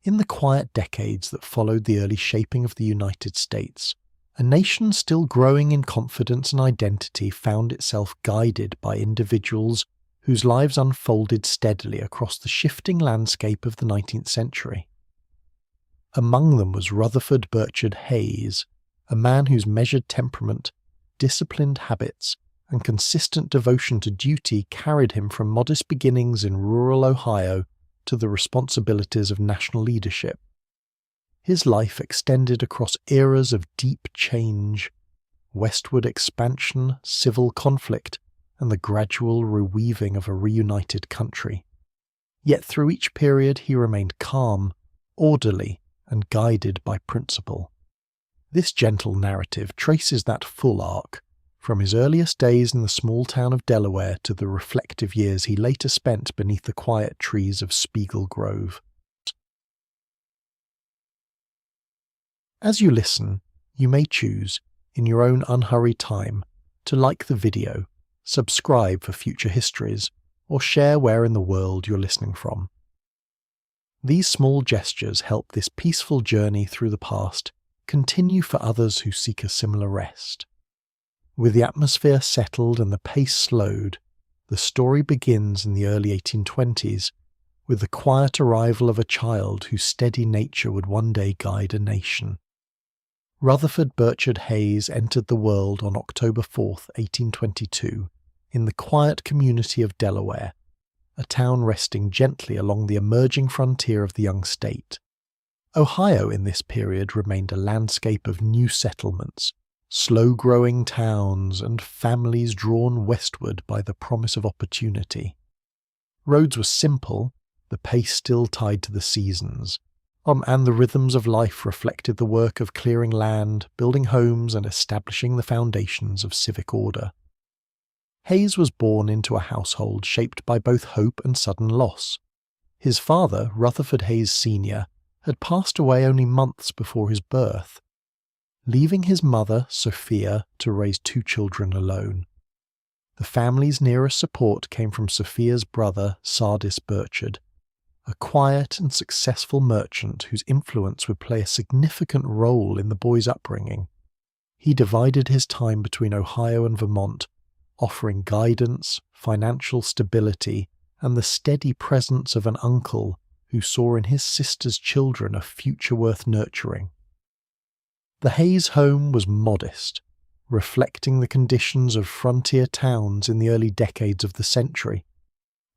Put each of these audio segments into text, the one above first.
In the quiet decades that followed the early shaping of the United States, a nation still growing in confidence and identity found itself guided by individuals whose lives unfolded steadily across the shifting landscape of the 19th century. Among them was Rutherford Hayes, a man whose measured temperament, disciplined habits, and consistent devotion to duty carried him from modest beginnings in rural Ohio to the responsibilities of national leadership. His life extended across eras of deep change, westward expansion, civil conflict, and the gradual reweaving of a reunited country. Yet through each period he remained calm, orderly, and guided by principle. This gentle narrative traces that full arc, from his earliest days in the small town of Delaware to the reflective years he later spent beneath the quiet trees of Spiegel Grove. As you listen, you may choose, in your own unhurried time, to like the video, subscribe for future histories, or share where in the world you're listening from. These small gestures help this peaceful journey through the past continue for others who seek a similar rest. With the atmosphere settled and the pace slowed, the story begins in the early 1820s with the quiet arrival of a child whose steady nature would one day guide a nation. Rutherford Hayes entered the world on October 4, 1822, in the quiet community of Delaware, a town resting gently along the emerging frontier of the young state. Ohio in this period remained a landscape of new settlements, slow-growing towns, and families drawn westward by the promise of opportunity. Roads were simple, the pace still tied to the seasons, and the rhythms of life reflected the work of clearing land, building homes, and establishing the foundations of civic order. Hayes was born into a household shaped by both hope and sudden loss. His father, Rutherford Hayes Sr., had passed away only months before his birth, leaving his mother, Sophia, to raise two children alone. The family's nearest support came from Sophia's brother, Sardis Burchard, a quiet and successful merchant whose influence would play a significant role in the boy's upbringing. He divided his time between Ohio and Vermont, offering guidance, financial stability, and the steady presence of an uncle who saw in his sister's children a future worth nurturing. The Hayes home was modest, reflecting the conditions of frontier towns in the early decades of the century.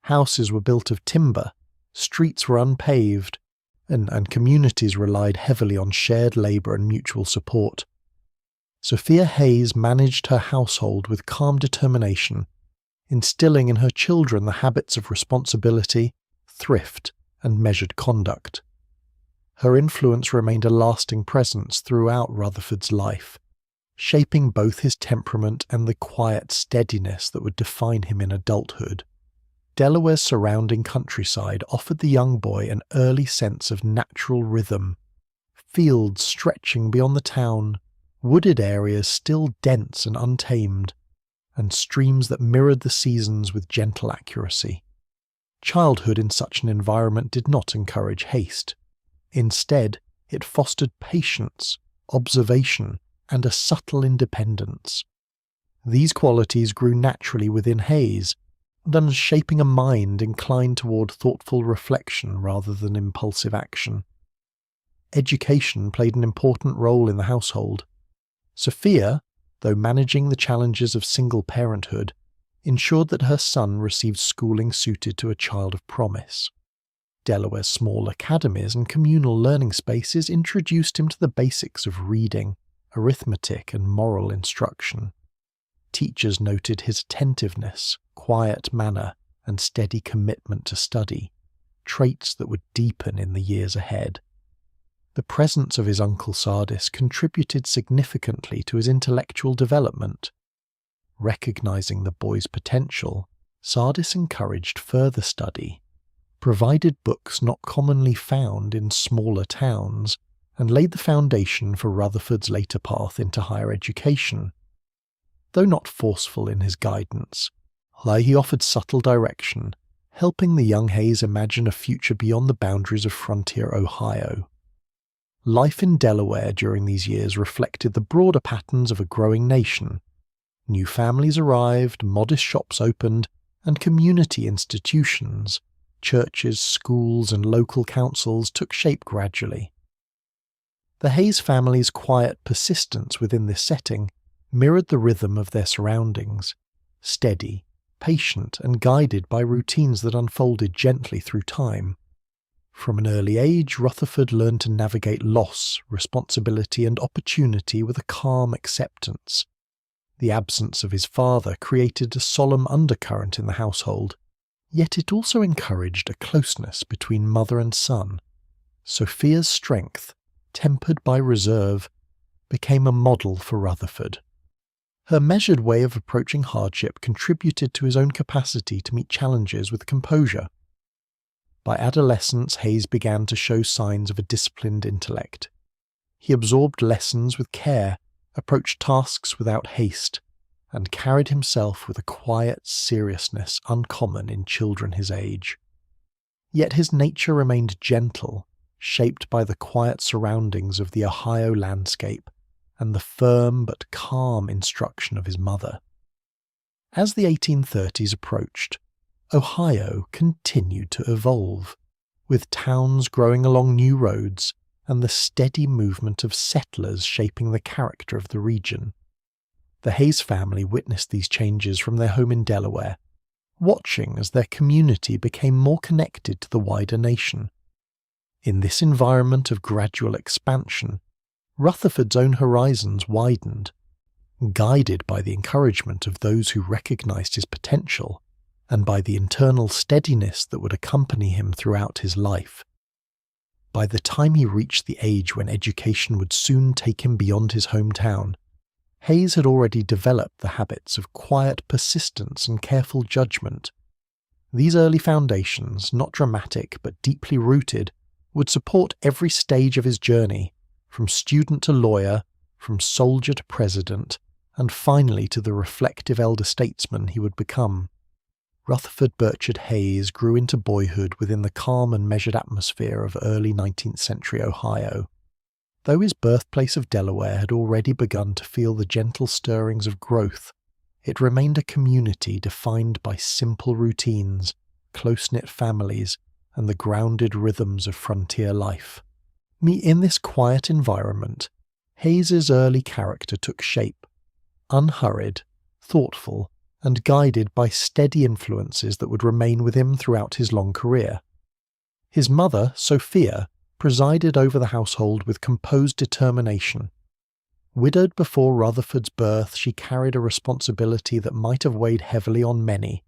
Houses were built of timber, streets were unpaved, and communities relied heavily on shared labour and mutual support. Sophia Hayes managed her household with calm determination, instilling in her children the habits of responsibility, thrift, and measured conduct. Her influence remained a lasting presence throughout Rutherford's life, shaping both his temperament and the quiet steadiness that would define him in adulthood. Delaware's surrounding countryside offered the young boy an early sense of natural rhythm, fields stretching beyond the town, wooded areas still dense and untamed, and streams that mirrored the seasons with gentle accuracy. Childhood in such an environment did not encourage haste. Instead, it fostered patience, observation, and a subtle independence. These qualities grew naturally within Hayes, thus shaping a mind inclined toward thoughtful reflection rather than impulsive action. Education played an important role in the household. Sophia, though managing the challenges of single parenthood, ensured that her son received schooling suited to a child of promise. Delaware's small academies and communal learning spaces introduced him to the basics of reading, arithmetic, and moral instruction. Teachers noted his attentiveness, quiet manner, and steady commitment to study, traits that would deepen in the years ahead. The presence of his uncle Sardis contributed significantly to his intellectual development. Recognizing the boy's potential, Sardis encouraged further study, provided books not commonly found in smaller towns, and laid the foundation for Rutherford's later path into higher education. Though not forceful in his guidance, he offered subtle direction, helping the young Hayes imagine a future beyond the boundaries of frontier Ohio. Life in Delaware during these years reflected the broader patterns of a growing nation. New families arrived, modest shops opened, and community institutions, churches, schools, and local councils took shape gradually. The Hayes family's quiet persistence within this setting mirrored the rhythm of their surroundings, steady, patient, and guided by routines that unfolded gently through time. From an early age, Rutherford learned to navigate loss, responsibility, and opportunity with a calm acceptance. The absence of his father created a solemn undercurrent in the household, yet it also encouraged a closeness between mother and son. Sophia's strength, tempered by reserve, became a model for Rutherford. Her measured way of approaching hardship contributed to his own capacity to meet challenges with composure. By adolescence, Hayes began to show signs of a disciplined intellect. He absorbed lessons with care, approached tasks without haste, and carried himself with a quiet seriousness uncommon in children his age. Yet his nature remained gentle, shaped by the quiet surroundings of the Ohio landscape and the firm but calm instruction of his mother. As the 1830s approached, Ohio continued to evolve, with towns growing along new roads and the steady movement of settlers shaping the character of the region. The Hayes family witnessed these changes from their home in Delaware, watching as their community became more connected to the wider nation. In this environment of gradual expansion, Rutherford's own horizons widened, guided by the encouragement of those who recognized his potential and by the internal steadiness that would accompany him throughout his life. By the time he reached the age when education would soon take him beyond his hometown, Hayes had already developed the habits of quiet persistence and careful judgment. These early foundations, not dramatic but deeply rooted, would support every stage of his journey, from student to lawyer, from soldier to president, and finally to the reflective elder statesman he would become. Rutherford Burchard Hayes grew into boyhood within the calm and measured atmosphere of early 19th century Ohio. Though his birthplace of Delaware had already begun to feel the gentle stirrings of growth, it remained a community defined by simple routines, close-knit families, and the grounded rhythms of frontier life. In this quiet environment, Hayes's early character took shape, unhurried, thoughtful, and guided by steady influences that would remain with him throughout his long career. His mother, Sophia, presided over the household with composed determination. Widowed before Rutherford's birth, she carried a responsibility that might have weighed heavily on many,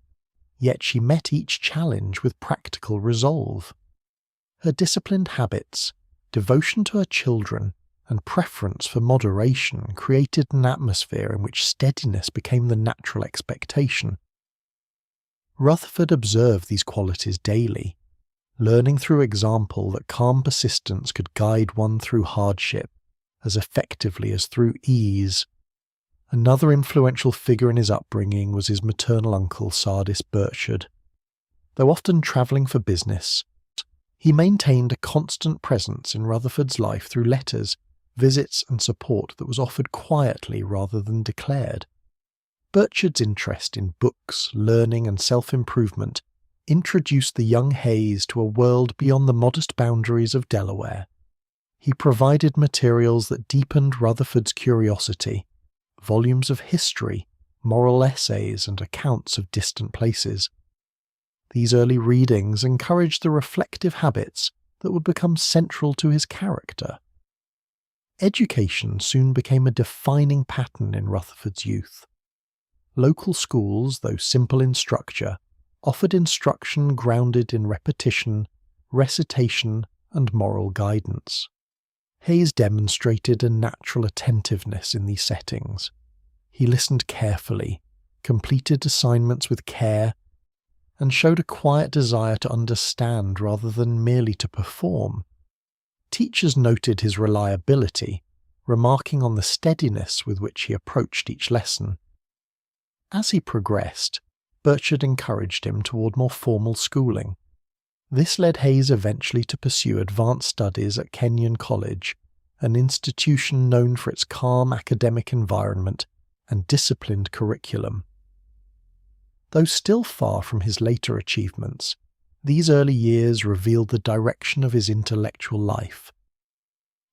yet she met each challenge with practical resolve. Her disciplined habits, devotion to her children, and preference for moderation created an atmosphere in which steadiness became the natural expectation. Rutherford observed these qualities daily, learning through example that calm persistence could guide one through hardship as effectively as through ease. Another influential figure in his upbringing was his maternal uncle Sardis Burchard. Though often travelling for business, he maintained a constant presence in Rutherford's life through letters, visits, and support that was offered quietly rather than declared. Burchard's interest in books, learning, and self-improvement introduced the young Hayes to a world beyond the modest boundaries of Delaware. He provided materials that deepened Rutherford's curiosity, volumes of history, moral essays, and accounts of distant places. These early readings encouraged the reflective habits that would become central to his character. Education soon became a defining pattern in Rutherford's youth. Local schools, though simple in structure, offered instruction grounded in repetition, recitation, and moral guidance. Hayes demonstrated a natural attentiveness in these settings. He listened carefully, completed assignments with care, and showed a quiet desire to understand rather than merely to perform. Teachers noted his reliability, remarking on the steadiness with which he approached each lesson. As he progressed, Burchard encouraged him toward more formal schooling. This led Hayes eventually to pursue advanced studies at Kenyon College, an institution known for its calm academic environment and disciplined curriculum. Though still far from his later achievements, these early years revealed the direction of his intellectual life.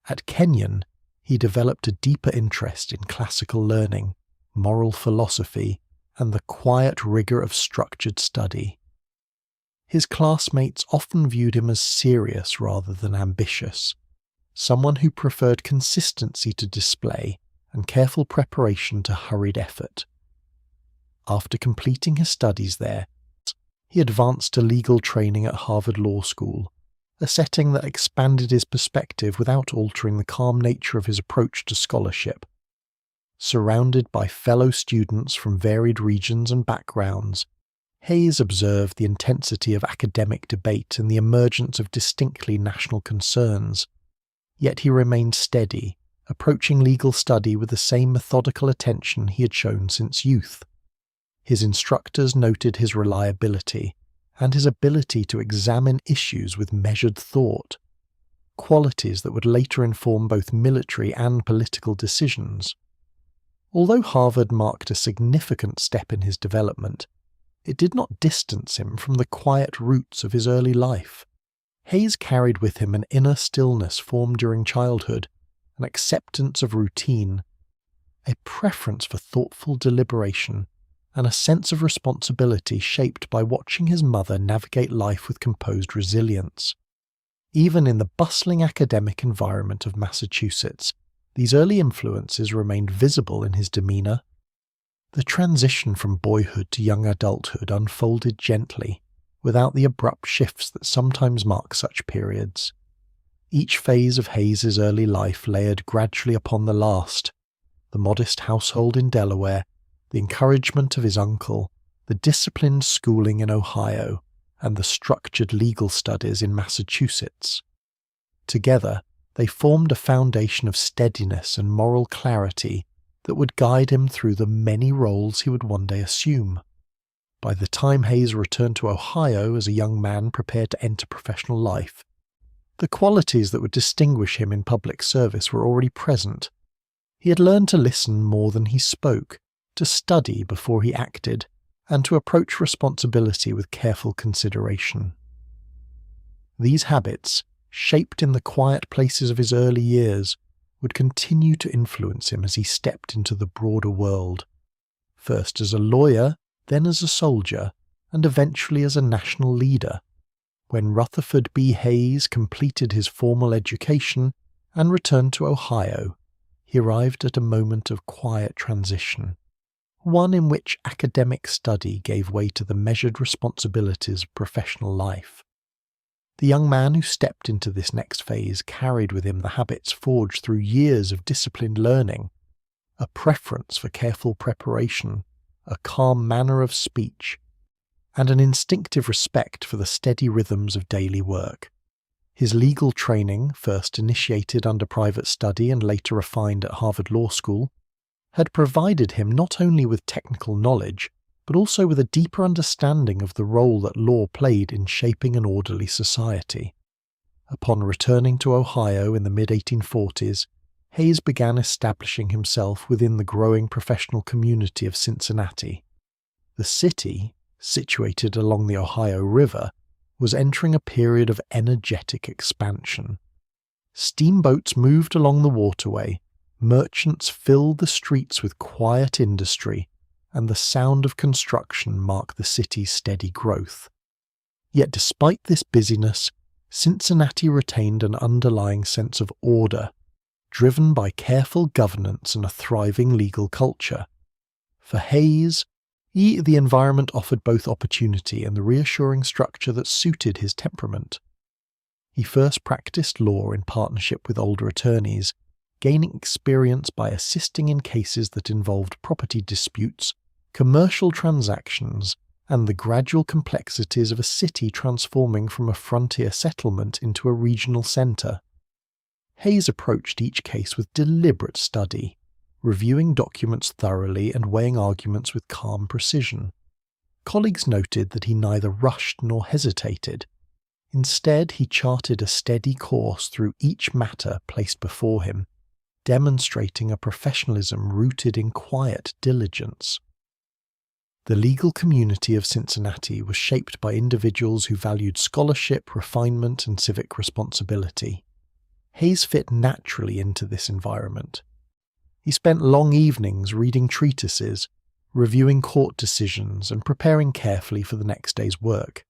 At Kenyon, he developed a deeper interest in classical learning, moral philosophy, and the quiet rigour of structured study. His classmates often viewed him as serious rather than ambitious, someone who preferred consistency to display and careful preparation to hurried effort. After completing his studies there, he advanced to legal training at Harvard Law School, a setting that expanded his perspective without altering the calm nature of his approach to scholarship. Surrounded by fellow students from varied regions and backgrounds, Hayes observed the intensity of academic debate and the emergence of distinctly national concerns. Yet he remained steady, approaching legal study with the same methodical attention he had shown since youth. His instructors noted his reliability and his ability to examine issues with measured thought, qualities that would later inform both military and political decisions. Although Harvard marked a significant step in his development, it did not distance him from the quiet roots of his early life. Hayes carried with him an inner stillness formed during childhood, an acceptance of routine, a preference for thoughtful deliberation, and a sense of responsibility shaped by watching his mother navigate life with composed resilience. Even in the bustling academic environment of Massachusetts, these early influences remained visible in his demeanour. The transition from boyhood to young adulthood unfolded gently, without the abrupt shifts that sometimes mark such periods. Each phase of Hayes's early life layered gradually upon the last: the modest household in Delaware, the encouragement of his uncle, the disciplined schooling in Ohio, and the structured legal studies in Massachusetts. Together, they formed a foundation of steadiness and moral clarity that would guide him through the many roles he would one day assume. By the time Hayes returned to Ohio as a young man prepared to enter professional life, the qualities that would distinguish him in public service were already present. He had learned to listen more than he spoke, to study before he acted, and to approach responsibility with careful consideration. These habits, shaped in the quiet places of his early years, would continue to influence him as he stepped into the broader world, first as a lawyer, then as a soldier, and eventually as a national leader. When Rutherford B. Hayes completed his formal education and returned to Ohio, he arrived at a moment of quiet transition, one in which academic study gave way to the measured responsibilities of professional life. The young man who stepped into this next phase carried with him the habits forged through years of disciplined learning, a preference for careful preparation, a calm manner of speech, and an instinctive respect for the steady rhythms of daily work. His legal training, first initiated under private study and later refined at Harvard Law School, had provided him not only with technical knowledge, but also with a deeper understanding of the role that law played in shaping an orderly society. Upon returning to Ohio in the mid-1840s, Hayes began establishing himself within the growing professional community of Cincinnati. The city, situated along the Ohio River, was entering a period of energetic expansion. Steamboats moved along the waterway, merchants filled the streets with quiet industry, and the sound of construction marked the city's steady growth. Yet despite this busyness, Cincinnati retained an underlying sense of order, driven by careful governance and a thriving legal culture. For Hayes, the environment offered both opportunity and the reassuring structure that suited his temperament. He first practiced law in partnership with older attorneys, gaining experience by assisting in cases that involved property disputes, commercial transactions, and the gradual complexities of a city transforming from a frontier settlement into a regional centre. Hayes approached each case with deliberate study, reviewing documents thoroughly and weighing arguments with calm precision. Colleagues noted that he neither rushed nor hesitated. Instead, he charted a steady course through each matter placed before him, demonstrating a professionalism rooted in quiet diligence. The legal community of Cincinnati was shaped by individuals who valued scholarship, refinement, and civic responsibility. Hayes fit naturally into this environment. He spent long evenings reading treatises, reviewing court decisions, and preparing carefully for the next day's work.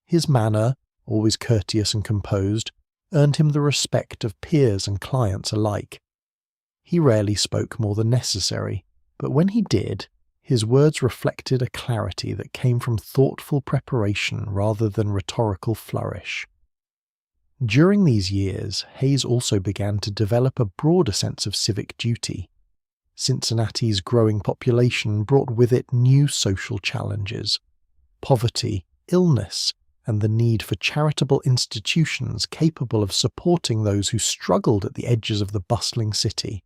His manner, always courteous and composed, earned him the respect of peers and clients alike. He rarely spoke more than necessary, but when he did, his words reflected a clarity that came from thoughtful preparation rather than rhetorical flourish. During these years, Hayes also began to develop a broader sense of civic duty. Cincinnati's growing population brought with it new social challenges: poverty, illness, and the need for charitable institutions capable of supporting those who struggled at the edges of the bustling city.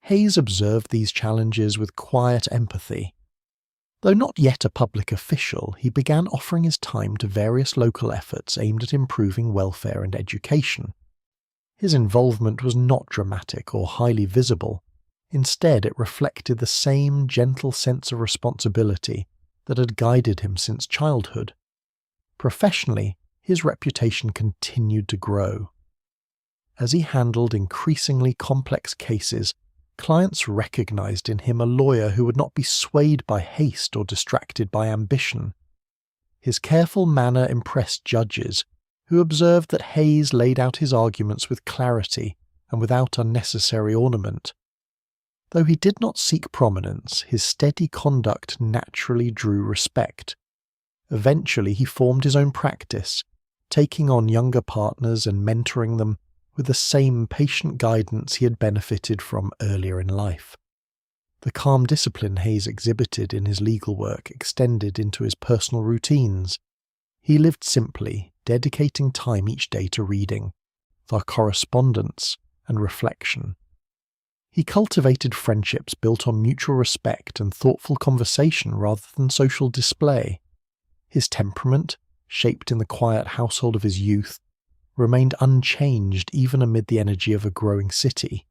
Hayes observed these challenges with quiet empathy. Though not yet a public official, he began offering his time to various local efforts aimed at improving welfare and education. His involvement was not dramatic or highly visible. Instead, it reflected the same gentle sense of responsibility that had guided him since childhood. Professionally, his reputation continued to grow. As he handled increasingly complex cases, clients recognized in him a lawyer who would not be swayed by haste or distracted by ambition. His careful manner impressed judges, who observed that Hayes laid out his arguments with clarity and without unnecessary ornament. Though he did not seek prominence, his steady conduct naturally drew respect. Eventually he formed his own practice, taking on younger partners and mentoring them with the same patient guidance he had benefited from earlier in life. The calm discipline Hayes exhibited in his legal work extended into his personal routines. He lived simply, dedicating time each day to reading, their correspondence, and reflection. He cultivated friendships built on mutual respect and thoughtful conversation rather than social display. His temperament, shaped in the quiet household of his youth, remained unchanged even amid the energy of a growing city.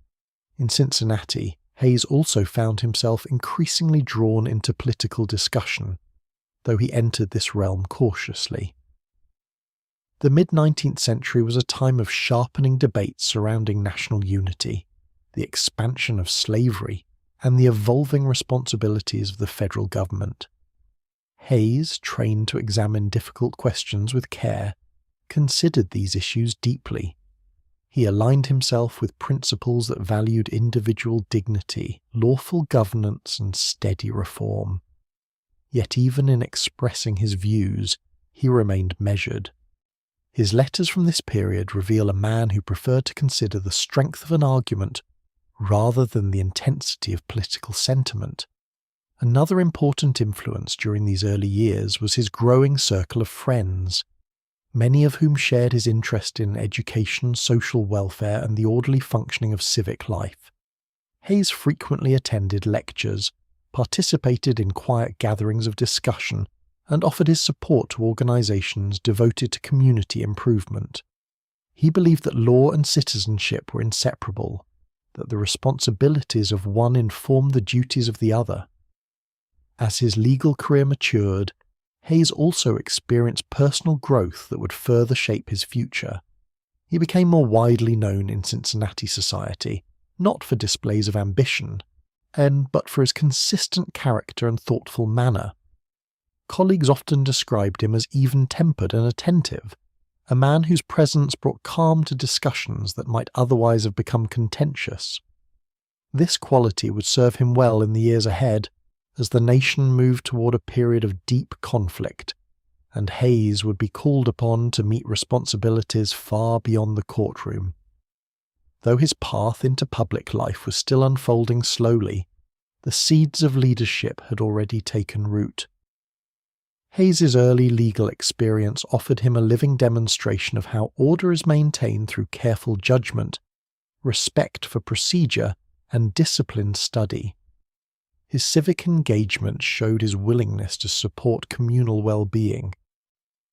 In Cincinnati, Hayes also found himself increasingly drawn into political discussion, though he entered this realm cautiously. The mid-19th century was a time of sharpening debates surrounding national unity, the expansion of slavery, and the evolving responsibilities of the federal government. Hayes, trained to examine difficult questions with care, considered these issues deeply. He aligned himself with principles that valued individual dignity, lawful governance, and steady reform. Yet even in expressing his views, he remained measured. His letters from this period reveal a man who preferred to consider the strength of an argument rather than the intensity of political sentiment. Another important influence during these early years was his growing circle of friends, many of whom shared his interest in education, social welfare, and the orderly functioning of civic life. Hayes frequently attended lectures, participated in quiet gatherings of discussion, and offered his support to organizations devoted to community improvement. He believed that law and citizenship were inseparable, that the responsibilities of one informed the duties of the other. As his legal career matured, Hayes also experienced personal growth that would further shape his future. He became more widely known in Cincinnati society, not for displays of ambition, but for his consistent character and thoughtful manner. Colleagues often described him as even-tempered and attentive, a man whose presence brought calm to discussions that might otherwise have become contentious. This quality would serve him well in the years ahead, as the nation moved toward a period of deep conflict, and Hayes would be called upon to meet responsibilities far beyond the courtroom. Though his path into public life was still unfolding slowly, the seeds of leadership had already taken root. Hayes's early legal experience offered him a living demonstration of how order is maintained through careful judgment, respect for procedure, and disciplined study. his civic engagement showed his willingness to support communal well-being,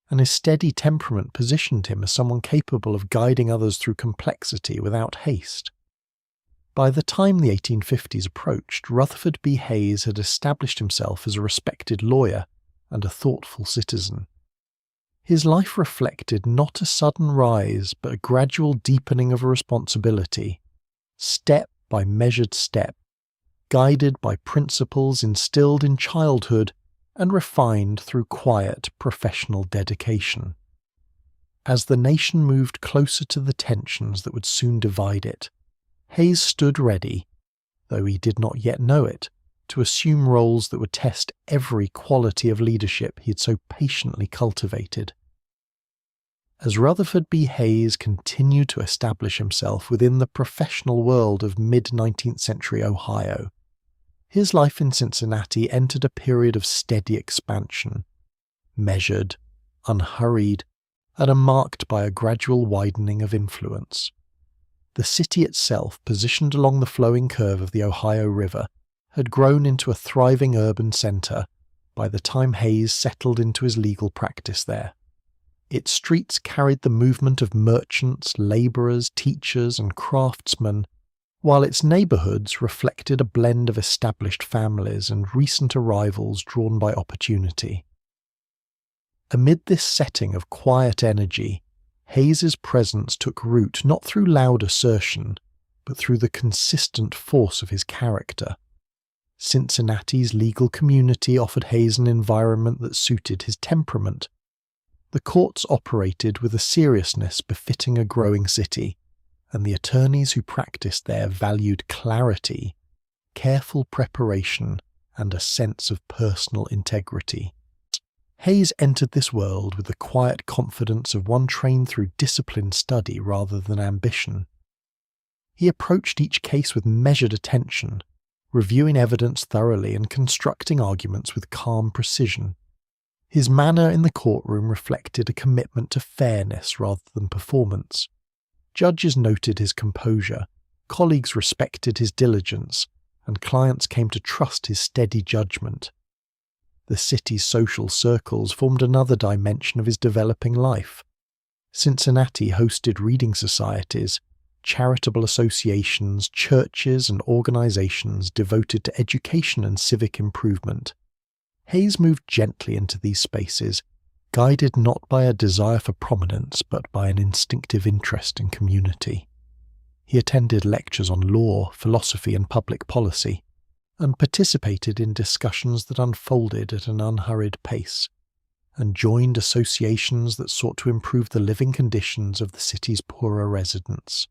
and his steady temperament positioned him as someone capable of guiding others through complexity without haste. By the time the 1850s approached, Rutherford B. Hayes had established himself as a respected lawyer and a thoughtful citizen. His life reflected not a sudden rise, but a gradual deepening of responsibility, step by measured step, guided by principles instilled in childhood and refined through quiet professional dedication. As the nation moved closer to the tensions that would soon divide it, Hayes stood ready, though he did not yet know it, to assume roles that would test every quality of leadership he had so patiently cultivated. As Rutherford B. Hayes continued to establish himself within the professional world of mid-19th century Ohio, his life in Cincinnati entered a period of steady expansion, measured, unhurried, and marked by a gradual widening of influence. The city itself, positioned along the flowing curve of the Ohio River, had grown into a thriving urban centre by the time Hayes settled into his legal practice there. Its streets carried the movement of merchants, labourers, teachers, and craftsmen, while its neighbourhoods reflected a blend of established families and recent arrivals drawn by opportunity. Amid this setting of quiet energy, Hayes's presence took root not through loud assertion, but through the consistent force of his character. Cincinnati's legal community offered Hayes an environment that suited his temperament. The courts operated with a seriousness befitting a growing city, and the attorneys who practiced there valued clarity, careful preparation, and a sense of personal integrity. Hayes entered this world with the quiet confidence of one trained through disciplined study rather than ambition. He approached each case with measured attention, reviewing evidence thoroughly and constructing arguments with calm precision. His manner in the courtroom reflected a commitment to fairness rather than performance. Judges noted his composure, colleagues respected his diligence, and clients came to trust his steady judgment. The city's social circles formed another dimension of his developing life. Cincinnati hosted reading societies, charitable associations, churches, and organizations devoted to education and civic improvement. Hayes moved gently into these spaces, guided not by a desire for prominence but by an instinctive interest in community. He attended lectures on law, philosophy, and public policy, and participated in discussions that unfolded at an unhurried pace, and joined associations that sought to improve the living conditions of the city's poorer residents.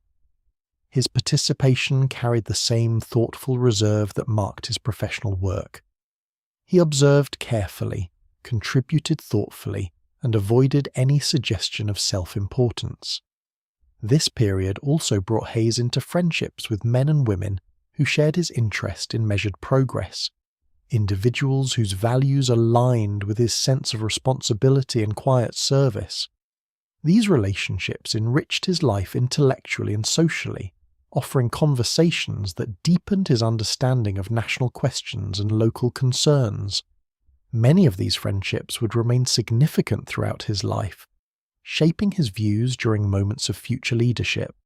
His participation carried the same thoughtful reserve that marked his professional work. He observed carefully, contributed thoughtfully, and avoided any suggestion of self-importance. This period also brought Hayes into friendships with men and women who shared his interest in measured progress, individuals whose values aligned with his sense of responsibility and quiet service. These relationships enriched his life intellectually and socially, offering conversations that deepened his understanding of national questions and local concerns. Many of these friendships would remain significant throughout his life, shaping his views during moments of future leadership.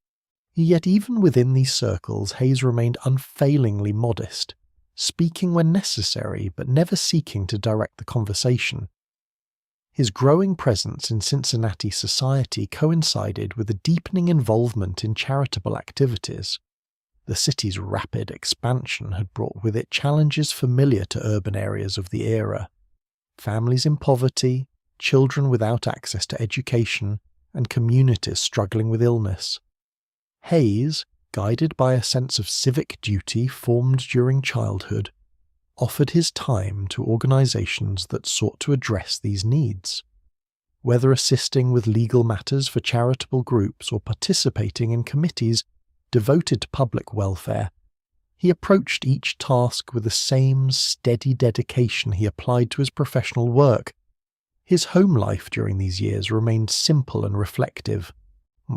Yet even within these circles, Hayes remained unfailingly modest, speaking when necessary but never seeking to direct the conversation. His growing presence in Cincinnati society coincided with a deepening involvement in charitable activities. The city's rapid expansion had brought with it challenges familiar to urban areas of the era: families in poverty, children without access to education, and communities struggling with illness. Hayes, guided by a sense of civic duty formed during childhood, offered his time to organizations that sought to address these needs. Whether assisting with legal matters for charitable groups or participating in committees devoted to public welfare, he approached each task with the same steady dedication he applied to his professional work. His home life during these years remained simple and reflective.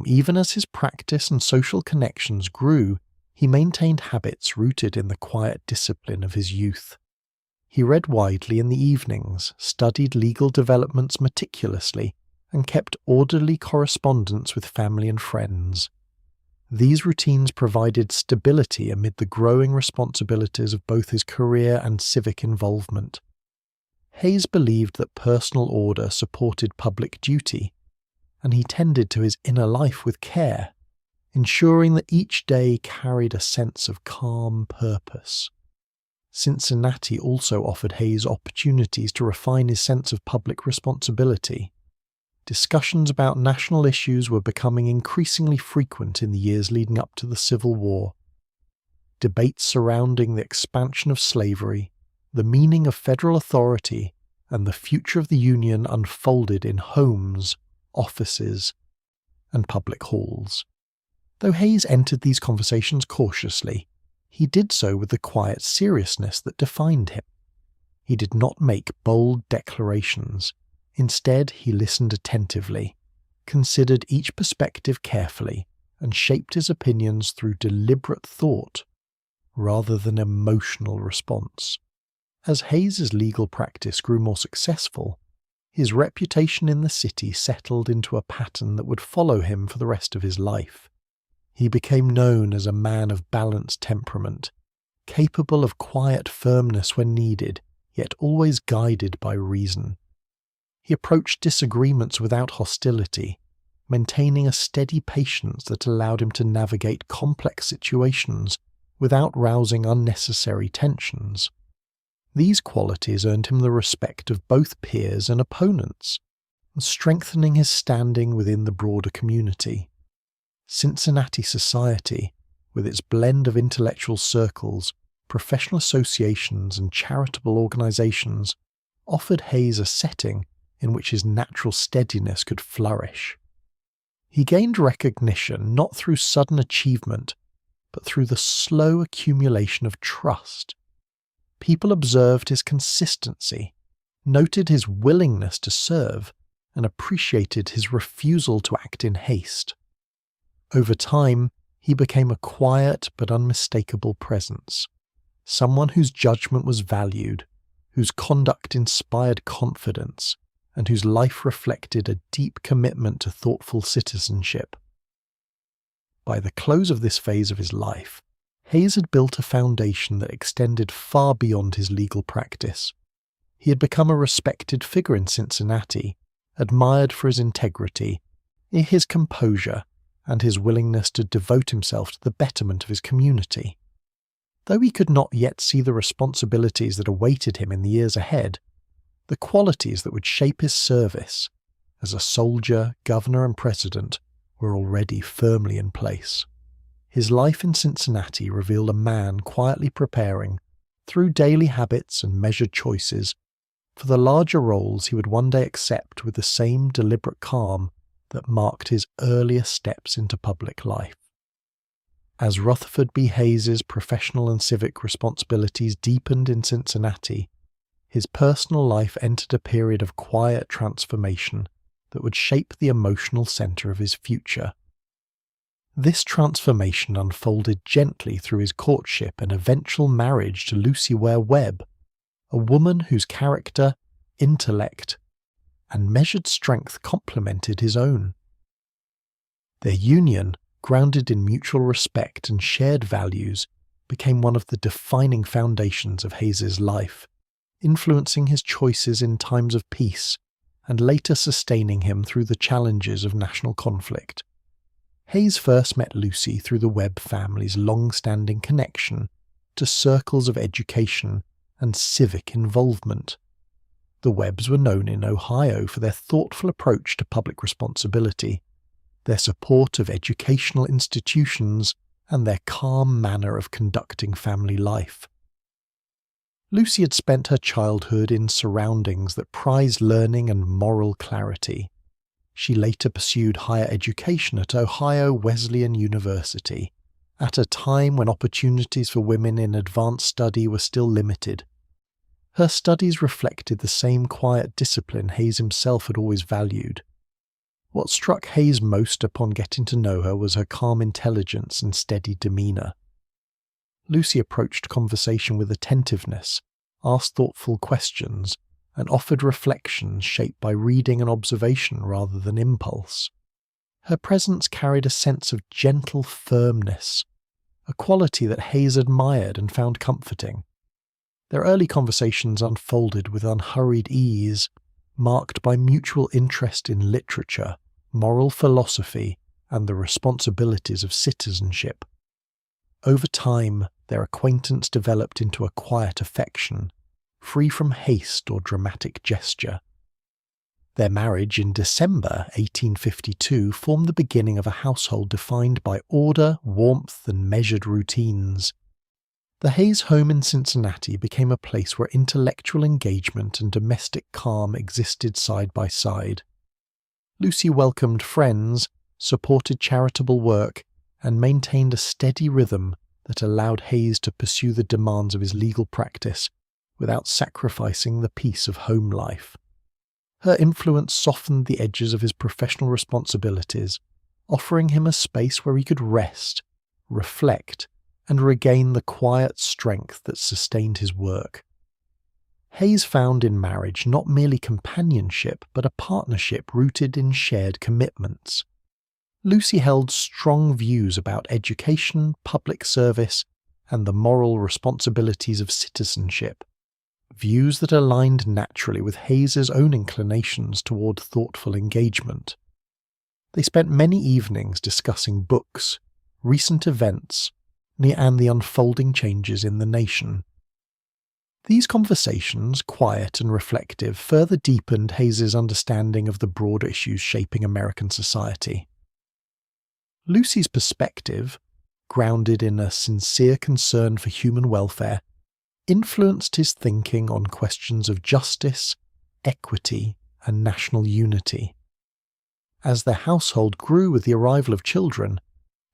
Even as his practice and social connections grew, He maintained habits rooted in the quiet discipline of his youth. He read widely in the evenings, studied legal developments meticulously, and kept orderly correspondence with family and friends. These routines provided stability amid the growing responsibilities of both his career and civic involvement. Hayes believed that personal order supported public duty, and he tended to his inner life with care, ensuring that each day carried a sense of calm purpose. Cincinnati also offered Hayes opportunities to refine his sense of public responsibility. Discussions about national issues were becoming increasingly frequent in the years leading up to the Civil War. Debates surrounding the expansion of slavery, the meaning of federal authority, and the future of the Union unfolded in homes, offices, and public halls. Though Hayes entered these conversations cautiously, he did so with the quiet seriousness that defined him. He did not make bold declarations. Instead, he listened attentively, considered each perspective carefully, and shaped his opinions through deliberate thought rather than emotional response. As Hayes's legal practice grew more successful, his reputation in the city settled into a pattern that would follow him for the rest of his life. He became known as a man of balanced temperament, capable of quiet firmness when needed, yet always guided by reason. He approached disagreements without hostility, maintaining a steady patience that allowed him to navigate complex situations without rousing unnecessary tensions. These qualities earned him the respect of both peers and opponents, strengthening his standing within the broader community. Cincinnati society, with its blend of intellectual circles, professional associations, and charitable organizations, offered Hayes a setting in which his natural steadiness could flourish. He gained recognition not through sudden achievement, but through the slow accumulation of trust. People observed his consistency, noted his willingness to serve, and appreciated his refusal to act in haste. Over time, he became a quiet but unmistakable presence, someone whose judgment was valued, whose conduct inspired confidence, and whose life reflected a deep commitment to thoughtful citizenship. By the close of this phase of his life, Hayes had built a foundation that extended far beyond his legal practice. He had become a respected figure in Cincinnati, admired for his integrity, his composure, and his willingness to devote himself to the betterment of his community. Though he could not yet see the responsibilities that awaited him in the years ahead, the qualities that would shape his service as a soldier, governor, and president were already firmly in place. His life in Cincinnati revealed a man quietly preparing, through daily habits and measured choices, for the larger roles he would one day accept with the same deliberate calm that marked his earliest steps into public life. As Rutherford B. Hayes's professional and civic responsibilities deepened in Cincinnati, his personal life entered a period of quiet transformation that would shape the emotional center of his future. This transformation unfolded gently through his courtship and eventual marriage to Lucy Ware Webb, a woman whose character, intellect, and measured strength complemented his own. Their union, grounded in mutual respect and shared values, became one of the defining foundations of Hayes's life, influencing his choices in times of peace and later sustaining him through the challenges of national conflict. Hayes first met Lucy through the Webb family's long-standing connection to circles of education and civic involvement. The Webbs were known in Ohio for their thoughtful approach to public responsibility, their support of educational institutions, and their calm manner of conducting family life. Lucy had spent her childhood in surroundings that prized learning and moral clarity. She later pursued higher education at Ohio Wesleyan University, at a time when opportunities for women in advanced study were still limited. Her studies reflected the same quiet discipline Hayes himself had always valued. What struck Hayes most upon getting to know her was her calm intelligence and steady demeanour. Lucy approached conversation with attentiveness, asked thoughtful questions, and offered reflections shaped by reading and observation rather than impulse. Her presence carried a sense of gentle firmness, a quality that Hayes admired and found comforting. Their early conversations unfolded with unhurried ease, marked by mutual interest in literature, moral philosophy, and the responsibilities of citizenship. Over time, their acquaintance developed into a quiet affection, free from haste or dramatic gesture. Their marriage in December 1852 formed the beginning of a household defined by order, warmth, and measured routines. The Hayes home in Cincinnati became a place where intellectual engagement and domestic calm existed side by side. Lucy welcomed friends, supported charitable work, and maintained a steady rhythm that allowed Hayes to pursue the demands of his legal practice without sacrificing the peace of home life. Her influence softened the edges of his professional responsibilities, offering him a space where he could rest, reflect, and regain the quiet strength that sustained his work. Hayes found in marriage not merely companionship, but a partnership rooted in shared commitments. Lucy held strong views about education, public service, and the moral responsibilities of citizenship, views that aligned naturally with Hayes's own inclinations toward thoughtful engagement. They spent many evenings discussing books, recent events, and the unfolding changes in the nation. These conversations, quiet and reflective, further deepened Hayes's understanding of the broader issues shaping American society. Lucy's perspective, grounded in a sincere concern for human welfare, influenced his thinking on questions of justice, equity, and national unity. As their household grew with the arrival of children,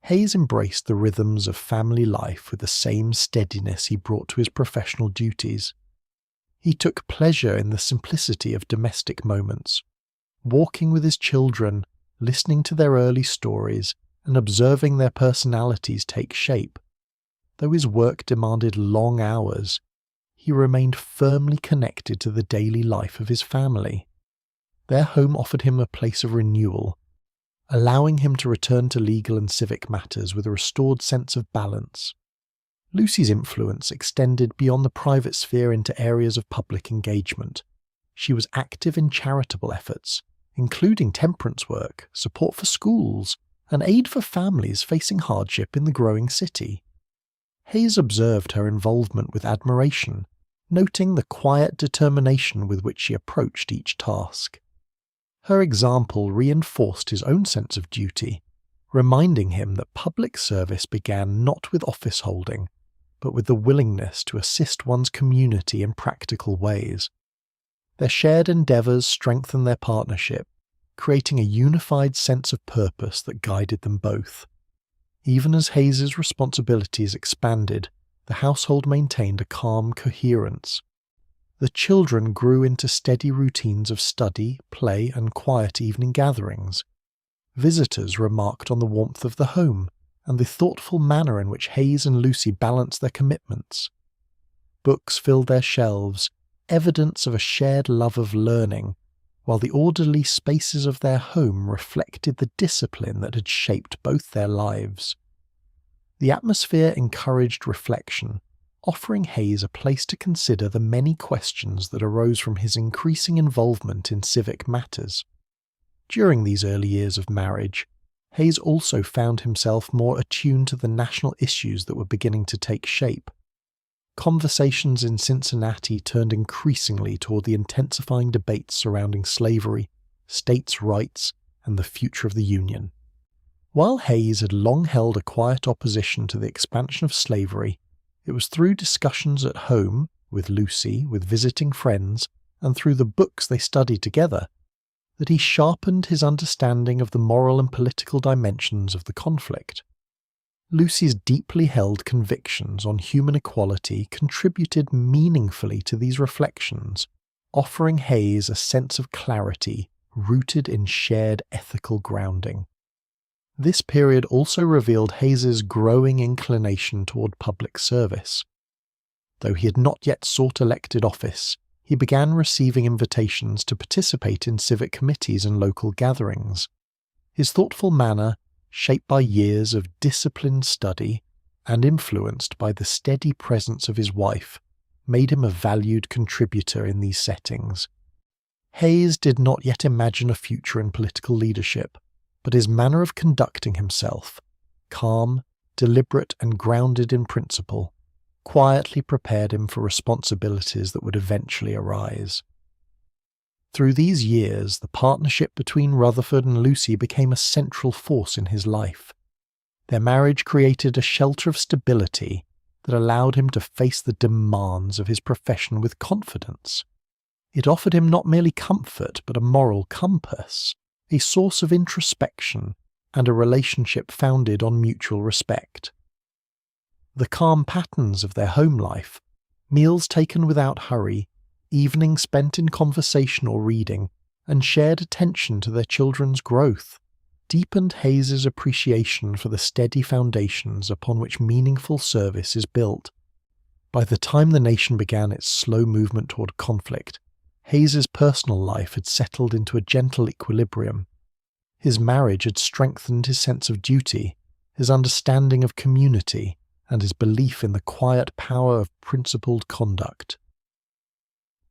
Hayes embraced the rhythms of family life with the same steadiness he brought to his professional duties. He took pleasure in the simplicity of domestic moments, walking with his children, listening to their early stories, and observing their personalities take shape. Though his work demanded long hours, he remained firmly connected to the daily life of his family. Their home offered him a place of renewal, allowing him to return to legal and civic matters with a restored sense of balance. Lucy's influence extended beyond the private sphere into areas of public engagement. She was active in charitable efforts, including temperance work, support for schools, and aid for families facing hardship in the growing city. Hayes observed her involvement with admiration, noting the quiet determination with which she approached each task. Her example reinforced his own sense of duty, reminding him that public service began not with office holding, but with the willingness to assist one's community in practical ways. Their shared endeavours strengthened their partnership, creating a unified sense of purpose that guided them both. Even as Hayes's responsibilities expanded, the household maintained a calm coherence. The children grew into steady routines of study, play, and quiet evening gatherings. Visitors remarked on the warmth of the home and the thoughtful manner in which Hayes and Lucy balanced their commitments. Books filled their shelves, evidence of a shared love of learning, while the orderly spaces of their home reflected the discipline that had shaped both their lives. The atmosphere encouraged reflection, offering Hayes a place to consider the many questions that arose from his increasing involvement in civic matters. During these early years of marriage, Hayes also found himself more attuned to the national issues that were beginning to take shape. Conversations in Cincinnati turned increasingly toward the intensifying debates surrounding slavery, states' rights, and the future of the Union. While Hayes had long held a quiet opposition to the expansion of slavery, it was through discussions at home, with Lucy, with visiting friends, and through the books they studied together, that he sharpened his understanding of the moral and political dimensions of the conflict. Lucy's deeply held convictions on human equality contributed meaningfully to these reflections, offering Hayes a sense of clarity rooted in shared ethical grounding. This period also revealed Hayes's growing inclination toward public service. Though he had not yet sought elected office, he began receiving invitations to participate in civic committees and local gatherings. His thoughtful manner, shaped by years of disciplined study and influenced by the steady presence of his wife, made him a valued contributor in these settings. Hayes did not yet imagine a future in political leadership, but his manner of conducting himself, calm, deliberate, and grounded in principle, quietly prepared him for responsibilities that would eventually arise. Through these years, the partnership between Rutherford and Lucy became a central force in his life. Their marriage created a shelter of stability that allowed him to face the demands of his profession with confidence. It offered him not merely comfort, but a moral compass, a source of introspection, and a relationship founded on mutual respect. The calm patterns of their home life, meals taken without hurry, evenings spent in conversation or reading, and shared attention to their children's growth, deepened Hayes's appreciation for the steady foundations upon which meaningful service is built. By the time the nation began its slow movement toward conflict, Hayes's personal life had settled into a gentle equilibrium. His marriage had strengthened his sense of duty, his understanding of community, and his belief in the quiet power of principled conduct.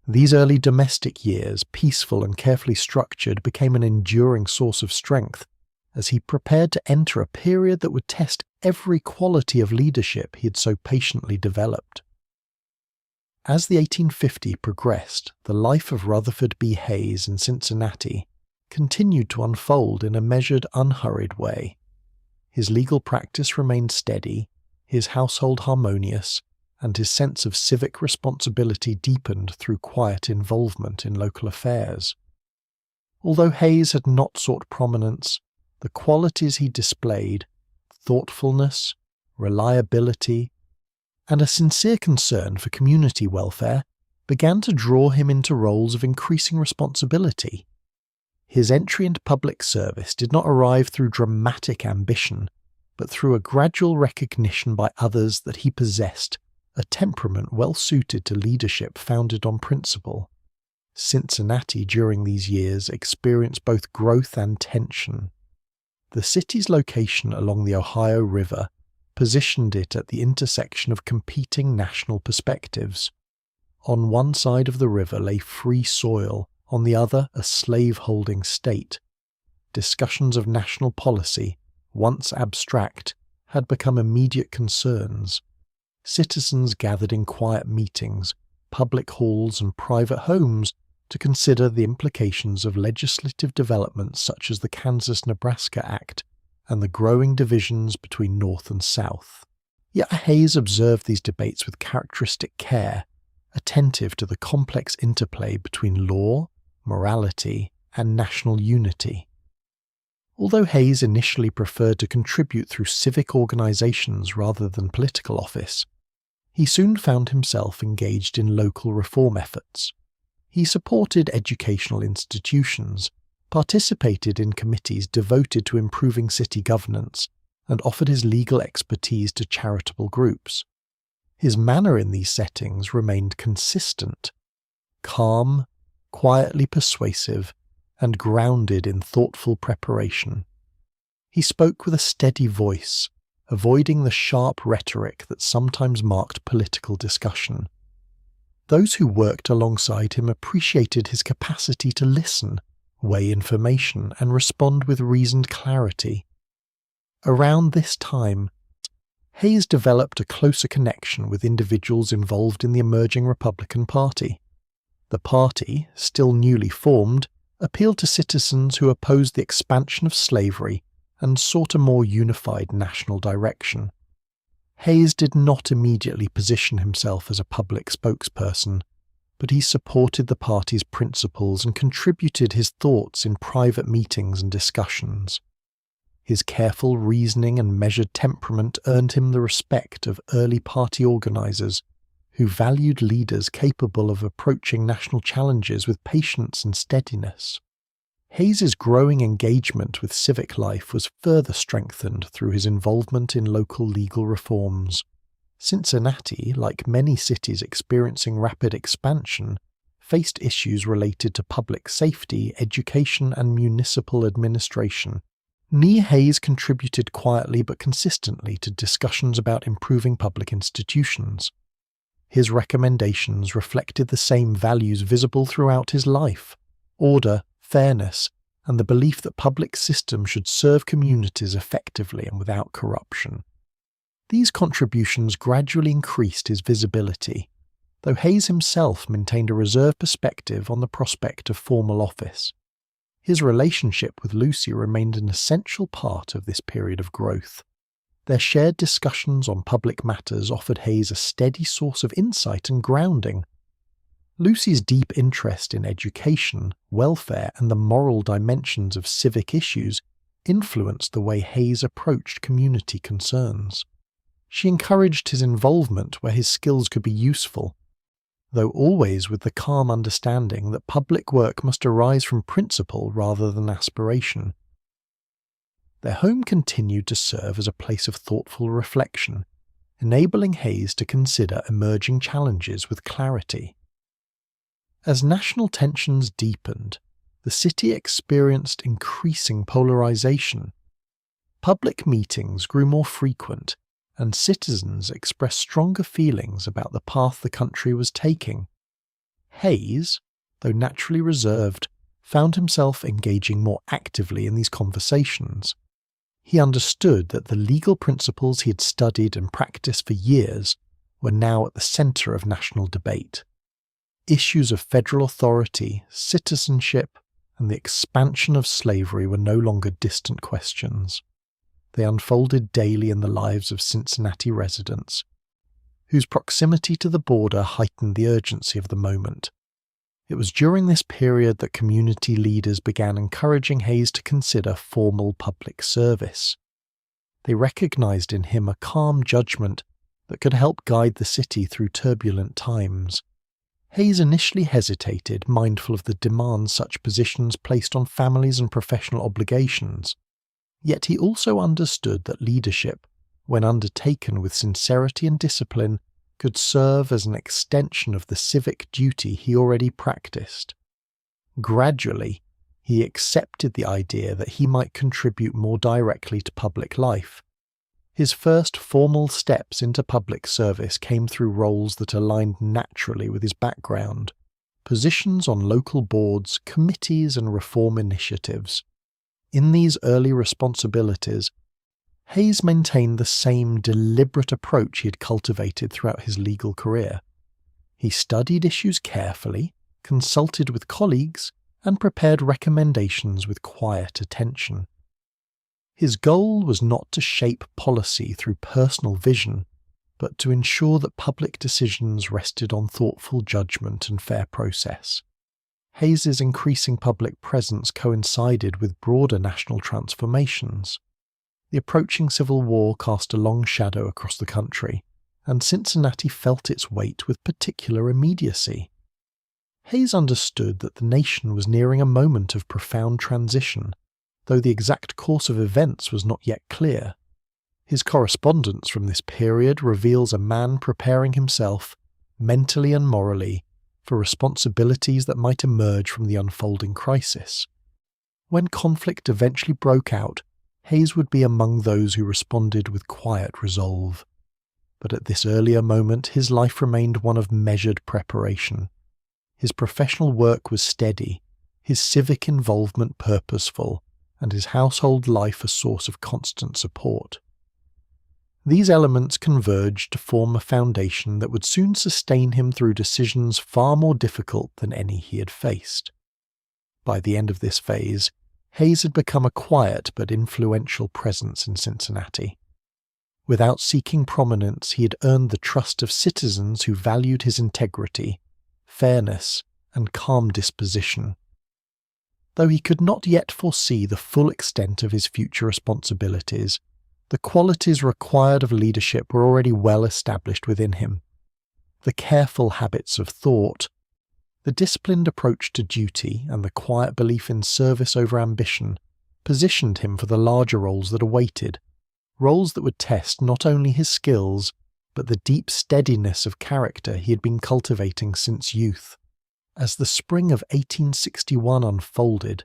These early domestic years, peaceful and carefully structured, became an enduring source of strength as he prepared to enter a period that would test every quality of leadership he had so patiently developed. As the 1850 progressed, the life of Rutherford B. Hayes in Cincinnati continued to unfold in a measured, unhurried way. His legal practice remained steady, his household harmonious, and his sense of civic responsibility deepened through quiet involvement in local affairs. Although Hayes had not sought prominence, the qualities he displayed, thoughtfulness, reliability, and a sincere concern for community welfare, began to draw him into roles of increasing responsibility. His entry into public service did not arrive through dramatic ambition, but through a gradual recognition by others that he possessed a temperament well suited to leadership founded on principle. Cincinnati during these years experienced both growth and tension. The city's location along the Ohio River positioned it at the intersection of competing national perspectives. On one side of the river lay free soil, on the other a slave-holding state. Discussions of national policy, once abstract, had become immediate concerns. Citizens gathered in quiet meetings, public halls and private homes to consider the implications of legislative developments such as the Kansas-Nebraska Act and the growing divisions between North and South. Yet Hayes observed these debates with characteristic care, attentive to the complex interplay between law, morality, and national unity. Although Hayes initially preferred to contribute through civic organizations rather than political office, he soon found himself engaged in local reform efforts. He supported educational institutions, participated in committees devoted to improving city governance, and offered his legal expertise to charitable groups. His manner in these settings remained consistent, calm, quietly persuasive, and grounded in thoughtful preparation. He spoke with a steady voice, avoiding the sharp rhetoric that sometimes marked political discussion. Those who worked alongside him appreciated his capacity to listen, weigh information, and respond with reasoned clarity. Around this time, Hayes developed a closer connection with individuals involved in the emerging Republican Party. The party, still newly formed, appealed to citizens who opposed the expansion of slavery and sought a more unified national direction. Hayes did not immediately position himself as a public spokesperson, but he supported the party's principles and contributed his thoughts in private meetings and discussions. His careful reasoning and measured temperament earned him the respect of early party organizers who valued leaders capable of approaching national challenges with patience and steadiness. Hayes's growing engagement with civic life was further strengthened through his involvement in local legal reforms. Cincinnati, like many cities experiencing rapid expansion, faced issues related to public safety, education, and municipal administration. Hayes contributed quietly but consistently to discussions about improving public institutions. His recommendations reflected the same values visible throughout his life: order, fairness, and the belief that public systems should serve communities effectively and without corruption. These contributions gradually increased his visibility, though Hayes himself maintained a reserved perspective on the prospect of formal office. His relationship with Lucy remained an essential part of this period of growth. Their shared discussions on public matters offered Hayes a steady source of insight and grounding. Lucy's deep interest in education, welfare, and the moral dimensions of civic issues influenced the way Hayes approached community concerns. She encouraged his involvement where his skills could be useful, though always with the calm understanding that public work must arise from principle rather than aspiration. Their home continued to serve as a place of thoughtful reflection, enabling Hayes to consider emerging challenges with clarity. As national tensions deepened, the city experienced increasing polarization. Public meetings grew more frequent, and citizens expressed stronger feelings about the path the country was taking. Hayes, though naturally reserved, found himself engaging more actively in these conversations. He understood that the legal principles he had studied and practiced for years were now at the center of national debate. Issues of federal authority, citizenship, and the expansion of slavery were no longer distant questions. They unfolded daily in the lives of Cincinnati residents, whose proximity to the border heightened the urgency of the moment. It was during this period that community leaders began encouraging Hayes to consider formal public service. They recognized in him a calm judgment that could help guide the city through turbulent times. Hayes initially hesitated, mindful of the demands such positions placed on families and professional obligations. Yet he also understood that leadership, when undertaken with sincerity and discipline, could serve as an extension of the civic duty he already practiced. Gradually, he accepted the idea that he might contribute more directly to public life. His first formal steps into public service came through roles that aligned naturally with his background, positions on local boards, committees, and reform initiatives. In these early responsibilities, Hayes maintained the same deliberate approach he had cultivated throughout his legal career. He studied issues carefully, consulted with colleagues, and prepared recommendations with quiet attention. His goal was not to shape policy through personal vision, but to ensure that public decisions rested on thoughtful judgment and fair process. Hayes's increasing public presence coincided with broader national transformations. The approaching Civil War cast a long shadow across the country, and Cincinnati felt its weight with particular immediacy. Hayes understood that the nation was nearing a moment of profound transition, though the exact course of events was not yet clear. His correspondence from this period reveals a man preparing himself, mentally and morally, for responsibilities that might emerge from the unfolding crisis. When conflict eventually broke out, Hayes would be among those who responded with quiet resolve. But at this earlier moment, his life remained one of measured preparation. His professional work was steady, his civic involvement purposeful, and his household life a source of constant support. These elements converged to form a foundation that would soon sustain him through decisions far more difficult than any he had faced. By the end of this phase, Hayes had become a quiet but influential presence in Cincinnati. Without seeking prominence, he had earned the trust of citizens who valued his integrity, fairness, and calm disposition. Though he could not yet foresee the full extent of his future responsibilities, the qualities required of leadership were already well established within him. The careful habits of thought, The disciplined approach to duty and the quiet belief in service over ambition positioned him for the larger roles that awaited, roles that would test not only his skills, but the deep steadiness of character he had been cultivating since youth. As the spring of 1861 unfolded,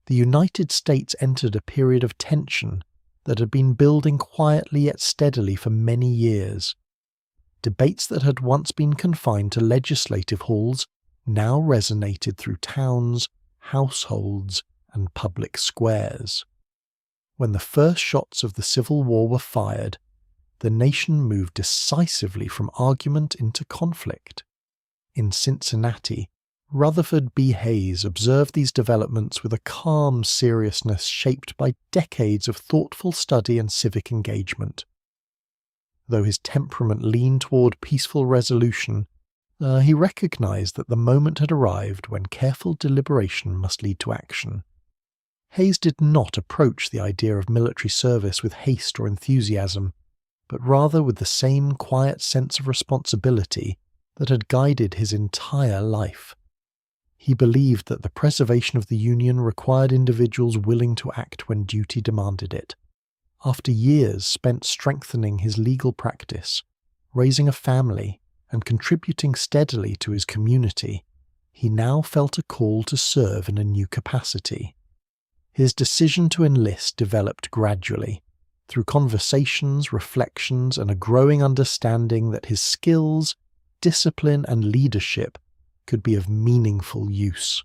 the United States entered a period of tension that had been building quietly yet steadily for many years. Debates that had once been confined to legislative halls now resonated through towns, households, and public squares. When the first shots of the Civil War were fired, the nation moved decisively from argument into conflict. In Cincinnati, Rutherford B. Hayes observed these developments with a calm seriousness shaped by decades of thoughtful study and civic engagement. Though his temperament leaned toward peaceful resolution, he recognized that the moment had arrived when careful deliberation must lead to action. Hayes did not approach the idea of military service with haste or enthusiasm, but rather with the same quiet sense of responsibility that had guided his entire life. He believed that the preservation of the Union required individuals willing to act when duty demanded it. After years spent strengthening his legal practice, raising a family, and contributing steadily to his community, he now felt a call to serve in a new capacity. His decision to enlist developed gradually, through conversations, reflections, and a growing understanding that his skills, discipline, and leadership could be of meaningful use.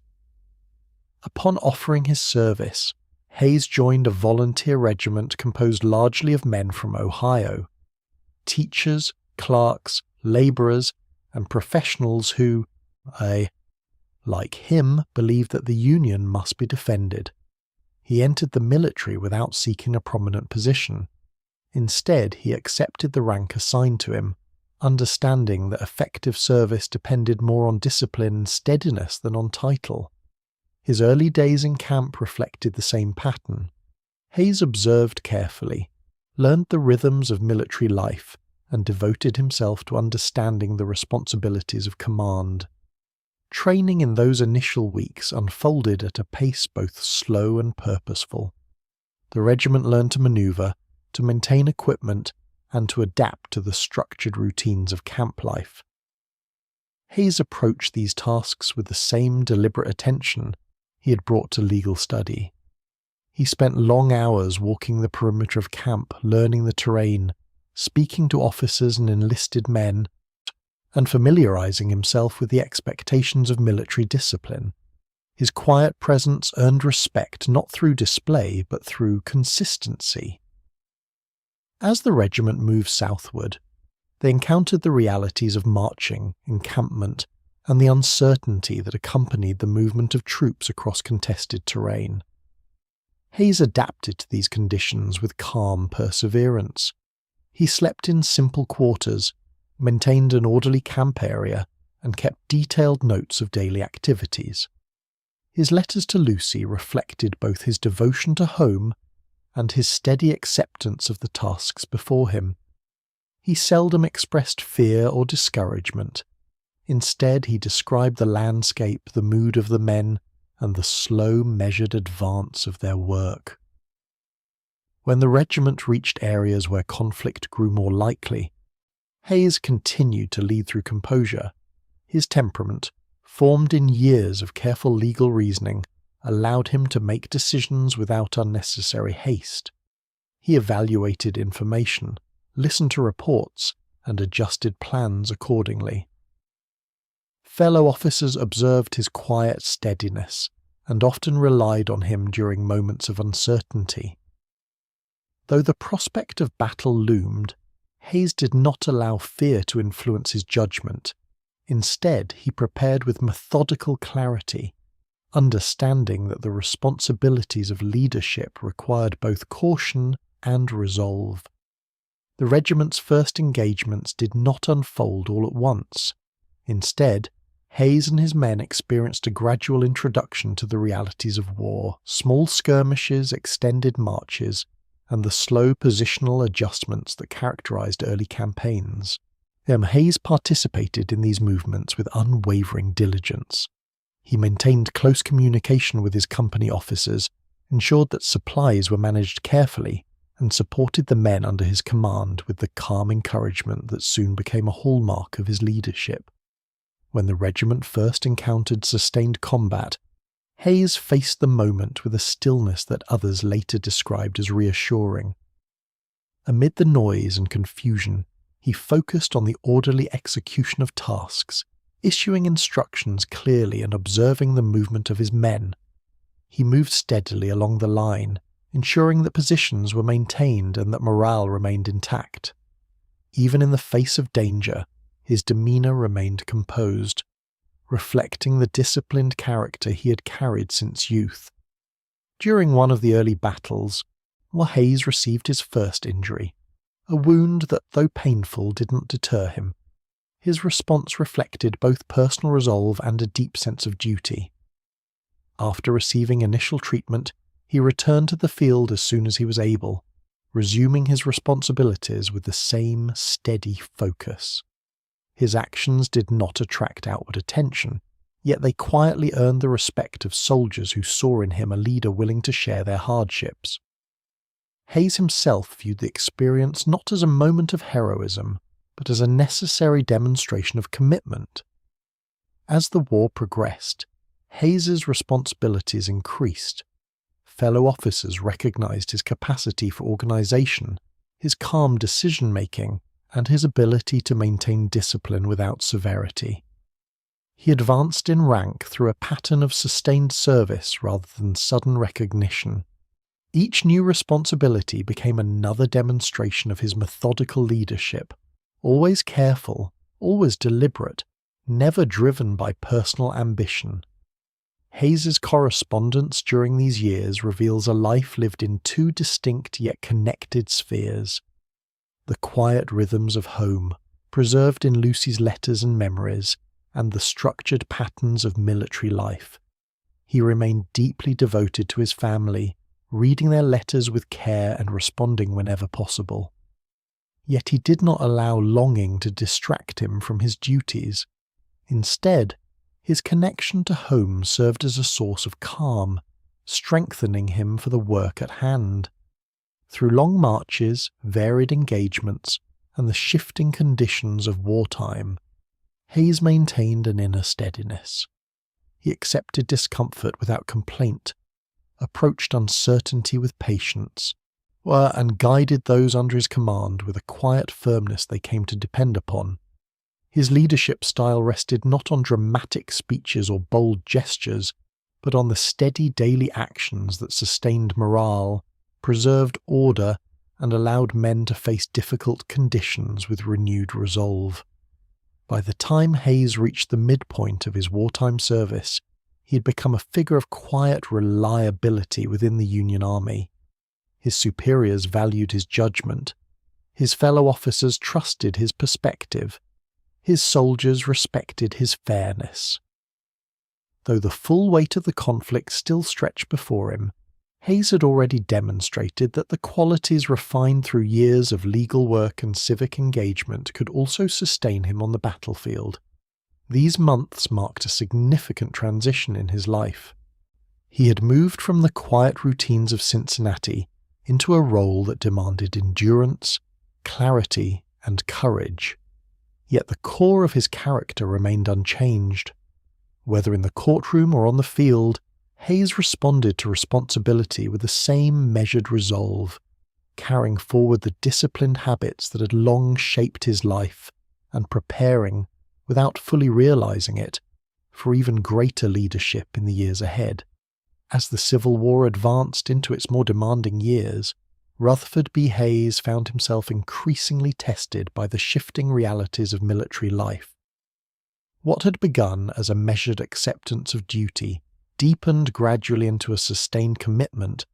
Upon offering his service, Hayes joined a volunteer regiment composed largely of men from Ohio, teachers, clerks, labourers, and professionals who, like him, believed that the Union must be defended. He entered the military without seeking a prominent position. Instead, he accepted the rank assigned to him, understanding that effective service depended more on discipline and steadiness than on title. His early days in camp reflected the same pattern. Hayes observed carefully, learned the rhythms of military life, and devoted himself to understanding the responsibilities of command. Training in those initial weeks unfolded at a pace both slow and purposeful. The regiment learned to maneuver, to maintain equipment, and to adapt to the structured routines of camp life. Hayes approached these tasks with the same deliberate attention he had brought to legal study. He spent long hours walking the perimeter of camp, learning the terrain, speaking to officers and enlisted men, and familiarizing himself with the expectations of military discipline. His quiet presence earned respect not through display but through consistency. As the regiment moved southward, they encountered the realities of marching, encampment, and the uncertainty that accompanied the movement of troops across contested terrain. Hayes adapted to these conditions with calm perseverance. He slept in simple quarters, maintained an orderly camp area, and kept detailed notes of daily activities. His letters to Lucy reflected both his devotion to home and his steady acceptance of the tasks before him. He seldom expressed fear or discouragement. Instead, he described the landscape, the mood of the men, and the slow, measured advance of their work. When the regiment reached areas where conflict grew more likely, Hayes continued to lead through composure. His temperament, formed in years of careful legal reasoning, allowed him to make decisions without unnecessary haste. He evaluated information, listened to reports, and adjusted plans accordingly. Fellow officers observed his quiet steadiness and often relied on him during moments of uncertainty. Though the prospect of battle loomed, Hayes did not allow fear to influence his judgment. Instead, he prepared with methodical clarity, understanding that the responsibilities of leadership required both caution and resolve. The regiment's first engagements did not unfold all at once. Instead, Hayes and his men experienced a gradual introduction to the realities of war, small skirmishes, extended marches, and the slow positional adjustments that characterized early campaigns. Hayes participated in these movements with unwavering diligence, He maintained close communication with his company officers, ensured that supplies were managed carefully, and supported the men under his command with the calm encouragement that soon became a hallmark of his leadership. When the regiment first encountered sustained combat, Hayes faced the moment with a stillness that others later described as reassuring. Amid the noise and confusion, he focused on the orderly execution of tasks, issuing instructions clearly and observing the movement of his men. He moved steadily along the line, ensuring that positions were maintained and that morale remained intact. Even in the face of danger, his demeanour remained composed, reflecting the disciplined character he had carried since youth. During one of the early battles, Hayes received his first injury, a wound that, though painful, didn't deter him. His response reflected both personal resolve and a deep sense of duty. After receiving initial treatment, he returned to the field as soon as he was able, resuming his responsibilities with the same steady focus. His actions did not attract outward attention, yet they quietly earned the respect of soldiers who saw in him a leader willing to share their hardships. Hayes himself viewed the experience not as a moment of heroism, but as a necessary demonstration of commitment. As the war progressed, Hayes's responsibilities increased. Fellow officers recognized his capacity for organization, his calm decision-making, and his ability to maintain discipline without severity. He advanced in rank through a pattern of sustained service rather than sudden recognition. Each new responsibility became another demonstration of his methodical leadership, always careful, always deliberate, never driven by personal ambition. Hayes's correspondence during these years reveals a life lived in two distinct yet connected spheres. The quiet rhythms of home, preserved in Lucy's letters and memories, and the structured patterns of military life. He remained deeply devoted to his family, reading their letters with care and responding whenever possible. Yet he did not allow longing to distract him from his duties. Instead, his connection to home served as a source of calm, strengthening him for the work at hand. Through long marches, varied engagements, and the shifting conditions of wartime, Hayes maintained an inner steadiness. He accepted discomfort without complaint, approached uncertainty with patience, and guided those under his command with a quiet firmness they came to depend upon. His leadership style rested not on dramatic speeches or bold gestures, but on the steady daily actions that sustained morale, preserved order, and allowed men to face difficult conditions with renewed resolve. By the time Hayes reached the midpoint of his wartime service, he had become a figure of quiet reliability within the Union Army. His superiors valued his judgment. His fellow officers trusted his perspective. His soldiers respected his fairness. Though the full weight of the conflict still stretched before him, Hayes had already demonstrated that the qualities refined through years of legal work and civic engagement could also sustain him on the battlefield. These months marked a significant transition in his life. He had moved from the quiet routines of Cincinnati into a role that demanded endurance, clarity, and courage. Yet the core of his character remained unchanged. Whether in the courtroom or on the field, Hayes responded to responsibility with the same measured resolve, carrying forward the disciplined habits that had long shaped his life and preparing, without fully realizing it, for even greater leadership in the years ahead. As the Civil War advanced into its more demanding years, Rutherford B. Hayes found himself increasingly tested by the shifting realities of military life. What had begun as a measured acceptance of duty deepened gradually into a sustained commitment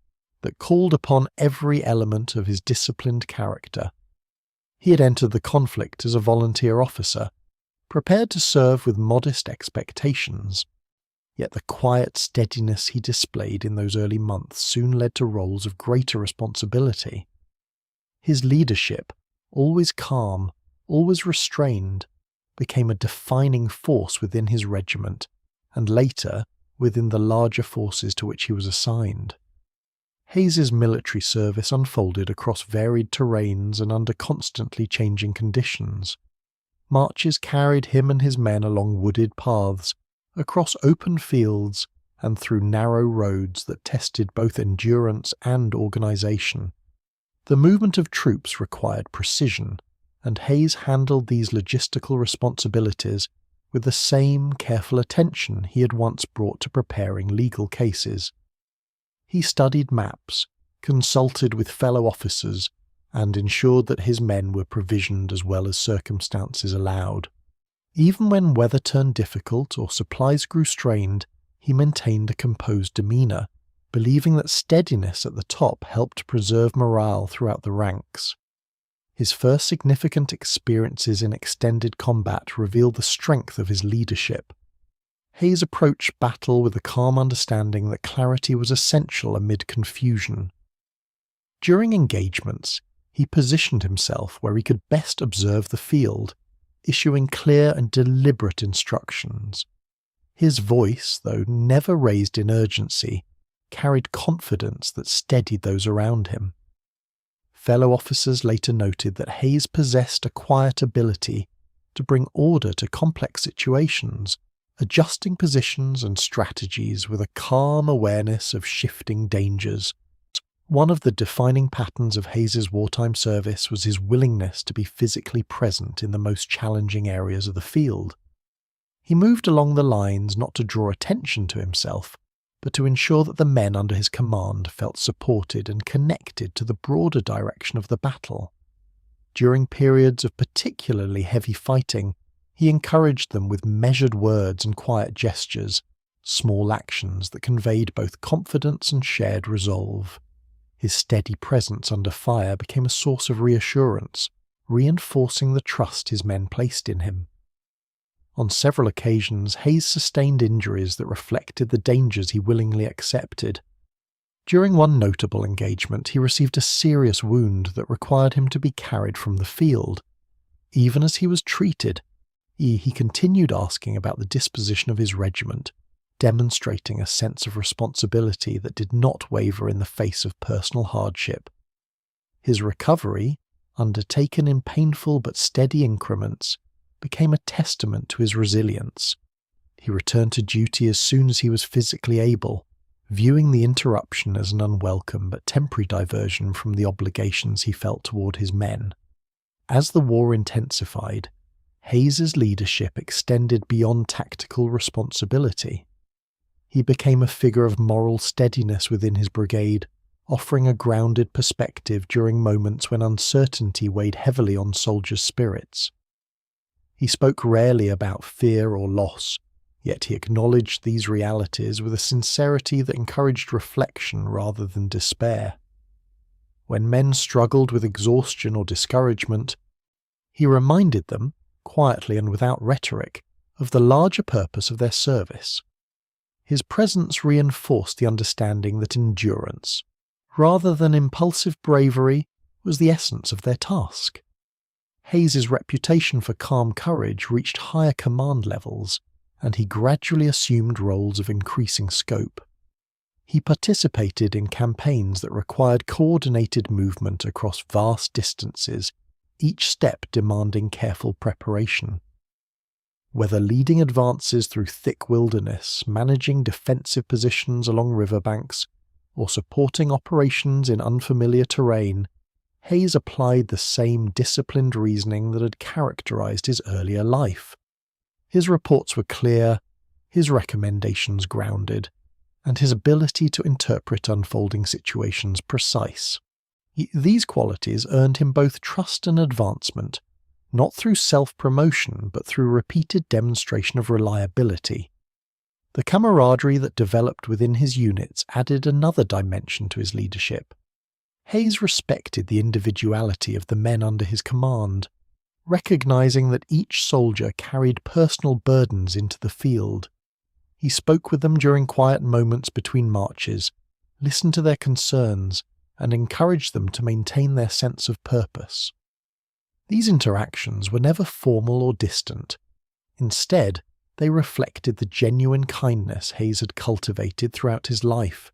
that called upon every element of his disciplined character. He had entered the conflict as a volunteer officer, prepared to serve with modest expectations. Yet the quiet steadiness he displayed in those early months soon led to roles of greater responsibility. His leadership, always calm, always restrained, became a defining force within his regiment and later within the larger forces to which he was assigned. Hayes's military service unfolded across varied terrains and under constantly changing conditions. Marches carried him and his men along wooded paths, across open fields, and through narrow roads that tested both endurance and organisation. The movement of troops required precision, and Hayes handled these logistical responsibilities with the same careful attention he had once brought to preparing legal cases. He studied maps, consulted with fellow officers, and ensured that his men were provisioned as well as circumstances allowed. Even when weather turned difficult or supplies grew strained, he maintained a composed demeanour, believing that steadiness at the top helped preserve morale throughout the ranks. His first significant experiences in extended combat revealed the strength of his leadership. Hayes approached battle with a calm understanding that clarity was essential amid confusion. During engagements, he positioned himself where he could best observe the field, issuing clear and deliberate instructions. His voice, though never raised in urgency, carried confidence that steadied those around him. Fellow officers later noted that Hayes possessed a quiet ability to bring order to complex situations, adjusting positions and strategies with a calm awareness of shifting dangers. One of the defining patterns of Hayes's wartime service was his willingness to be physically present in the most challenging areas of the field. He moved along the lines not to draw attention to himself, but to ensure that the men under his command felt supported and connected to the broader direction of the battle. During periods of particularly heavy fighting, he encouraged them with measured words and quiet gestures, small actions that conveyed both confidence and shared resolve. His steady presence under fire became a source of reassurance, reinforcing the trust his men placed in him. On several occasions, Hayes sustained injuries that reflected the dangers he willingly accepted. During one notable engagement, he received a serious wound that required him to be carried from the field. Even as he was treated, he continued asking about the disposition of his regiment, demonstrating a sense of responsibility that did not waver in the face of personal hardship. His recovery, undertaken in painful but steady increments, became a testament to his resilience. He returned to duty as soon as he was physically able, viewing the interruption as an unwelcome but temporary diversion from the obligations he felt toward his men. As the war intensified, Hayes's leadership extended beyond tactical responsibility. He became a figure of moral steadiness within his brigade, offering a grounded perspective during moments when uncertainty weighed heavily on soldiers' spirits. He spoke rarely about fear or loss, yet he acknowledged these realities with a sincerity that encouraged reflection rather than despair. When men struggled with exhaustion or discouragement, he reminded them, quietly and without rhetoric, of the larger purpose of their service. His presence reinforced the understanding that endurance, rather than impulsive bravery, was the essence of their task. Hayes's reputation for calm courage reached higher command levels, and he gradually assumed roles of increasing scope. He participated in campaigns that required coordinated movement across vast distances, each step demanding careful preparation. Whether leading advances through thick wilderness, managing defensive positions along riverbanks, or supporting operations in unfamiliar terrain, Hayes applied the same disciplined reasoning that had characterized his earlier life. His reports were clear, his recommendations grounded, and his ability to interpret unfolding situations precise. These qualities earned him both trust and advancement, not through self-promotion but through repeated demonstration of reliability. The camaraderie that developed within his units added another dimension to his leadership. Hayes respected the individuality of the men under his command, recognizing that each soldier carried personal burdens into the field. He spoke with them during quiet moments between marches, listened to their concerns, and encouraged them to maintain their sense of purpose. These interactions were never formal or distant. Instead, they reflected the genuine kindness Hayes had cultivated throughout his life.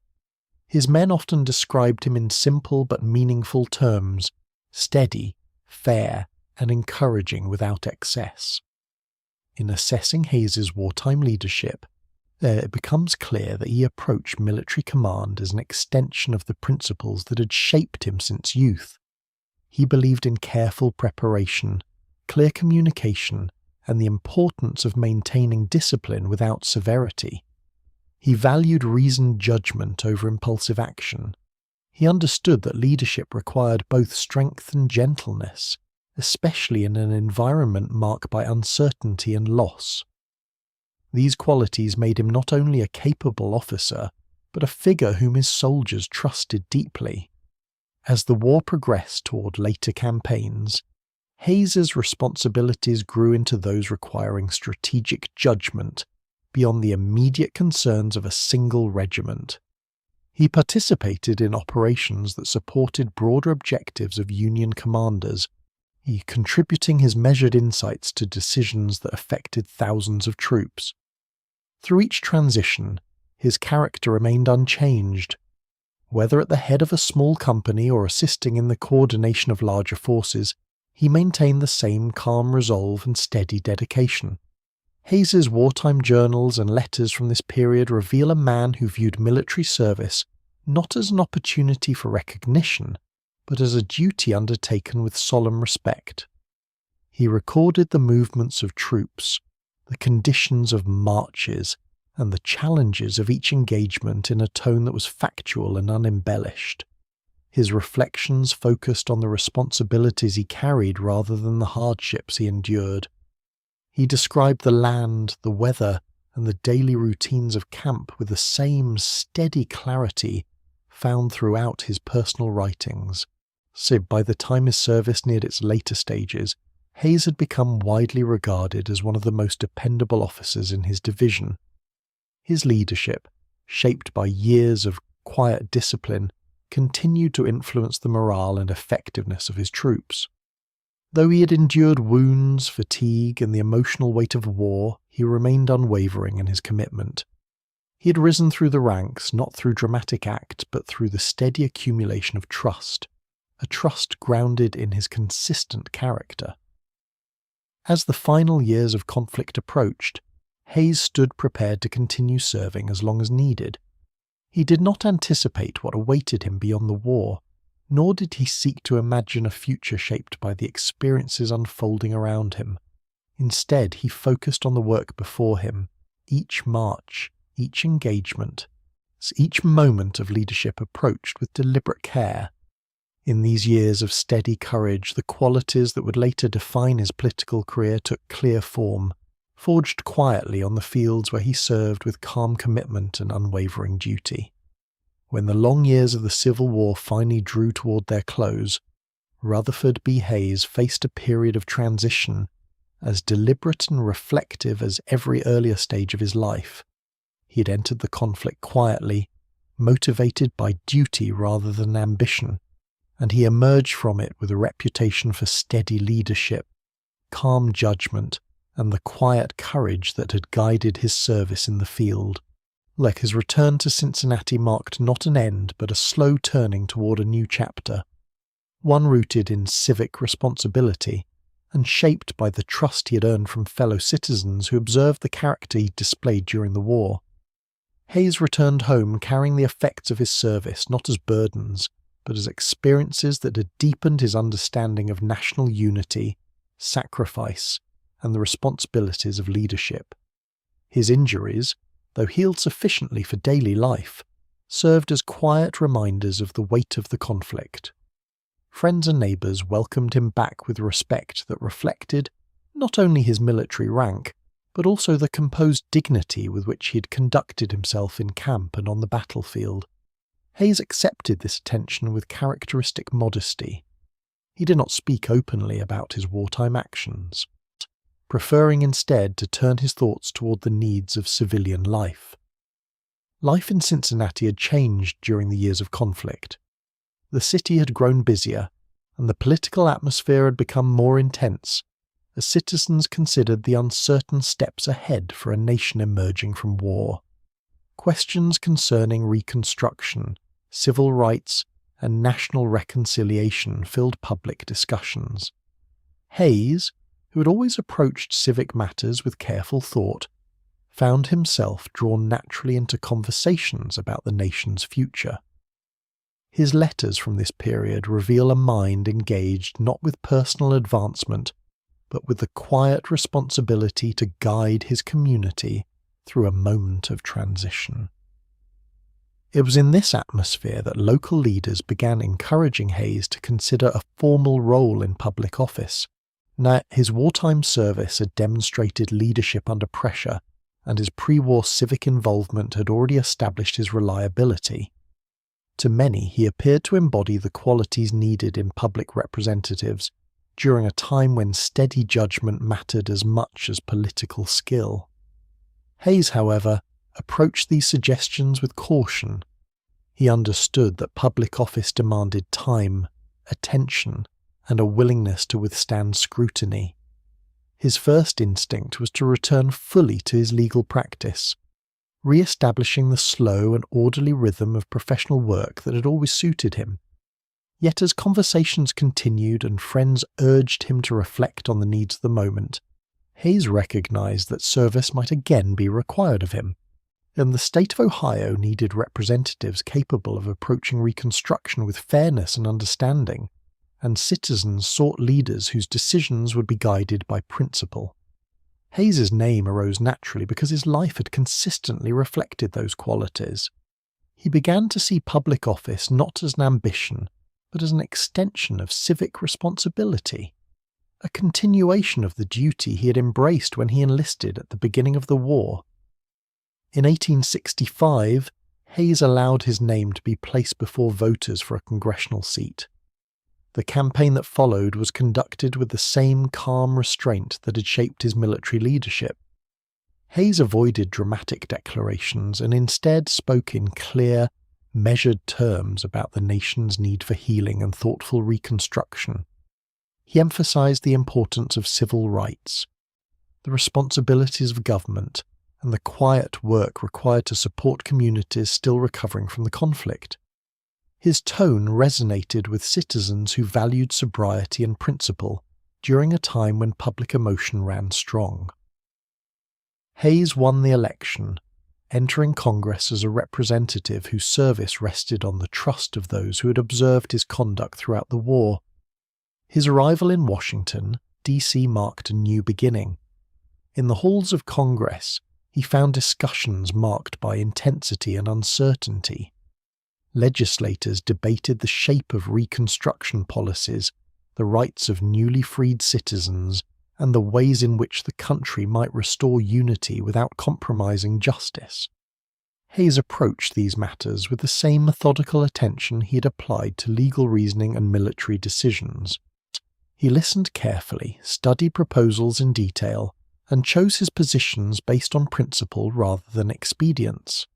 His men often described him in simple but meaningful terms: steady, fair, and encouraging without excess. In assessing Hayes's wartime leadership, it becomes clear that he approached military command as an extension of the principles that had shaped him since youth. He believed in careful preparation, clear communication, and the importance of maintaining discipline without severity. He valued reasoned judgment over impulsive action. He understood that leadership required both strength and gentleness, especially in an environment marked by uncertainty and loss. These qualities made him not only a capable officer, but a figure whom his soldiers trusted deeply. As the war progressed toward later campaigns, Hayes's responsibilities grew into those requiring strategic judgment beyond the immediate concerns of a single regiment. He participated in operations that supported broader objectives of Union commanders, contributing his measured insights to decisions that affected thousands of troops. Through each transition, his character remained unchanged. Whether at the head of a small company or assisting in the coordination of larger forces, he maintained the same calm resolve and steady dedication. Hayes's wartime journals and letters from this period reveal a man who viewed military service not as an opportunity for recognition, but as a duty undertaken with solemn respect. He recorded the movements of troops, the conditions of marches, and the challenges of each engagement in a tone that was factual and unembellished. His reflections focused on the responsibilities he carried rather than the hardships he endured. He described the land, the weather, and the daily routines of camp with the same steady clarity found throughout his personal writings. So by the time his service neared its later stages, Hayes had become widely regarded as one of the most dependable officers in his division. His leadership, shaped by years of quiet discipline, continued to influence the morale and effectiveness of his troops. Though he had endured wounds, fatigue, and the emotional weight of war, he remained unwavering in his commitment. He had risen through the ranks not through dramatic act, but through the steady accumulation of trust, a trust grounded in his consistent character. As the final years of conflict approached, Hayes stood prepared to continue serving as long as needed. He did not anticipate what awaited him beyond the war, nor did he seek to imagine a future shaped by the experiences unfolding around him. Instead, he focused on the work before him, each march, each engagement, as each moment of leadership approached with deliberate care. In these years of steady courage, the qualities that would later define his political career took clear form, forged quietly on the fields where he served with calm commitment and unwavering duty. When the long years of the Civil War finally drew toward their close, Rutherford B. Hayes faced a period of transition as deliberate and reflective as every earlier stage of his life. He had entered the conflict quietly, motivated by duty rather than ambition, and he emerged from it with a reputation for steady leadership, calm judgment, and the quiet courage that had guided his service in the field. Like his return to Cincinnati marked not an end but a slow turning toward a new chapter, one rooted in civic responsibility and shaped by the trust he had earned from fellow citizens who observed the character he displayed during the war. Hayes returned home carrying the effects of his service not as burdens, but as experiences that had deepened his understanding of national unity, sacrifice, and the responsibilities of leadership. His injuries, though healed sufficiently for daily life, served as quiet reminders of the weight of the conflict. Friends and neighbours welcomed him back with respect that reflected not only his military rank, but also the composed dignity with which he had conducted himself in camp and on the battlefield. Hayes accepted this attention with characteristic modesty. He did not speak openly about his wartime actions, preferring instead to turn his thoughts toward the needs of civilian life. Life in Cincinnati had changed during the years of conflict. The city had grown busier, and the political atmosphere had become more intense, as citizens considered the uncertain steps ahead for a nation emerging from war. Questions concerning Reconstruction, civil rights, and national reconciliation filled public discussions. Hayes, who had always approached civic matters with careful thought, found himself drawn naturally into conversations about the nation's future. His letters from this period reveal a mind engaged not with personal advancement, but with the quiet responsibility to guide his community through a moment of transition. It was in this atmosphere that local leaders began encouraging Hayes to consider a formal role in public office. Now, his wartime service had demonstrated leadership under pressure, and his pre-war civic involvement had already established his reliability. To many, he appeared to embody the qualities needed in public representatives during a time when steady judgment mattered as much as political skill. Hayes, however, approached these suggestions with caution. He understood that public office demanded time, attention, and a willingness to withstand scrutiny. His first instinct was to return fully to his legal practice, re-establishing the slow and orderly rhythm of professional work that had always suited him. Yet as conversations continued and friends urged him to reflect on the needs of the moment, Hayes recognized that service might again be required of him, and the state of Ohio needed representatives capable of approaching Reconstruction with fairness and understanding, and citizens sought leaders whose decisions would be guided by principle. Hayes's name arose naturally because his life had consistently reflected those qualities. He began to see public office not as an ambition, but as an extension of civic responsibility, a continuation of the duty he had embraced when he enlisted at the beginning of the war. In 1865, Hayes allowed his name to be placed before voters for a congressional seat. The campaign that followed was conducted with the same calm restraint that had shaped his military leadership. Hayes avoided dramatic declarations and instead spoke in clear, measured terms about the nation's need for healing and thoughtful reconstruction. He emphasized the importance of civil rights, the responsibilities of government, and the quiet work required to support communities still recovering from the conflict. His tone resonated with citizens who valued sobriety and principle during a time when public emotion ran strong. Hayes won the election, entering Congress as a representative whose service rested on the trust of those who had observed his conduct throughout the war. His arrival in Washington, D.C. marked a new beginning. In the halls of Congress, he found discussions marked by intensity and uncertainty. Legislators debated the shape of Reconstruction policies, the rights of newly freed citizens, and the ways in which the country might restore unity without compromising justice. Hayes approached these matters with the same methodical attention he had applied to legal reasoning and military decisions. He listened carefully, studied proposals in detail, and chose his positions based on principle rather than expedience.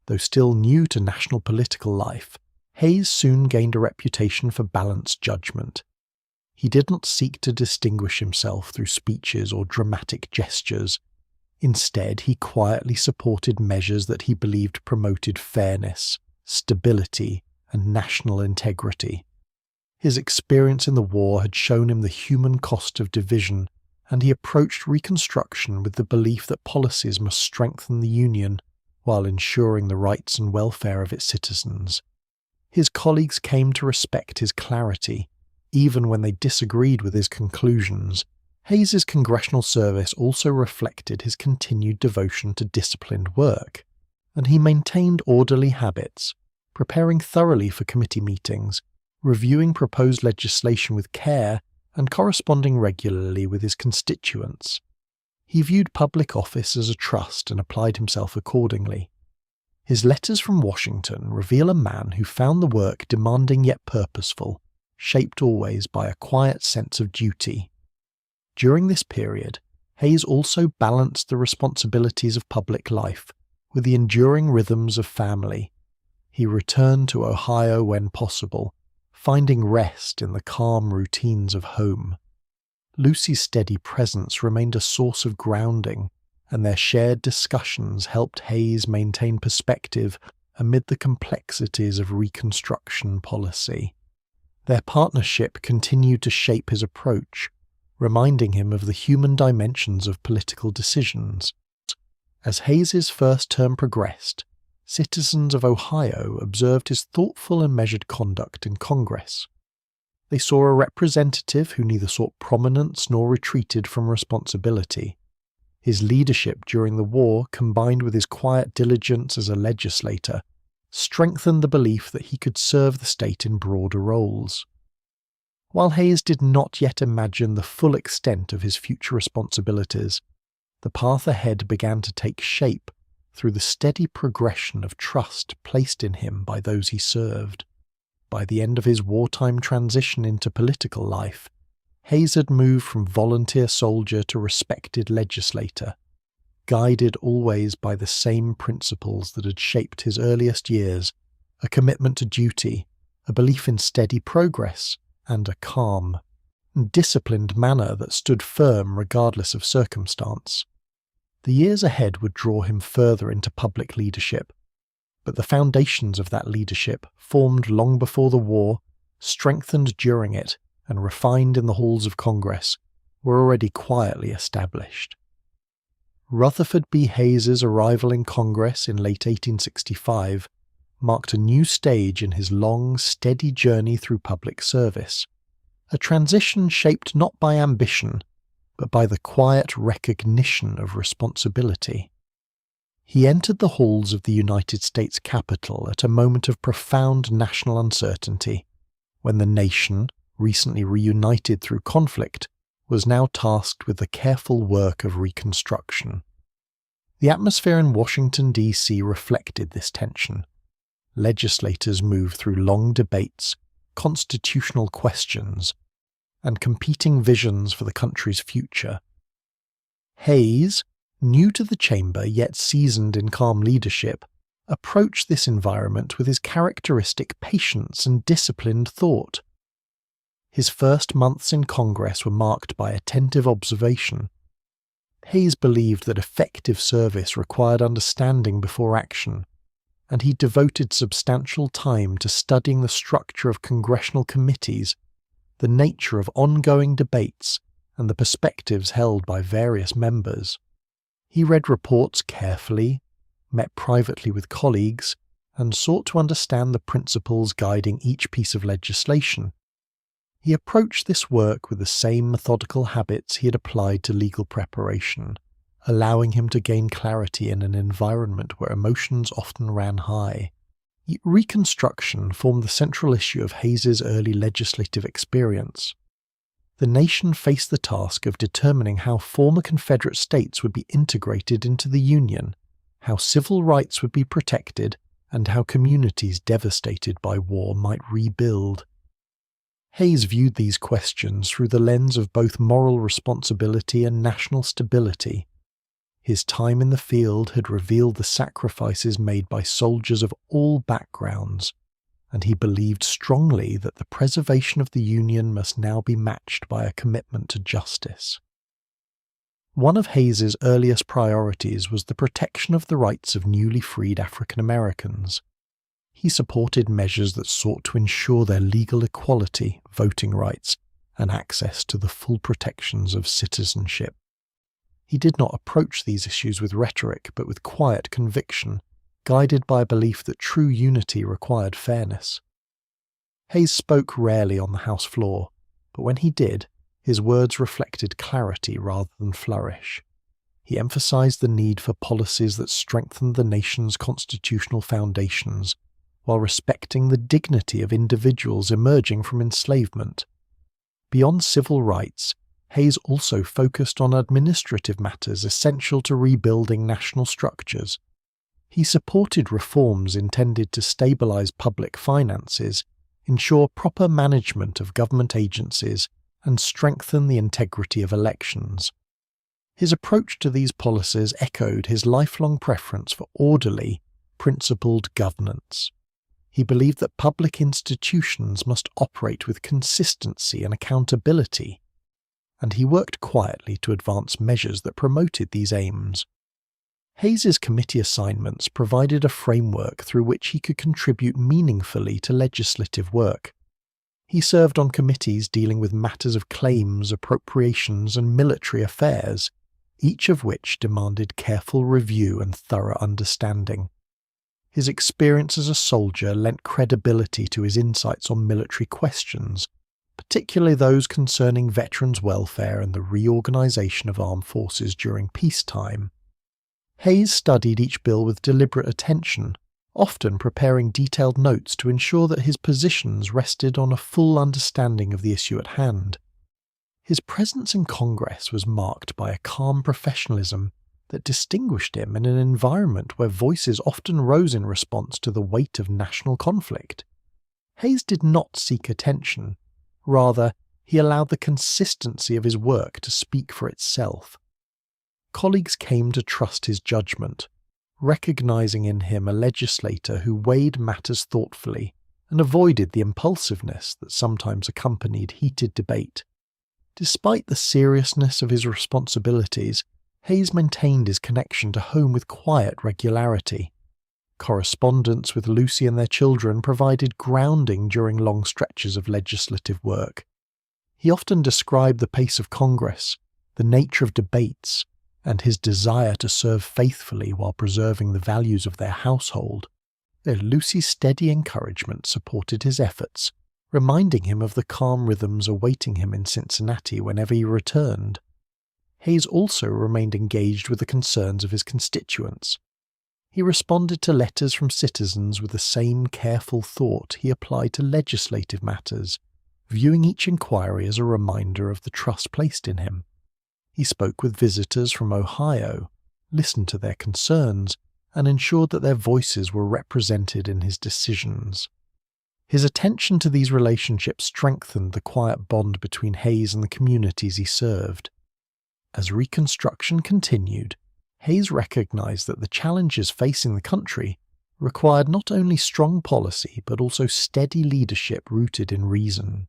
Though still new to national political life, Hayes soon gained a reputation for balanced judgment. He did not seek to distinguish himself through speeches or dramatic gestures. Instead, he quietly supported measures that he believed promoted fairness, stability, and national integrity. His experience in the war had shown him the human cost of division, and he approached Reconstruction with the belief that policies must strengthen the Union while ensuring the rights and welfare of its citizens. His colleagues came to respect his clarity, even when they disagreed with his conclusions. Hayes's congressional service also reflected his continued devotion to disciplined work, and he maintained orderly habits, preparing thoroughly for committee meetings, reviewing proposed legislation with care, and corresponding regularly with his constituents. He viewed public office as a trust and applied himself accordingly. His letters from Washington reveal a man who found the work demanding yet purposeful, shaped always by a quiet sense of duty. During this period, Hayes also balanced the responsibilities of public life with the enduring rhythms of family. He returned to Ohio when possible, finding rest in the calm routines of home. Lucy's steady presence remained a source of grounding, and their shared discussions helped Hayes maintain perspective amid the complexities of Reconstruction policy. Their partnership continued to shape his approach, reminding him of the human dimensions of political decisions. As Hayes's first term progressed, citizens of Ohio observed his thoughtful and measured conduct in Congress. They saw a representative who neither sought prominence nor retreated from responsibility. His leadership during the war, combined with his quiet diligence as a legislator, strengthened the belief that he could serve the state in broader roles. While Hayes did not yet imagine the full extent of his future responsibilities, the path ahead began to take shape through the steady progression of trust placed in him by those he served. By the end of his wartime transition into political life, Hayes had moved from volunteer soldier to respected legislator, guided always by the same principles that had shaped his earliest years: a commitment to duty, a belief in steady progress, and a calm, disciplined manner that stood firm regardless of circumstance. The years ahead would draw him further into public leadership, but the foundations of that leadership, formed long before the war, strengthened during it, and refined in the halls of Congress, were already quietly established. Rutherford B. Hayes's arrival in Congress in late 1865 marked a new stage in his long, steady journey through public service, a transition shaped not by ambition, but by the quiet recognition of responsibility. He entered the halls of the United States Capitol at a moment of profound national uncertainty, when the nation, recently reunited through conflict, was now tasked with the careful work of reconstruction. The atmosphere in Washington, D.C. reflected this tension. Legislators moved through long debates, constitutional questions, and competing visions for the country's future. Hayes, new to the chamber yet seasoned in calm leadership, approached this environment with his characteristic patience and disciplined thought. His first months in Congress were marked by attentive observation. Hayes believed that effective service required understanding before action, and he devoted substantial time to studying the structure of congressional committees, the nature of ongoing debates, and the perspectives held by various members. He read reports carefully, met privately with colleagues, and sought to understand the principles guiding each piece of legislation. He approached this work with the same methodical habits he had applied to legal preparation, allowing him to gain clarity in an environment where emotions often ran high. Reconstruction formed the central issue of Hayes's early legislative experience. The nation faced the task of determining how former Confederate states would be integrated into the Union, how civil rights would be protected, and how communities devastated by war might rebuild. Hayes viewed these questions through the lens of both moral responsibility and national stability. His time in the field had revealed the sacrifices made by soldiers of all backgrounds, and he believed strongly that the preservation of the Union must now be matched by a commitment to justice. One of Hayes's earliest priorities was the protection of the rights of newly freed African Americans. He supported measures that sought to ensure their legal equality, voting rights, and access to the full protections of citizenship. He did not approach these issues with rhetoric, but with quiet conviction, guided by a belief that true unity required fairness. Hayes spoke rarely on the House floor, but when he did, his words reflected clarity rather than flourish. He emphasized the need for policies that strengthened the nation's constitutional foundations, while respecting the dignity of individuals emerging from enslavement. Beyond civil rights, Hayes also focused on administrative matters essential to rebuilding national structures. He supported reforms intended to stabilize public finances, ensure proper management of government agencies, and strengthen the integrity of elections. His approach to these policies echoed his lifelong preference for orderly, principled governance. He believed that public institutions must operate with consistency and accountability. and he worked quietly to advance measures that promoted these aims. Hayes's committee assignments provided a framework through which he could contribute meaningfully to legislative work. He served on committees dealing with matters of claims, appropriations, and military affairs, each of which demanded careful review and thorough understanding. His experience as a soldier lent credibility to his insights on military questions, particularly those concerning veterans' welfare and the reorganization of armed forces during peacetime. Hayes studied each bill with deliberate attention, often preparing detailed notes to ensure that his positions rested on a full understanding of the issue at hand. His presence in Congress was marked by a calm professionalism that distinguished him in an environment where voices often rose in response to the weight of national conflict. Hayes did not seek attention. Rather, he allowed the consistency of his work to speak for itself. Colleagues came to trust his judgment, recognizing in him a legislator who weighed matters thoughtfully and avoided the impulsiveness that sometimes accompanied heated debate. Despite the seriousness of his responsibilities, Hayes maintained his connection to home with quiet regularity. Correspondence with Lucy and their children provided grounding during long stretches of legislative work. He often described the pace of Congress, the nature of debates, and his desire to serve faithfully while preserving the values of their household. Lucy's steady encouragement supported his efforts, reminding him of the calm rhythms awaiting him in Cincinnati whenever he returned. Hayes also remained engaged with the concerns of his constituents. He responded to letters from citizens with the same careful thought he applied to legislative matters, viewing each inquiry as a reminder of the trust placed in him. He spoke with visitors from Ohio, listened to their concerns, and ensured that their voices were represented in his decisions. His attention to these relationships strengthened the quiet bond between Hayes and the communities he served. As Reconstruction continued, Hayes recognized that the challenges facing the country required not only strong policy but also steady leadership rooted in reason.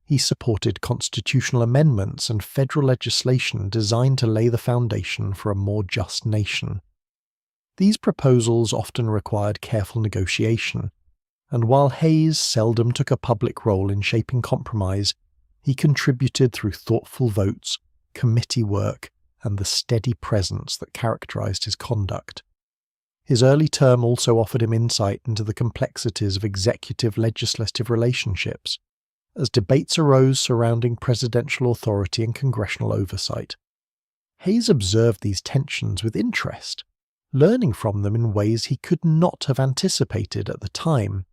He supported constitutional amendments and federal legislation designed to lay the foundation for a more just nation. These proposals often required careful negotiation, and while Hayes seldom took a public role in shaping compromise, he contributed through thoughtful votes, committee work, and the steady presence that characterized his conduct. His early term also offered him insight into the complexities of executive-legislative relationships, as debates arose surrounding presidential authority and congressional oversight. Hayes observed these tensions with interest, learning from them in ways he could not have anticipated at the time.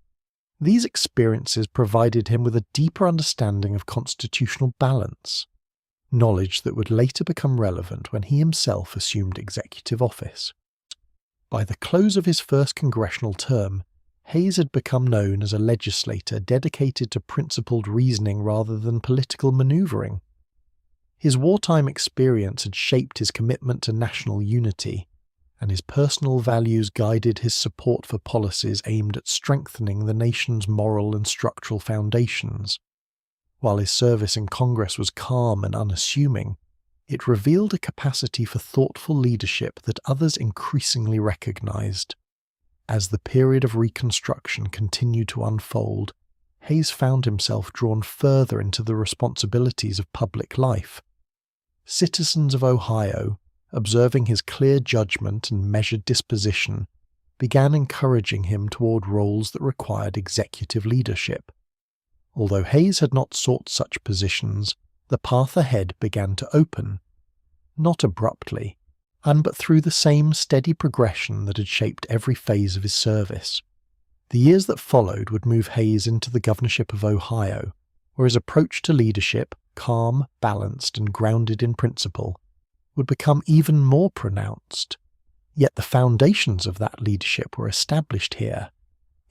These experiences provided him with a deeper understanding of constitutional balance, knowledge that would later become relevant when he himself assumed executive office. By the close of his first congressional term, Hayes had become known as a legislator dedicated to principled reasoning rather than political maneuvering. His wartime experience had shaped his commitment to national unity, and his personal values guided his support for policies aimed at strengthening the nation's moral and structural foundations. While his service in Congress was calm and unassuming, it revealed a capacity for thoughtful leadership that others increasingly recognized. As the period of Reconstruction continued to unfold, Hayes found himself drawn further into the responsibilities of public life. Citizens of Ohio, observing his clear judgment and measured disposition, began encouraging him toward roles that required executive leadership. Although Hayes had not sought such positions, the path ahead began to open, not abruptly, but through the same steady progression that had shaped every phase of his service. The years that followed would move Hayes into the governorship of Ohio, where his approach to leadership, calm, balanced, and grounded in principle, would become even more pronounced. Yet the foundations of that leadership were established here,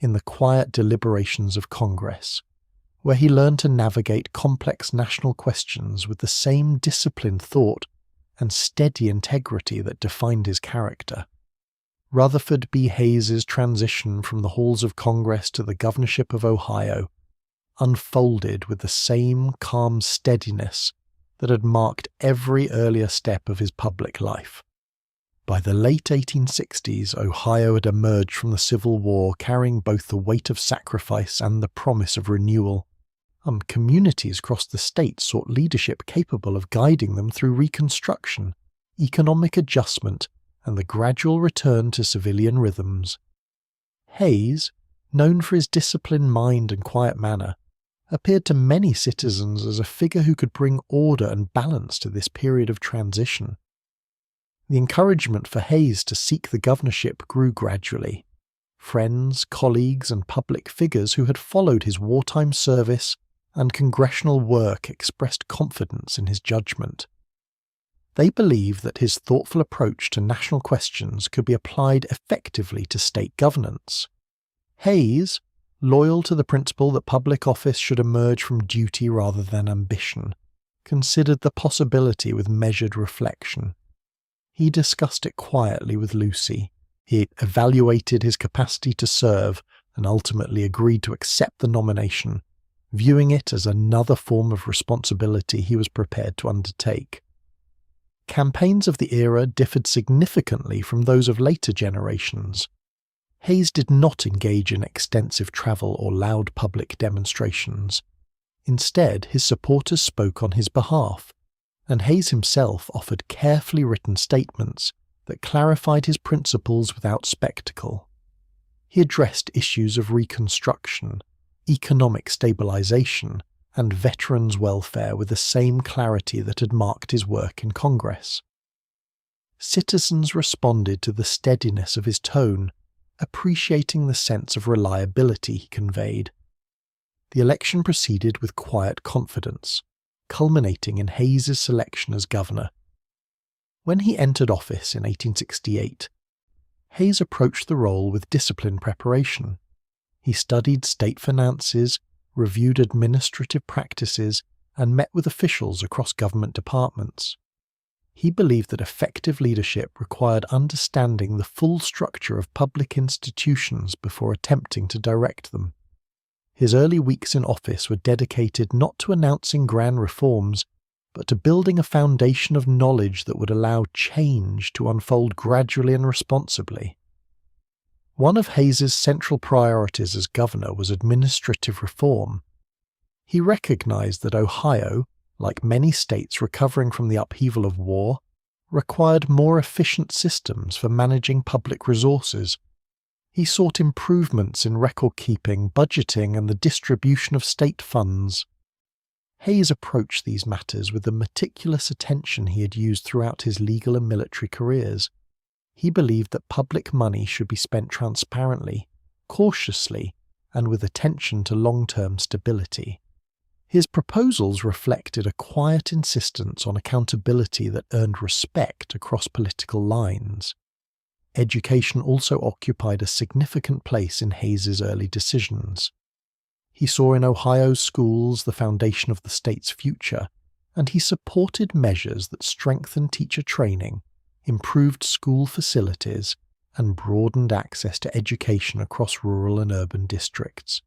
in the quiet deliberations of Congress, where he learned to navigate complex national questions with the same disciplined thought and steady integrity that defined his character. Rutherford B. Hayes's transition from the halls of Congress to the governorship of Ohio unfolded with the same calm steadiness that had marked every earlier step of his public life. By the late 1860s, Ohio had emerged from the Civil War carrying both the weight of sacrifice and the promise of renewal. Communities across the state sought leadership capable of guiding them through Reconstruction, economic adjustment, and the gradual return to civilian rhythms. Hayes, known for his disciplined mind and quiet manner, appeared to many citizens as a figure who could bring order and balance to this period of transition. The encouragement for Hayes to seek the governorship grew gradually. Friends, colleagues, and public figures who had followed his wartime service and congressional work expressed confidence in his judgment. They believed that his thoughtful approach to national questions could be applied effectively to state governance. Hayes, loyal to the principle that public office should emerge from duty rather than ambition, considered the possibility with measured reflection. He discussed it quietly with Lucy. He evaluated his capacity to serve and ultimately agreed to accept the nomination, viewing it as another form of responsibility he was prepared to undertake. Campaigns of the era differed significantly from those of later generations. Hayes did not engage in extensive travel or loud public demonstrations. Instead, his supporters spoke on his behalf, and Hayes himself offered carefully written statements that clarified his principles without spectacle. He addressed issues of Reconstruction, economic stabilization, and veterans' welfare with the same clarity that had marked his work in Congress. Citizens responded to the steadiness of his tone, appreciating the sense of reliability he conveyed. The election proceeded with quiet confidence, culminating in Hayes's selection as governor. When he entered office in 1868, Hayes approached the role with disciplined preparation. He studied state finances, reviewed administrative practices, and met with officials across government departments. He believed that effective leadership required understanding the full structure of public institutions before attempting to direct them. His early weeks in office were dedicated not to announcing grand reforms, but to building a foundation of knowledge that would allow change to unfold gradually and responsibly. One of Hayes's central priorities as governor was administrative reform. He recognized that Ohio, like many states recovering from the upheaval of war, required more efficient systems for managing public resources. He sought improvements in record-keeping, budgeting, and the distribution of state funds. Hayes approached these matters with the meticulous attention he had used throughout his legal and military careers. He believed that public money should be spent transparently, cautiously, and with attention to long-term stability. His proposals reflected a quiet insistence on accountability that earned respect across political lines. Education also occupied a significant place in Hayes's early decisions. He saw in Ohio's schools the foundation of the state's future, and he supported measures that strengthened teacher training, improved school facilities, and broadened access to education across rural and urban districts.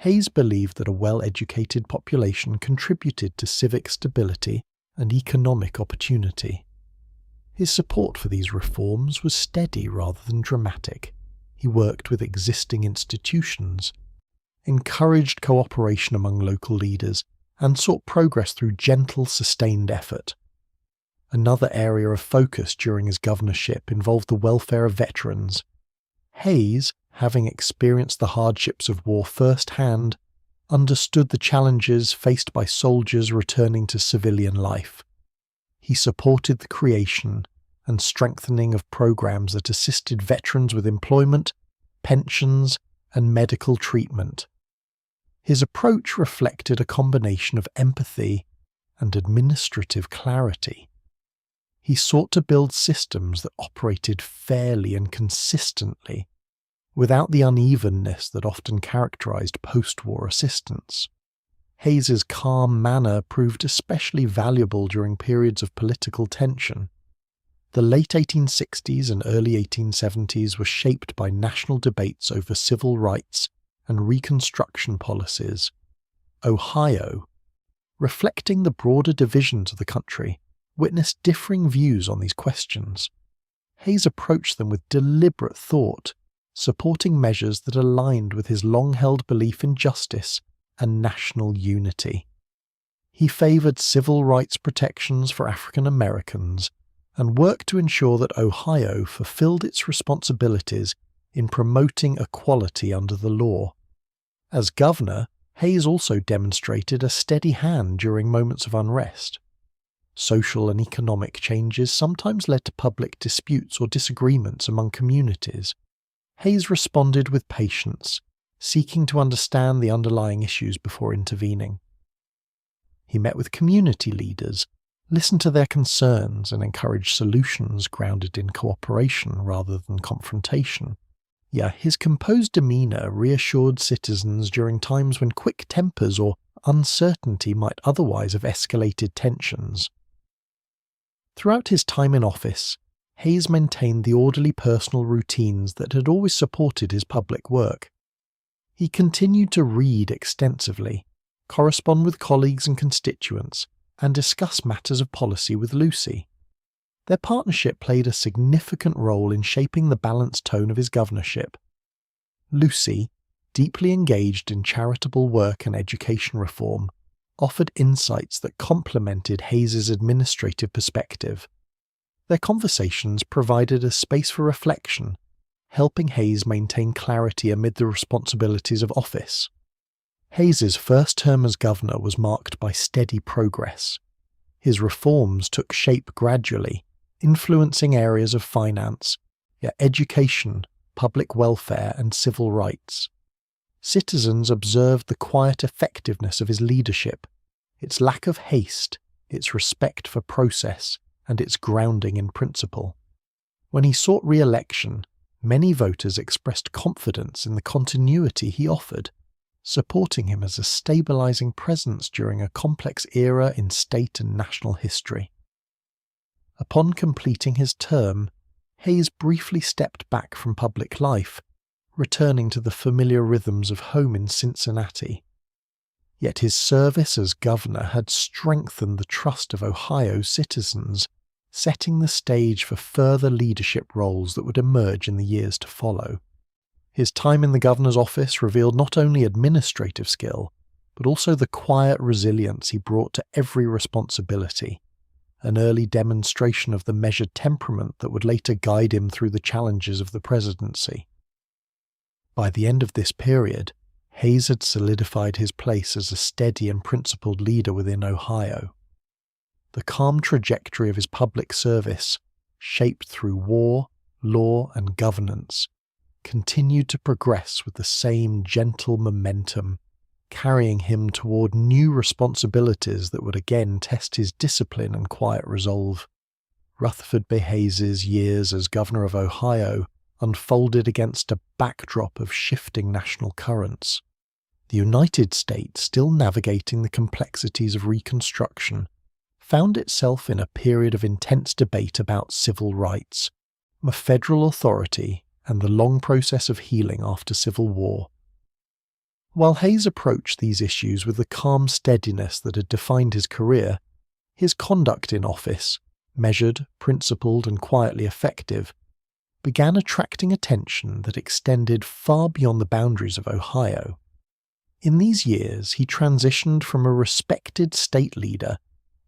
Hayes believed that a well-educated population contributed to civic stability and economic opportunity. His support for these reforms was steady rather than dramatic. He worked with existing institutions, encouraged cooperation among local leaders, and sought progress through gentle, sustained effort. Another area of focus during his governorship involved the welfare of veterans. Hayes, having experienced the hardships of war firsthand, understood the challenges faced by soldiers returning to civilian life. He supported the creation and strengthening of programs that assisted veterans with employment, pensions, and medical treatment. His approach reflected a combination of empathy and administrative clarity. He sought to build systems that operated fairly and consistently, without the unevenness that often characterized post-war assistance. Hayes's calm manner proved especially valuable during periods of political tension. The late 1860s and early 1870s were shaped by national debates over civil rights and Reconstruction policies. Ohio, reflecting the broader divisions of the country, witnessed differing views on these questions. Hayes approached them with deliberate thought, supporting measures that aligned with his long-held belief in justice and national unity. He favoured civil rights protections for African Americans and worked to ensure that Ohio fulfilled its responsibilities in promoting equality under the law. As governor, Hayes also demonstrated a steady hand during moments of unrest. Social and economic changes sometimes led to public disputes or disagreements among communities. Hayes responded with patience, seeking to understand the underlying issues before intervening. He met with community leaders, listened to their concerns, and encouraged solutions grounded in cooperation rather than confrontation. Yet his composed demeanour reassured citizens during times when quick tempers or uncertainty might otherwise have escalated tensions. Throughout his time in office, Hayes maintained the orderly personal routines that had always supported his public work. He continued to read extensively, correspond with colleagues and constituents, and discuss matters of policy with Lucy. Their partnership played a significant role in shaping the balanced tone of his governorship. Lucy, deeply engaged in charitable work and education reform, offered insights that complemented Hayes's administrative perspective. Their conversations provided a space for reflection, helping Hayes maintain clarity amid the responsibilities of office. Hayes's first term as governor was marked by steady progress. His reforms took shape gradually, influencing areas of finance, education, public welfare, and civil rights. Citizens observed the quiet effectiveness of his leadership, its lack of haste, its respect for process, and its grounding in principle. When he sought re-election, many voters expressed confidence in the continuity he offered, supporting him as a stabilizing presence during a complex era in state and national history. Upon completing his term, Hayes briefly stepped back from public life, returning to the familiar rhythms of home in Cincinnati. Yet his service as governor had strengthened the trust of Ohio's citizens, setting the stage for further leadership roles that would emerge in the years to follow. His time in the governor's office revealed not only administrative skill, but also the quiet resilience he brought to every responsibility, an early demonstration of the measured temperament that would later guide him through the challenges of the presidency. By the end of this period, Hayes had solidified his place as a steady and principled leader within Ohio. The calm trajectory of his public service, shaped through war, law, and governance, continued to progress with the same gentle momentum, carrying him toward new responsibilities that would again test his discipline and quiet resolve. Rutherford B. Hayes's years as governor of Ohio unfolded against a backdrop of shifting national currents. The United States, still navigating the complexities of Reconstruction, found itself in a period of intense debate about civil rights, federal authority, and the long process of healing after Civil War. While Hayes approached these issues with the calm steadiness that had defined his career, his conduct in office, measured, principled, and quietly effective, began attracting attention that extended far beyond the boundaries of Ohio. In these years, he transitioned from a respected state leader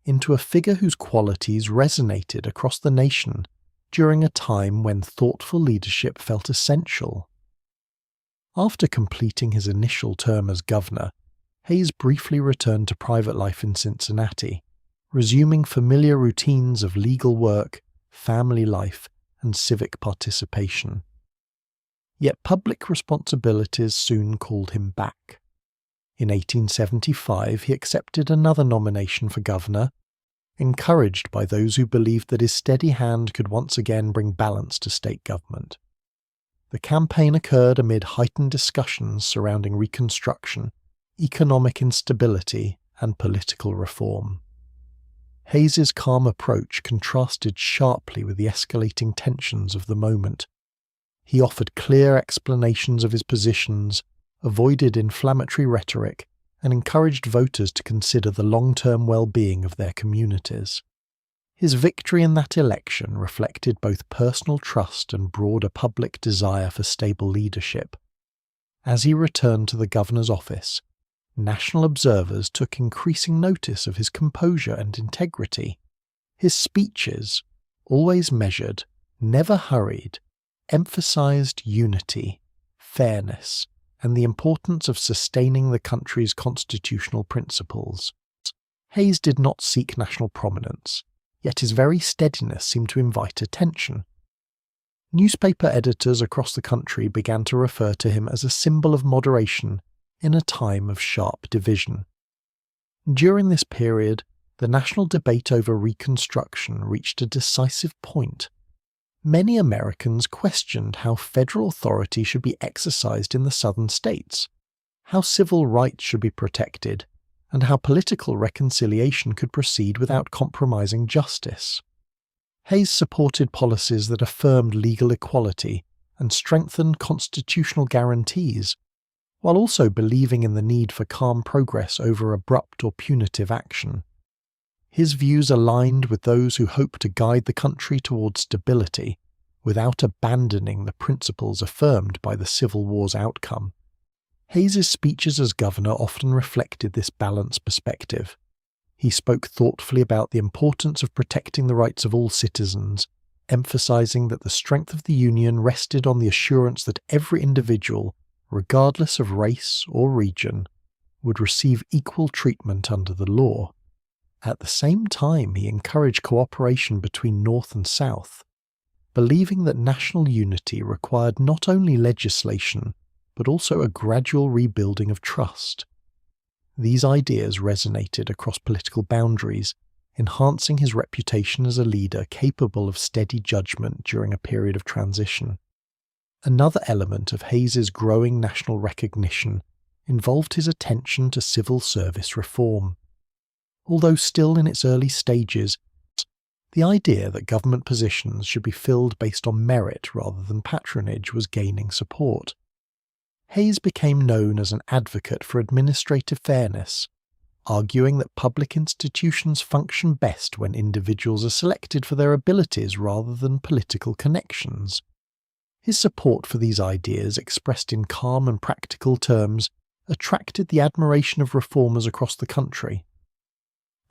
into a figure whose qualities resonated across the nation during a time when thoughtful leadership felt essential. After completing his initial term as governor, Hayes briefly returned to private life in Cincinnati, resuming familiar routines of legal work, family life, and civic participation. Yet public responsibilities soon called him back. In 1875, he accepted another nomination for governor, encouraged by those who believed that his steady hand could once again bring balance to state government. The campaign occurred amid heightened discussions surrounding Reconstruction, economic instability, and political reform. Hayes's calm approach contrasted sharply with the escalating tensions of the moment. He offered clear explanations of his positions, avoided inflammatory rhetoric, and encouraged voters to consider the long-term well-being of their communities. His victory in that election reflected both personal trust and broader public desire for stable leadership. As he returned to the governor's office, national observers took increasing notice of his composure and integrity. His speeches, always measured, never hurried, emphasized unity, fairness, and the importance of sustaining the country's constitutional principles. Hayes did not seek national prominence, yet his very steadiness seemed to invite attention. Newspaper editors across the country began to refer to him as a symbol of moderation in a time of sharp division. During this period, the national debate over Reconstruction reached a decisive point. Many Americans questioned how federal authority should be exercised in the southern states, how civil rights should be protected, and how political reconciliation could proceed without compromising justice. Hayes supported policies that affirmed legal equality and strengthened constitutional guarantees, while also believing in the need for calm progress over abrupt or punitive action. His views aligned with those who hoped to guide the country towards stability without abandoning the principles affirmed by the Civil War's outcome. Hayes's speeches as governor often reflected this balanced perspective. He spoke thoughtfully about the importance of protecting the rights of all citizens, emphasizing that the strength of the Union rested on the assurance that every individual, regardless of race or region, would receive equal treatment under the law. At the same time, he encouraged cooperation between North and South, believing that national unity required not only legislation, but also a gradual rebuilding of trust. These ideas resonated across political boundaries, enhancing his reputation as a leader capable of steady judgment during a period of transition. Another element of Hayes's growing national recognition involved his attention to civil service reform. Although still in its early stages, the idea that government positions should be filled based on merit rather than patronage was gaining support. Hayes became known as an advocate for administrative fairness, arguing that public institutions function best when individuals are selected for their abilities rather than political connections. His support for these ideas, expressed in calm and practical terms, attracted the admiration of reformers across the country.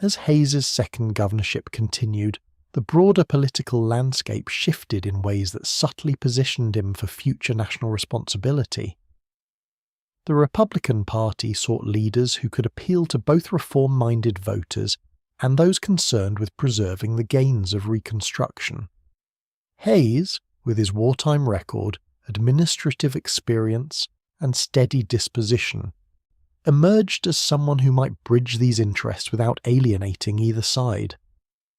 As Hayes's second governorship continued, the broader political landscape shifted in ways that subtly positioned him for future national responsibility. The Republican Party sought leaders who could appeal to both reform-minded voters and those concerned with preserving the gains of Reconstruction. Hayes, with his wartime record, administrative experience, and steady disposition, emerged as someone who might bridge these interests without alienating either side.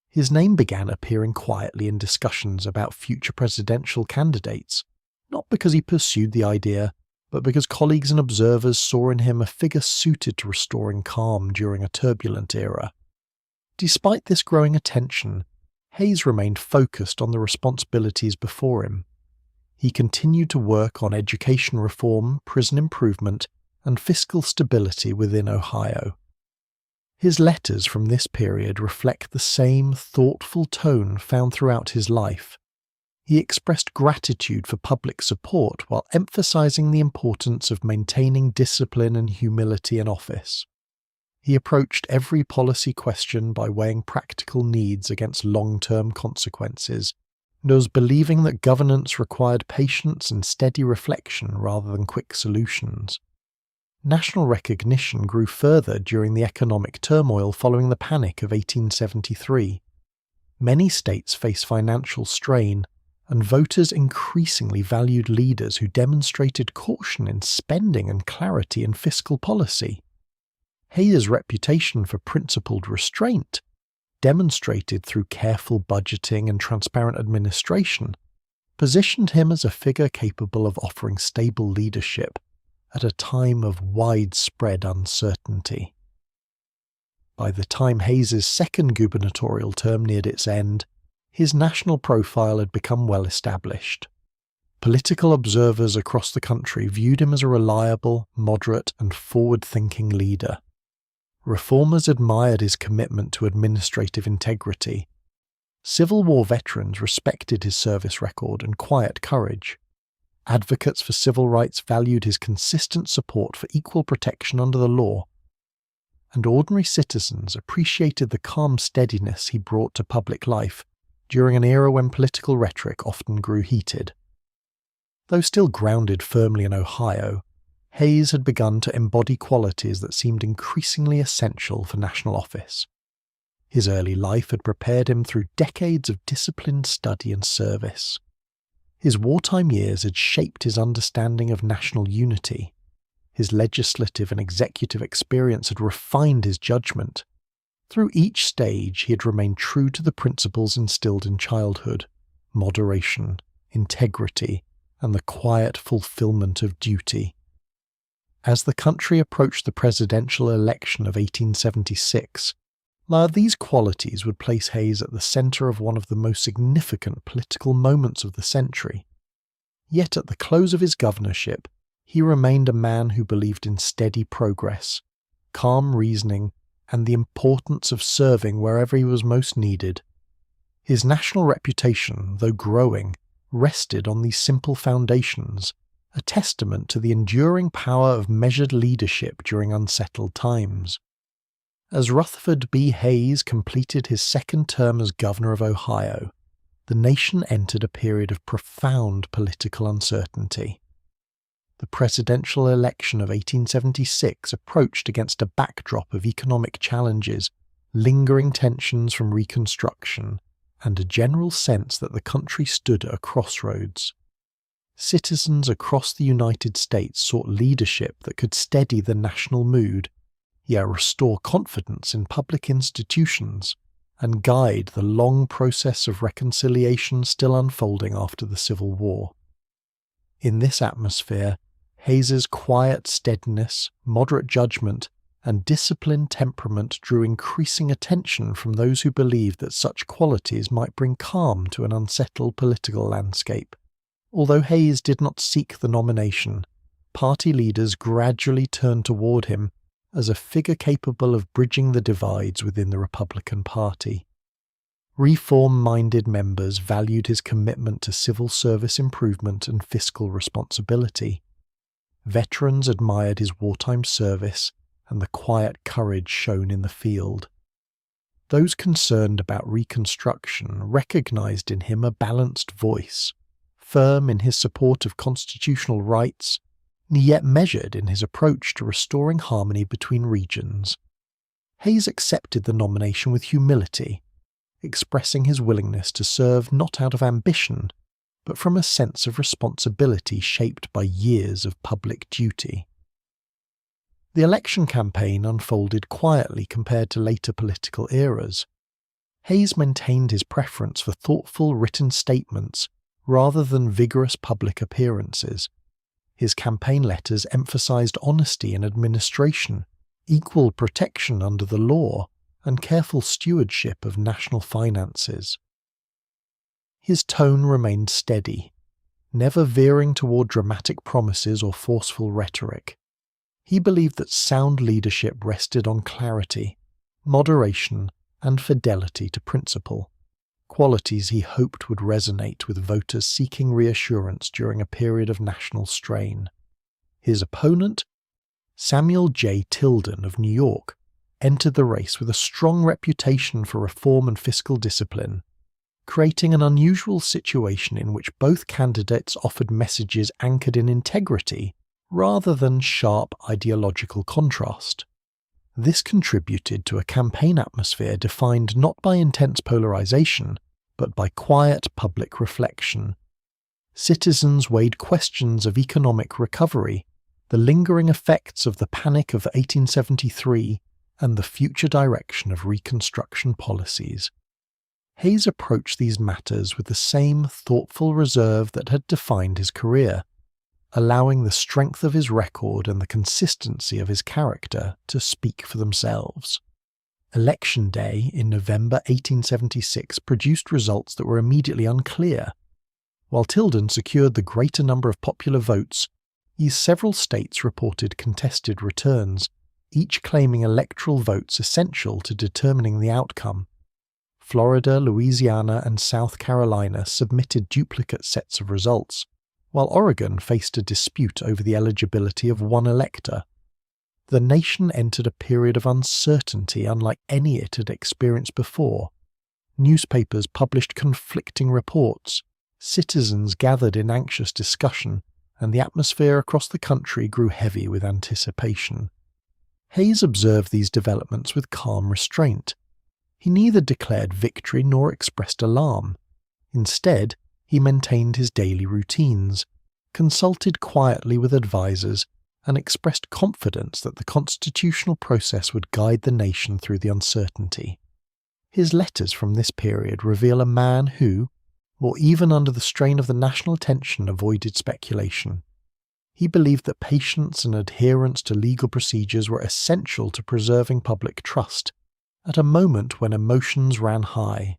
His name began appearing quietly in discussions about future presidential candidates, not because he pursued the idea, but because colleagues and observers saw in him a figure suited to restoring calm during a turbulent era. Despite this growing attention, Hayes remained focused on the responsibilities before him. He continued to work on education reform, prison improvement, and fiscal stability within Ohio. His letters from this period reflect the same thoughtful tone found throughout his life. He expressed gratitude for public support while emphasizing the importance of maintaining discipline and humility in office. He approached every policy question by weighing practical needs against long-term consequences, and was believing that governance required patience and steady reflection rather than quick solutions. National recognition grew further during the economic turmoil following the Panic of 1873. Many states faced financial strain, and voters increasingly valued leaders who demonstrated caution in spending and clarity in fiscal policy. Hayes' reputation for principled restraint, demonstrated through careful budgeting and transparent administration, positioned him as a figure capable of offering stable leadership at a time of widespread uncertainty. By the time Hayes' second gubernatorial term neared its end, his national profile had become well established. Political observers across the country viewed him as a reliable, moderate, and forward-thinking leader. Reformers admired his commitment to administrative integrity. Civil War veterans respected his service record and quiet courage. Advocates for civil rights valued his consistent support for equal protection under the law. And ordinary citizens appreciated the calm steadiness he brought to public life during an era when political rhetoric often grew heated. Though still grounded firmly in Ohio, Hayes had begun to embody qualities that seemed increasingly essential for national office. His early life had prepared him through decades of disciplined study and service. His wartime years had shaped his understanding of national unity. His legislative and executive experience had refined his judgment. Through each stage, he had remained true to the principles instilled in childhood: moderation, integrity, and the quiet fulfillment of duty. As the country approached the presidential election of 1876, these qualities would place Hayes at the centre of one of the most significant political moments of the century. Yet at the close of his governorship, he remained a man who believed in steady progress, calm reasoning, and the importance of serving wherever he was most needed. His national reputation, though growing, rested on these simple foundations, a testament to the enduring power of measured leadership during unsettled times. As Rutherford B. Hayes completed his second term as governor of Ohio, the nation entered a period of profound political uncertainty. The presidential election of 1876 approached against a backdrop of economic challenges, lingering tensions from Reconstruction, and a general sense that the country stood at a crossroads. Citizens across the United States sought leadership that could steady the national mood, yet restore confidence in public institutions, and guide the long process of reconciliation still unfolding after the Civil War. In this atmosphere, Hayes's quiet steadiness, moderate judgment, and disciplined temperament drew increasing attention from those who believed that such qualities might bring calm to an unsettled political landscape. Although Hayes did not seek the nomination, party leaders gradually turned toward him as a figure capable of bridging the divides within the Republican Party. Reform-minded members valued his commitment to civil service improvement and fiscal responsibility. Veterans admired his wartime service and the quiet courage shown in the field. Those concerned about Reconstruction recognized in him a balanced voice, firm in his support of constitutional rights, yet measured in his approach to restoring harmony between regions. Hayes accepted the nomination with humility, expressing his willingness to serve not out of ambition, but from a sense of responsibility shaped by years of public duty. The election campaign unfolded quietly compared to later political eras. Hayes maintained his preference for thoughtful written statements rather than vigorous public appearances. His campaign letters emphasized honesty in administration, equal protection under the law, and careful stewardship of national finances. His tone remained steady, never veering toward dramatic promises or forceful rhetoric. He believed that sound leadership rested on clarity, moderation, and fidelity to principle, qualities he hoped would resonate with voters seeking reassurance during a period of national strain. His opponent, Samuel J. Tilden of New York, entered the race with a strong reputation for reform and fiscal discipline, creating an unusual situation in which both candidates offered messages anchored in integrity rather than sharp ideological contrast. This contributed to a campaign atmosphere defined not by intense polarization, but by quiet public reflection. Citizens weighed questions of economic recovery, the lingering effects of the Panic of 1873, and the future direction of Reconstruction policies. Hayes approached these matters with the same thoughtful reserve that had defined his career, allowing the strength of his record and the consistency of his character to speak for themselves. Election Day in November 1876 produced results that were immediately unclear. While Tilden secured the greater number of popular votes, several states reported contested returns, each claiming electoral votes essential to determining the outcome. Florida, Louisiana, and South Carolina submitted duplicate sets of results, while Oregon faced a dispute over the eligibility of one elector. The nation entered a period of uncertainty unlike any it had experienced before. Newspapers published conflicting reports, citizens gathered in anxious discussion, and the atmosphere across the country grew heavy with anticipation. Hayes observed these developments with calm restraint. He neither declared victory nor expressed alarm. Instead, he maintained his daily routines, consulted quietly with advisers, and expressed confidence that the constitutional process would guide the nation through the uncertainty. His letters from this period reveal a man who, even under the strain of the national attention, avoided speculation. He believed that patience and adherence to legal procedures were essential to preserving public trust, at a moment when emotions ran high.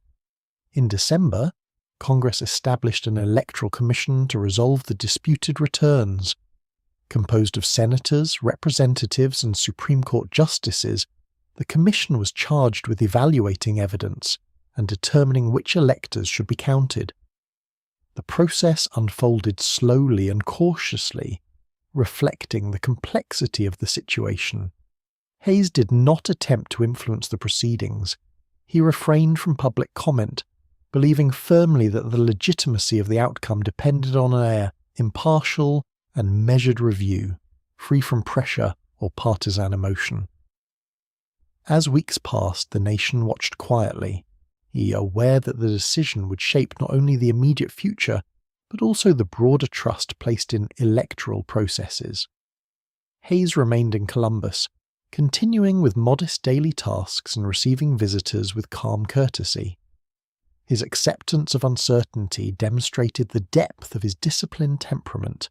In December, Congress established an electoral commission to resolve the disputed returns. Composed of senators, representatives, and Supreme Court justices, the commission was charged with evaluating evidence and determining which electors should be counted. The process unfolded slowly and cautiously, reflecting the complexity of the situation. Hayes did not attempt to influence the proceedings. He refrained from public comment, believing firmly that the legitimacy of the outcome depended on an impartial and measured review, free from pressure or partisan emotion. As weeks passed, the nation watched quietly, aware that the decision would shape not only the immediate future, but also the broader trust placed in electoral processes. Hayes remained in Columbus, continuing with modest daily tasks and receiving visitors with calm courtesy. His acceptance of uncertainty demonstrated the depth of his disciplined temperament.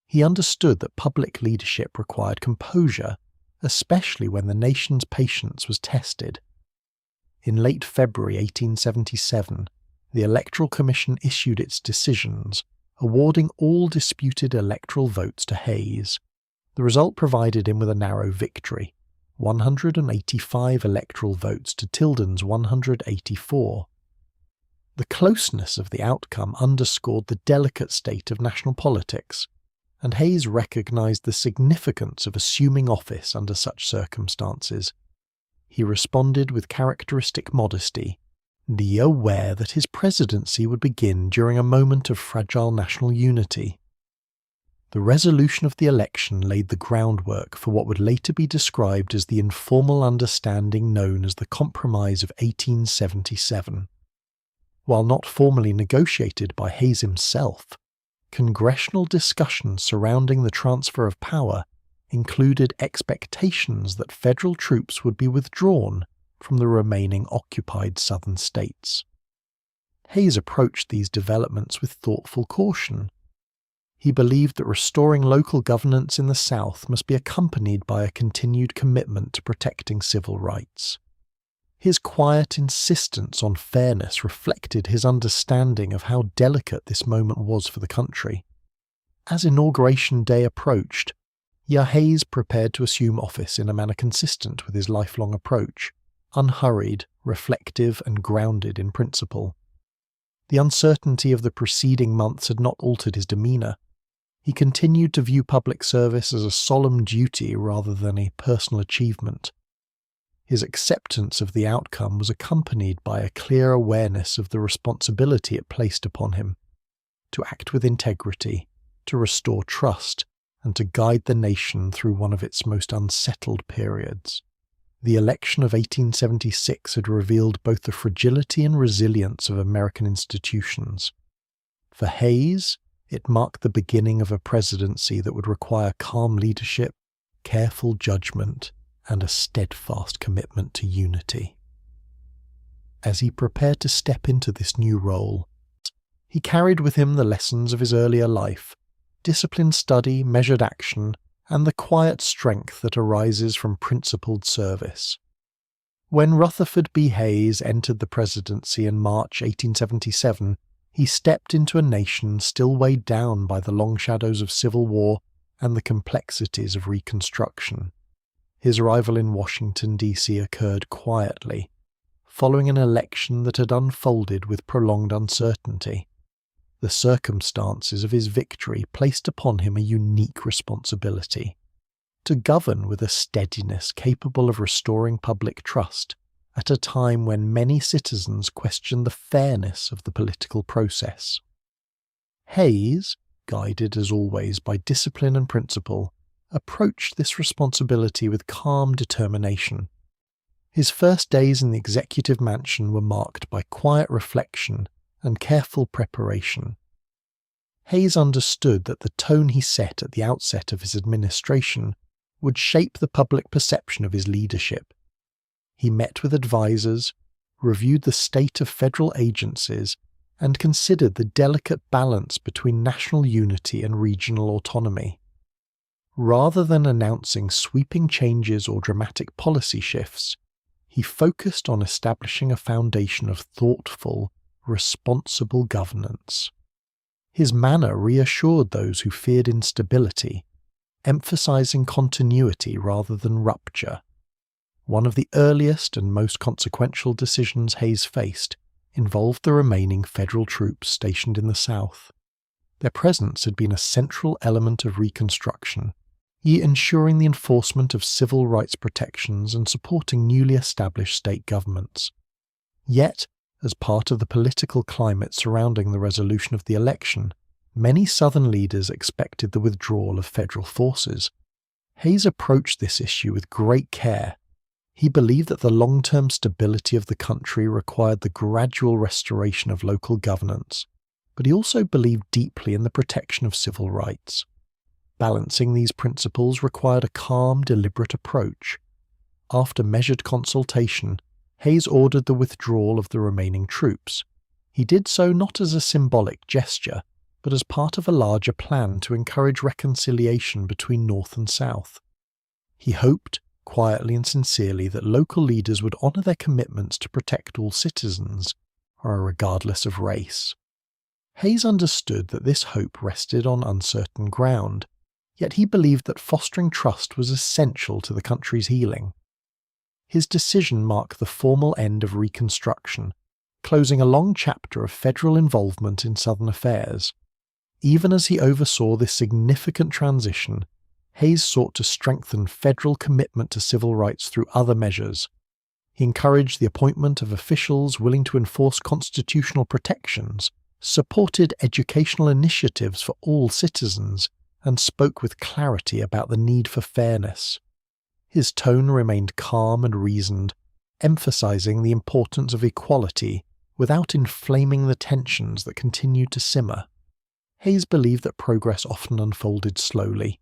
He understood that public leadership required composure, especially when the nation's patience was tested. In late February 1877, the Electoral Commission issued its decisions, awarding all disputed electoral votes to Hayes. The result provided him with a narrow victory, 185 electoral votes to Tilden's 184. The closeness of the outcome underscored the delicate state of national politics, and Hayes recognized the significance of assuming office under such circumstances. He responded with characteristic modesty, aware that his presidency would begin during a moment of fragile national unity. The resolution of the election laid the groundwork for what would later be described as the informal understanding known as the Compromise of 1877. While not formally negotiated by Hayes himself, congressional discussions surrounding the transfer of power included expectations that federal troops would be withdrawn from the remaining occupied southern states. Hayes approached these developments with thoughtful caution. He believed that restoring local governance in the South must be accompanied by a continued commitment to protecting civil rights. His quiet insistence on fairness reflected his understanding of how delicate this moment was for the country. As Inauguration Day approached, Hayes prepared to assume office in a manner consistent with his lifelong approach, unhurried, reflective, and grounded in principle. The uncertainty of the preceding months had not altered his demeanour. He continued to view public service as a solemn duty rather than a personal achievement. His acceptance of the outcome was accompanied by a clear awareness of the responsibility it placed upon him, to act with integrity, to restore trust, and to guide the nation through one of its most unsettled periods. The election of 1876 had revealed both the fragility and resilience of American institutions. For Hayes, it marked the beginning of a presidency that would require calm leadership, careful judgment, and a steadfast commitment to unity. As he prepared to step into this new role, he carried with him the lessons of his earlier life, disciplined study, measured action, and the quiet strength that arises from principled service. When Rutherford B. Hayes entered the presidency in March 1877, he stepped into a nation still weighed down by the long shadows of civil war and the complexities of Reconstruction. His arrival in Washington, D.C. occurred quietly, following an election that had unfolded with prolonged uncertainty. The circumstances of his victory placed upon him a unique responsibility: to govern with a steadiness capable of restoring public trust at a time when many citizens questioned the fairness of the political process. Hayes, guided as always by discipline and principle, approached this responsibility with calm determination. His first days in the executive mansion were marked by quiet reflection and careful preparation. Hayes understood that the tone he set at the outset of his administration would shape the public perception of his leadership. He met with advisors, reviewed the state of federal agencies, and considered the delicate balance between national unity and regional autonomy. Rather than announcing sweeping changes or dramatic policy shifts, he focused on establishing a foundation of thoughtful, responsible governance. His manner reassured those who feared instability, emphasizing continuity rather than rupture. One of the earliest and most consequential decisions Hayes faced involved the remaining federal troops stationed in the South. Their presence had been a central element of Reconstruction, ensuring the enforcement of civil rights protections and supporting newly established state governments. Yet, as part of the political climate surrounding the resolution of the election, many Southern leaders expected the withdrawal of federal forces. Hayes approached this issue with great care. He believed that the long-term stability of the country required the gradual restoration of local governance, but he also believed deeply in the protection of civil rights. Balancing these principles required a calm, deliberate approach. After measured consultation, Hayes ordered the withdrawal of the remaining troops. He did so not as a symbolic gesture, but as part of a larger plan to encourage reconciliation between North and South. He hoped, quietly and sincerely, that local leaders would honour their commitments to protect all citizens, regardless of race. Hayes understood that this hope rested on uncertain ground, yet he believed that fostering trust was essential to the country's healing. His decision marked the formal end of Reconstruction, closing a long chapter of federal involvement in Southern affairs. Even as he oversaw this significant transition, Hayes sought to strengthen federal commitment to civil rights through other measures. He encouraged the appointment of officials willing to enforce constitutional protections, supported educational initiatives for all citizens, and spoke with clarity about the need for fairness. His tone remained calm and reasoned, emphasizing the importance of equality without inflaming the tensions that continued to simmer. Hayes believed that progress often unfolded slowly,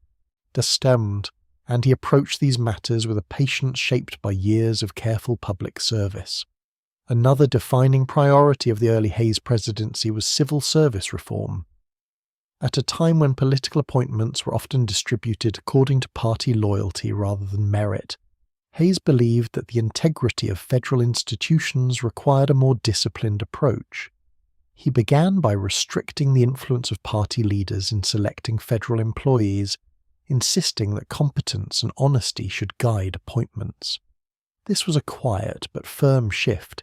destemmed, and he approached these matters with a patience shaped by years of careful public service. Another defining priority of the early Hayes presidency was civil service reform. At a time when political appointments were often distributed according to party loyalty rather than merit, Hayes believed that the integrity of federal institutions required a more disciplined approach. He began by restricting the influence of party leaders in selecting federal employees, insisting that competence and honesty should guide appointments. This was a quiet but firm shift,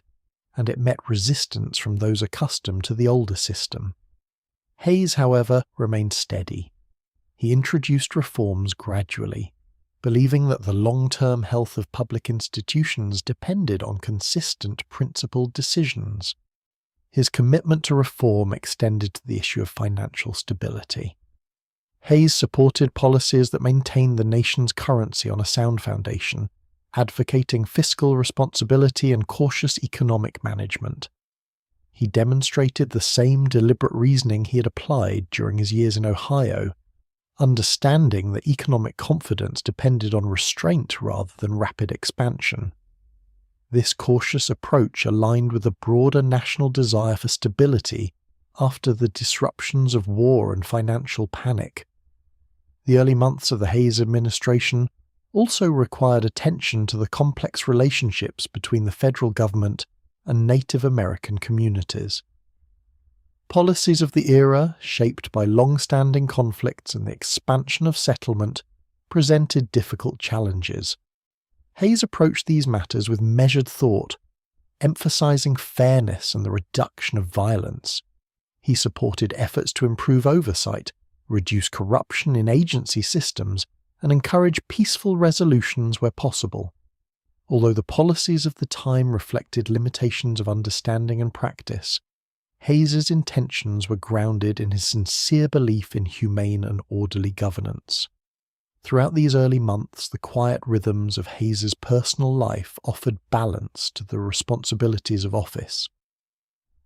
and it met resistance from those accustomed to the older system. Hayes, however, remained steady. He introduced reforms gradually, believing that the long-term health of public institutions depended on consistent, principled decisions. His commitment to reform extended to the issue of financial stability. Hayes supported policies that maintained the nation's currency on a sound foundation, advocating fiscal responsibility and cautious economic management. He demonstrated the same deliberate reasoning he had applied during his years in Ohio, understanding that economic confidence depended on restraint rather than rapid expansion. This cautious approach aligned with a broader national desire for stability after the disruptions of war and financial panic. The early months of the Hayes administration also required attention to the complex relationships between the federal government and Native American communities. Policies of the era, shaped by long-standing conflicts and the expansion of settlement, presented difficult challenges. Hayes approached these matters with measured thought, emphasizing fairness and the reduction of violence. He supported efforts to improve oversight, reduce corruption in agency systems, and encourage peaceful resolutions where possible. Although the policies of the time reflected limitations of understanding and practice, Hayes's intentions were grounded in his sincere belief in humane and orderly governance. Throughout these early months, the quiet rhythms of Hayes's personal life offered balance to the responsibilities of office.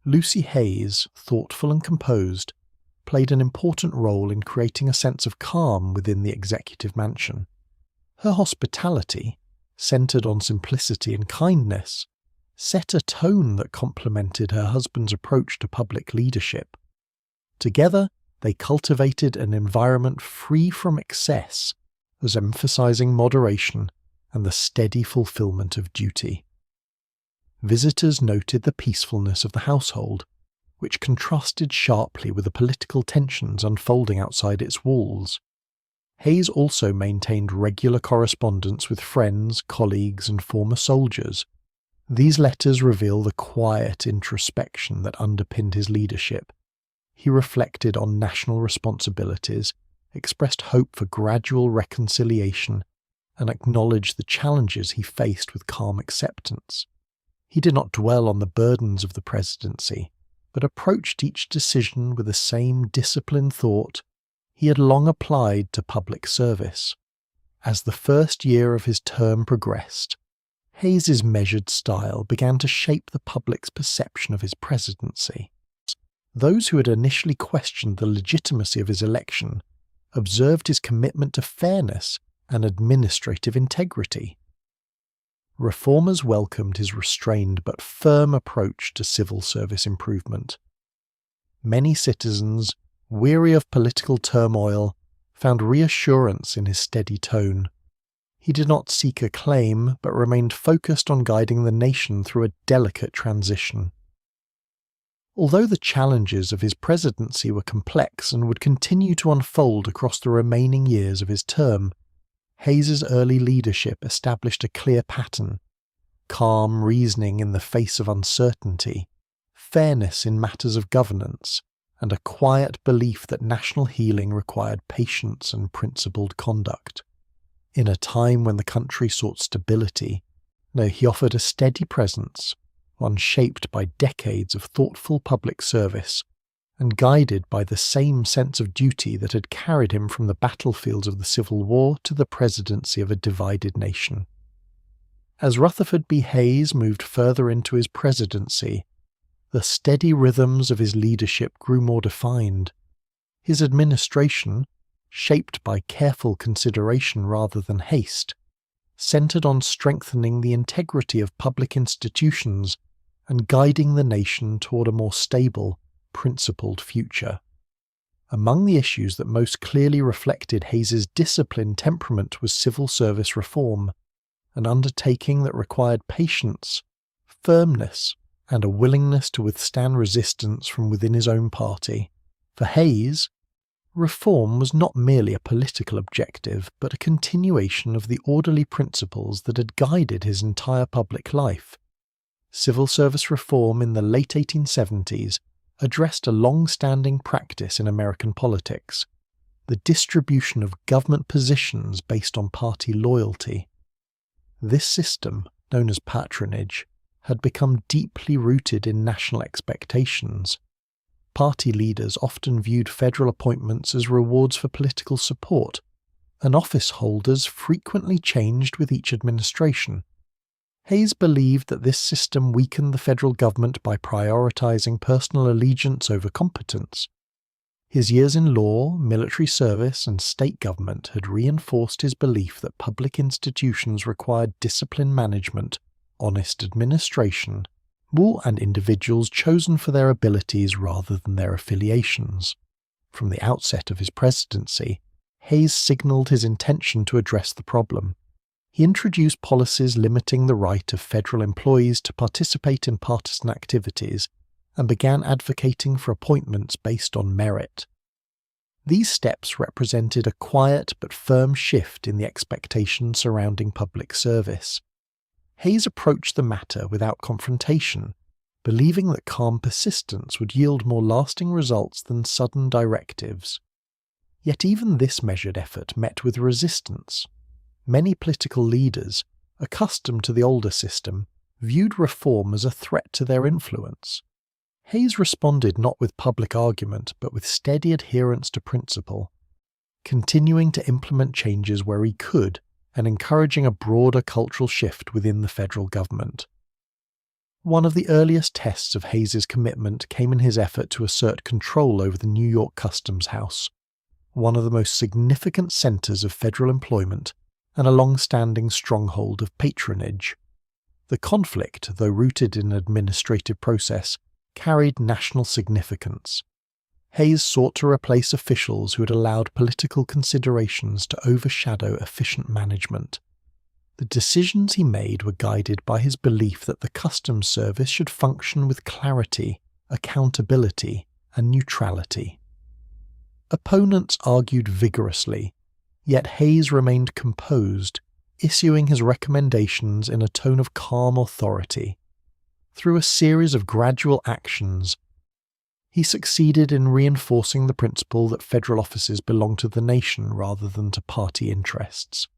Lucy Hayes, thoughtful and composed, played an important role in creating a sense of calm within the executive mansion. Her hospitality, centered on simplicity and kindness, set a tone that complemented her husband's approach to public leadership. Together, they cultivated an environment free from excess, as emphasizing moderation and the steady fulfillment of duty. Visitors noted the peacefulness of the household, which contrasted sharply with the political tensions unfolding outside its walls. Hayes also maintained regular correspondence with friends, colleagues, and former soldiers. These letters reveal the quiet introspection that underpinned his leadership. He reflected on national responsibilities, expressed hope for gradual reconciliation, and acknowledged the challenges he faced with calm acceptance. He did not dwell on the burdens of the presidency, but approached each decision with the same disciplined thought he had long applied to public service. As the first year of his term progressed, Hayes's measured style began to shape the public's perception of his presidency. Those who had initially questioned the legitimacy of his election observed his commitment to fairness and administrative integrity. Reformers welcomed his restrained but firm approach to civil service improvement. Many citizens, weary of political turmoil, found reassurance in his steady tone. He did not seek acclaim, but remained focused on guiding the nation through a delicate transition. Although the challenges of his presidency were complex and would continue to unfold across the remaining years of his term, Hayes's early leadership established a clear pattern: calm reasoning in the face of uncertainty, fairness in matters of governance, and a quiet belief that national healing required patience and principled conduct. In a time when the country sought stability, he offered a steady presence, one shaped by decades of thoughtful public service and guided by the same sense of duty that had carried him from the battlefields of the Civil War to the presidency of a divided nation. As Rutherford B. Hayes moved further into his presidency, the steady rhythms of his leadership grew more defined. His administration, shaped by careful consideration rather than haste, centered on strengthening the integrity of public institutions and guiding the nation toward a more stable, principled future. Among the issues that most clearly reflected Hayes's disciplined temperament was civil service reform, an undertaking that required patience, firmness, and a willingness to withstand resistance from within his own party. For Hayes, reform was not merely a political objective, but a continuation of the orderly principles that had guided his entire public life. Civil service reform in the late 1870s addressed a long-standing practice in American politics: the distribution of government positions based on party loyalty. This system, known as patronage, had become deeply rooted in national expectations. Party leaders often viewed federal appointments as rewards for political support, and office holders frequently changed with each administration. Hayes believed that this system weakened the federal government by prioritizing personal allegiance over competence. His years in law, military service, and state government had reinforced his belief that public institutions required disciplined management, honest administration, and individuals chosen for their abilities rather than their affiliations. From the outset of his presidency, Hayes signaled his intention to address the problem. He introduced policies limiting the right of federal employees to participate in partisan activities and began advocating for appointments based on merit. These steps represented a quiet but firm shift in the expectations surrounding public service. Hayes approached the matter without confrontation, believing that calm persistence would yield more lasting results than sudden directives. Yet even this measured effort met with resistance. Many political leaders, accustomed to the older system, viewed reform as a threat to their influence. Hayes responded not with public argument but with steady adherence to principle, continuing to implement changes where he could and encouraging a broader cultural shift within the federal government. One of the earliest tests of Hayes's commitment came in his effort to assert control over the New York Customs House, one of the most significant centers of federal employment and a long-standing stronghold of patronage. The conflict, though rooted in an administrative process, carried national significance. Hayes sought to replace officials who had allowed political considerations to overshadow efficient management. The decisions he made were guided by his belief that the Customs Service should function with clarity, accountability, and neutrality. Opponents argued vigorously, yet Hayes remained composed, issuing his recommendations in a tone of calm authority. Through a series of gradual actions, he succeeded in reinforcing the principle that federal offices belong to the nation rather than to party interests.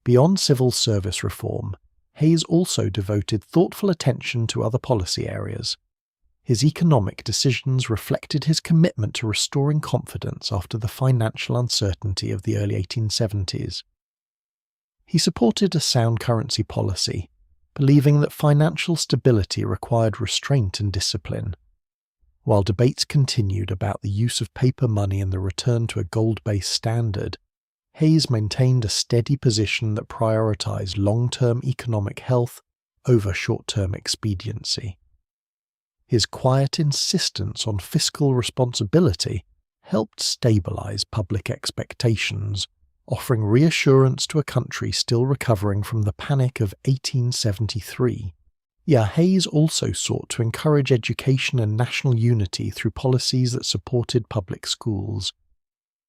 Beyond civil service reform, Hayes also devoted thoughtful attention to other policy areas. His economic decisions reflected his commitment to restoring confidence after the financial uncertainty of the early 1870s. He supported a sound currency policy, believing that financial stability required restraint and discipline. While debates continued about the use of paper money and the return to a gold-based standard, Hayes maintained a steady position that prioritized long-term economic health over short-term expediency. His quiet insistence on fiscal responsibility helped stabilize public expectations, offering reassurance to a country still recovering from the panic of 1873. Yet Hayes also sought to encourage education and national unity through policies that supported public schools.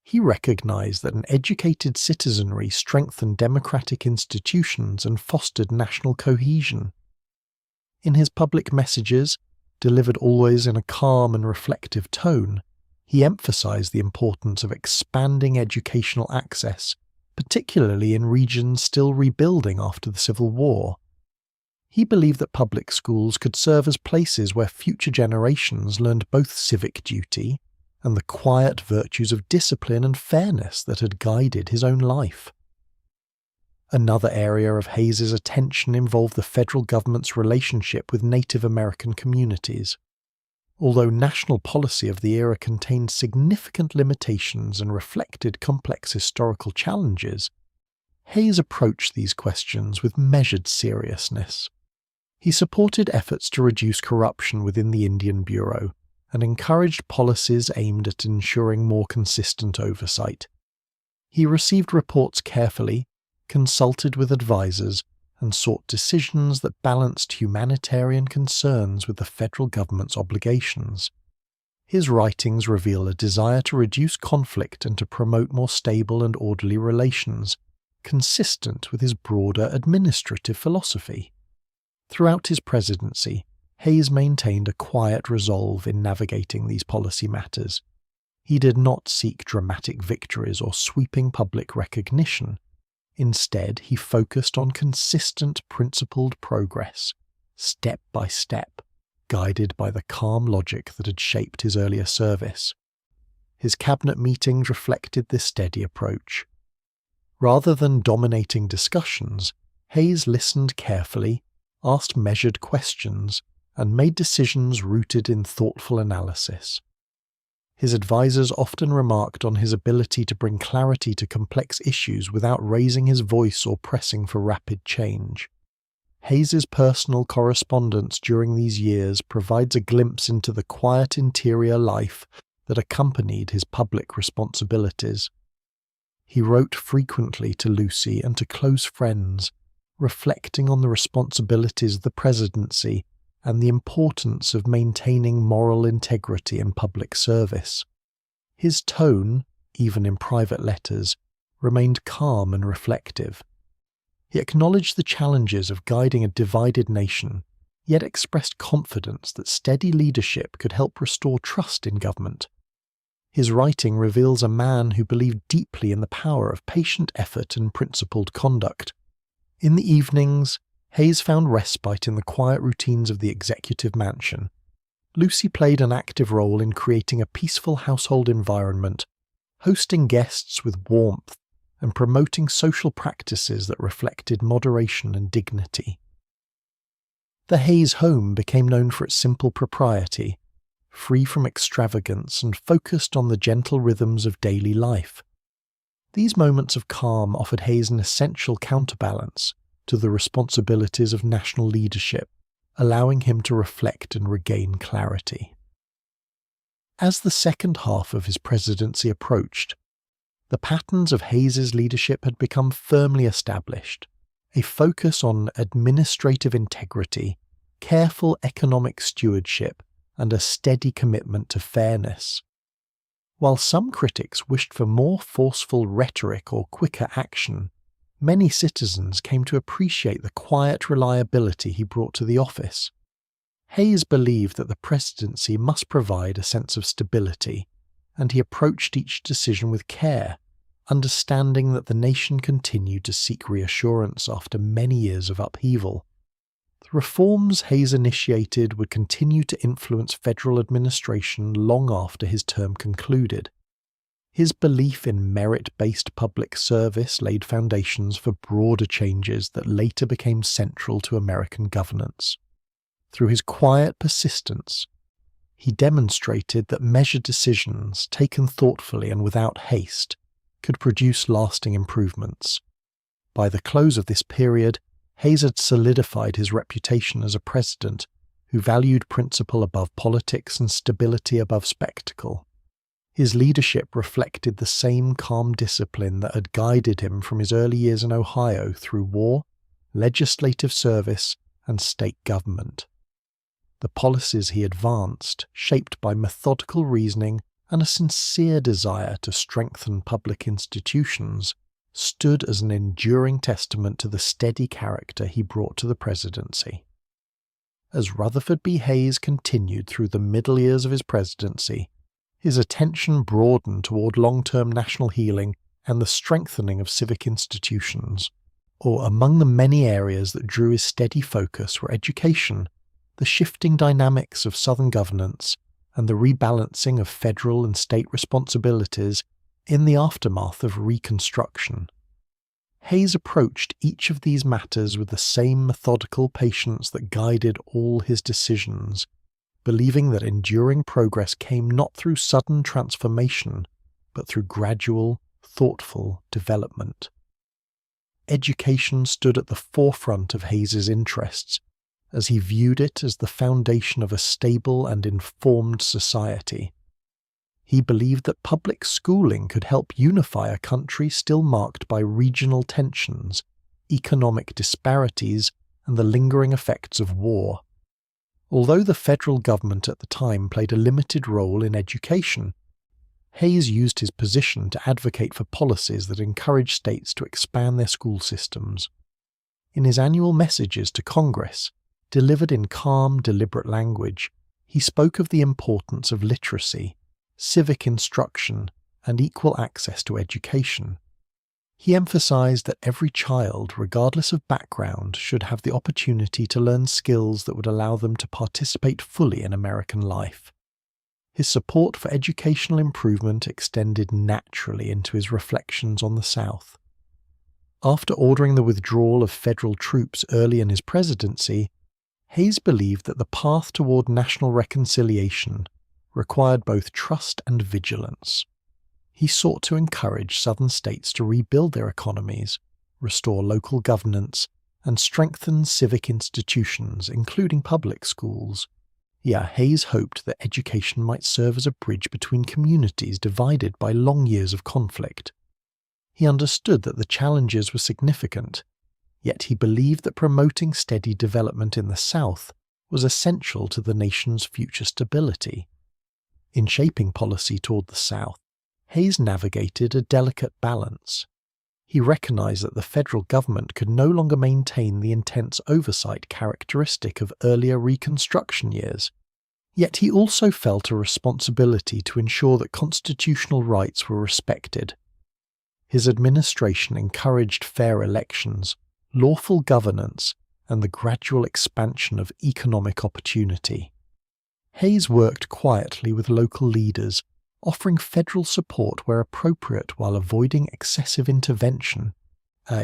He recognized that an educated citizenry strengthened democratic institutions and fostered national cohesion. In his public messages, delivered always in a calm and reflective tone, he emphasized the importance of expanding educational access, particularly in regions still rebuilding after the Civil War. He believed that public schools could serve as places where future generations learned both civic duty and the quiet virtues of discipline and fairness that had guided his own life. Another area of Hayes's attention involved the federal government's relationship with Native American communities. Although national policy of the era contained significant limitations and reflected complex historical challenges, Hayes approached these questions with measured seriousness. He supported efforts to reduce corruption within the Indian Bureau and encouraged policies aimed at ensuring more consistent oversight. He received reports carefully, consulted with advisors, and sought decisions that balanced humanitarian concerns with the federal government's obligations. His writings reveal a desire to reduce conflict and to promote more stable and orderly relations, consistent with his broader administrative philosophy. Throughout his presidency, Hayes maintained a quiet resolve in navigating these policy matters. He did not seek dramatic victories or sweeping public recognition. Instead, he focused on consistent, principled progress, step by step, guided by the calm logic that had shaped his earlier service. His cabinet meetings reflected this steady approach. Rather than dominating discussions, Hayes listened carefully, asked measured questions, and made decisions rooted in thoughtful analysis. His advisors often remarked on his ability to bring clarity to complex issues without raising his voice or pressing for rapid change. Hayes's personal correspondence during these years provides a glimpse into the quiet interior life that accompanied his public responsibilities. He wrote frequently to Lucy and to close friends, reflecting on the responsibilities of the presidency and the importance of maintaining moral integrity in public service. His tone, even in private letters, remained calm and reflective. He acknowledged the challenges of guiding a divided nation, yet expressed confidence that steady leadership could help restore trust in government. His writing reveals a man who believed deeply in the power of patient effort and principled conduct. In the evenings, Hayes found respite in the quiet routines of the executive mansion. Lucy played an active role in creating a peaceful household environment, hosting guests with warmth and promoting social practices that reflected moderation and dignity. The Hayes home became known for its simple propriety, free from extravagance and focused on the gentle rhythms of daily life. These moments of calm offered Hayes an essential counterbalance to the responsibilities of national leadership, allowing him to reflect and regain clarity. As the second half of his presidency approached, the patterns of Hayes's leadership had become firmly established, a focus on administrative integrity, careful economic stewardship, and a steady commitment to fairness. While some critics wished for more forceful rhetoric or quicker action, many citizens came to appreciate the quiet reliability he brought to the office. Hayes believed that the presidency must provide a sense of stability, and he approached each decision with care, understanding that the nation continued to seek reassurance after many years of upheaval. The reforms Hayes initiated would continue to influence federal administration long after his term concluded. His belief in merit-based public service laid foundations for broader changes that later became central to American governance. Through his quiet persistence, he demonstrated that measured decisions, taken thoughtfully and without haste, could produce lasting improvements. By the close of this period, Hayes had solidified his reputation as a president who valued principle above politics and stability above spectacle. His leadership reflected the same calm discipline that had guided him from his early years in Ohio through war, legislative service, and state government. The policies he advanced, shaped by methodical reasoning and a sincere desire to strengthen public institutions, stood as an enduring testament to the steady character he brought to the presidency. As Rutherford B. Hayes continued through the middle years of his presidency, his attention broadened toward long-term national healing and the strengthening of civic institutions. Among the many areas that drew his steady focus were education, the shifting dynamics of Southern governance, and the rebalancing of federal and state responsibilities in the aftermath of Reconstruction. Hayes approached each of these matters with the same methodical patience that guided all his decisions, believing that enduring progress came not through sudden transformation, but through gradual, thoughtful development. Education stood at the forefront of Hayes's interests, as he viewed it as the foundation of a stable and informed society. He believed that public schooling could help unify a country still marked by regional tensions, economic disparities, and the lingering effects of war. Although the federal government at the time played a limited role in education, Hayes used his position to advocate for policies that encouraged states to expand their school systems. In his annual messages to Congress, delivered in calm, deliberate language, he spoke of the importance of literacy, civic instruction, and equal access to education. He emphasized that every child, regardless of background, should have the opportunity to learn skills that would allow them to participate fully in American life. His support for educational improvement extended naturally into his reflections on the South. After ordering the withdrawal of federal troops early in his presidency, Hayes believed that the path toward national reconciliation required both trust and vigilance. He sought to encourage Southern states to rebuild their economies, restore local governance, and strengthen civic institutions, including public schools. Hayes hoped that education might serve as a bridge between communities divided by long years of conflict. He understood that the challenges were significant, yet he believed that promoting steady development in the South was essential to the nation's future stability. In shaping policy toward the South, Hayes navigated a delicate balance. He recognized that the federal government could no longer maintain the intense oversight characteristic of earlier Reconstruction years, yet he also felt a responsibility to ensure that constitutional rights were respected. His administration encouraged fair elections, lawful governance, and the gradual expansion of economic opportunity. Hayes worked quietly with local leaders, offering federal support where appropriate while avoiding excessive intervention.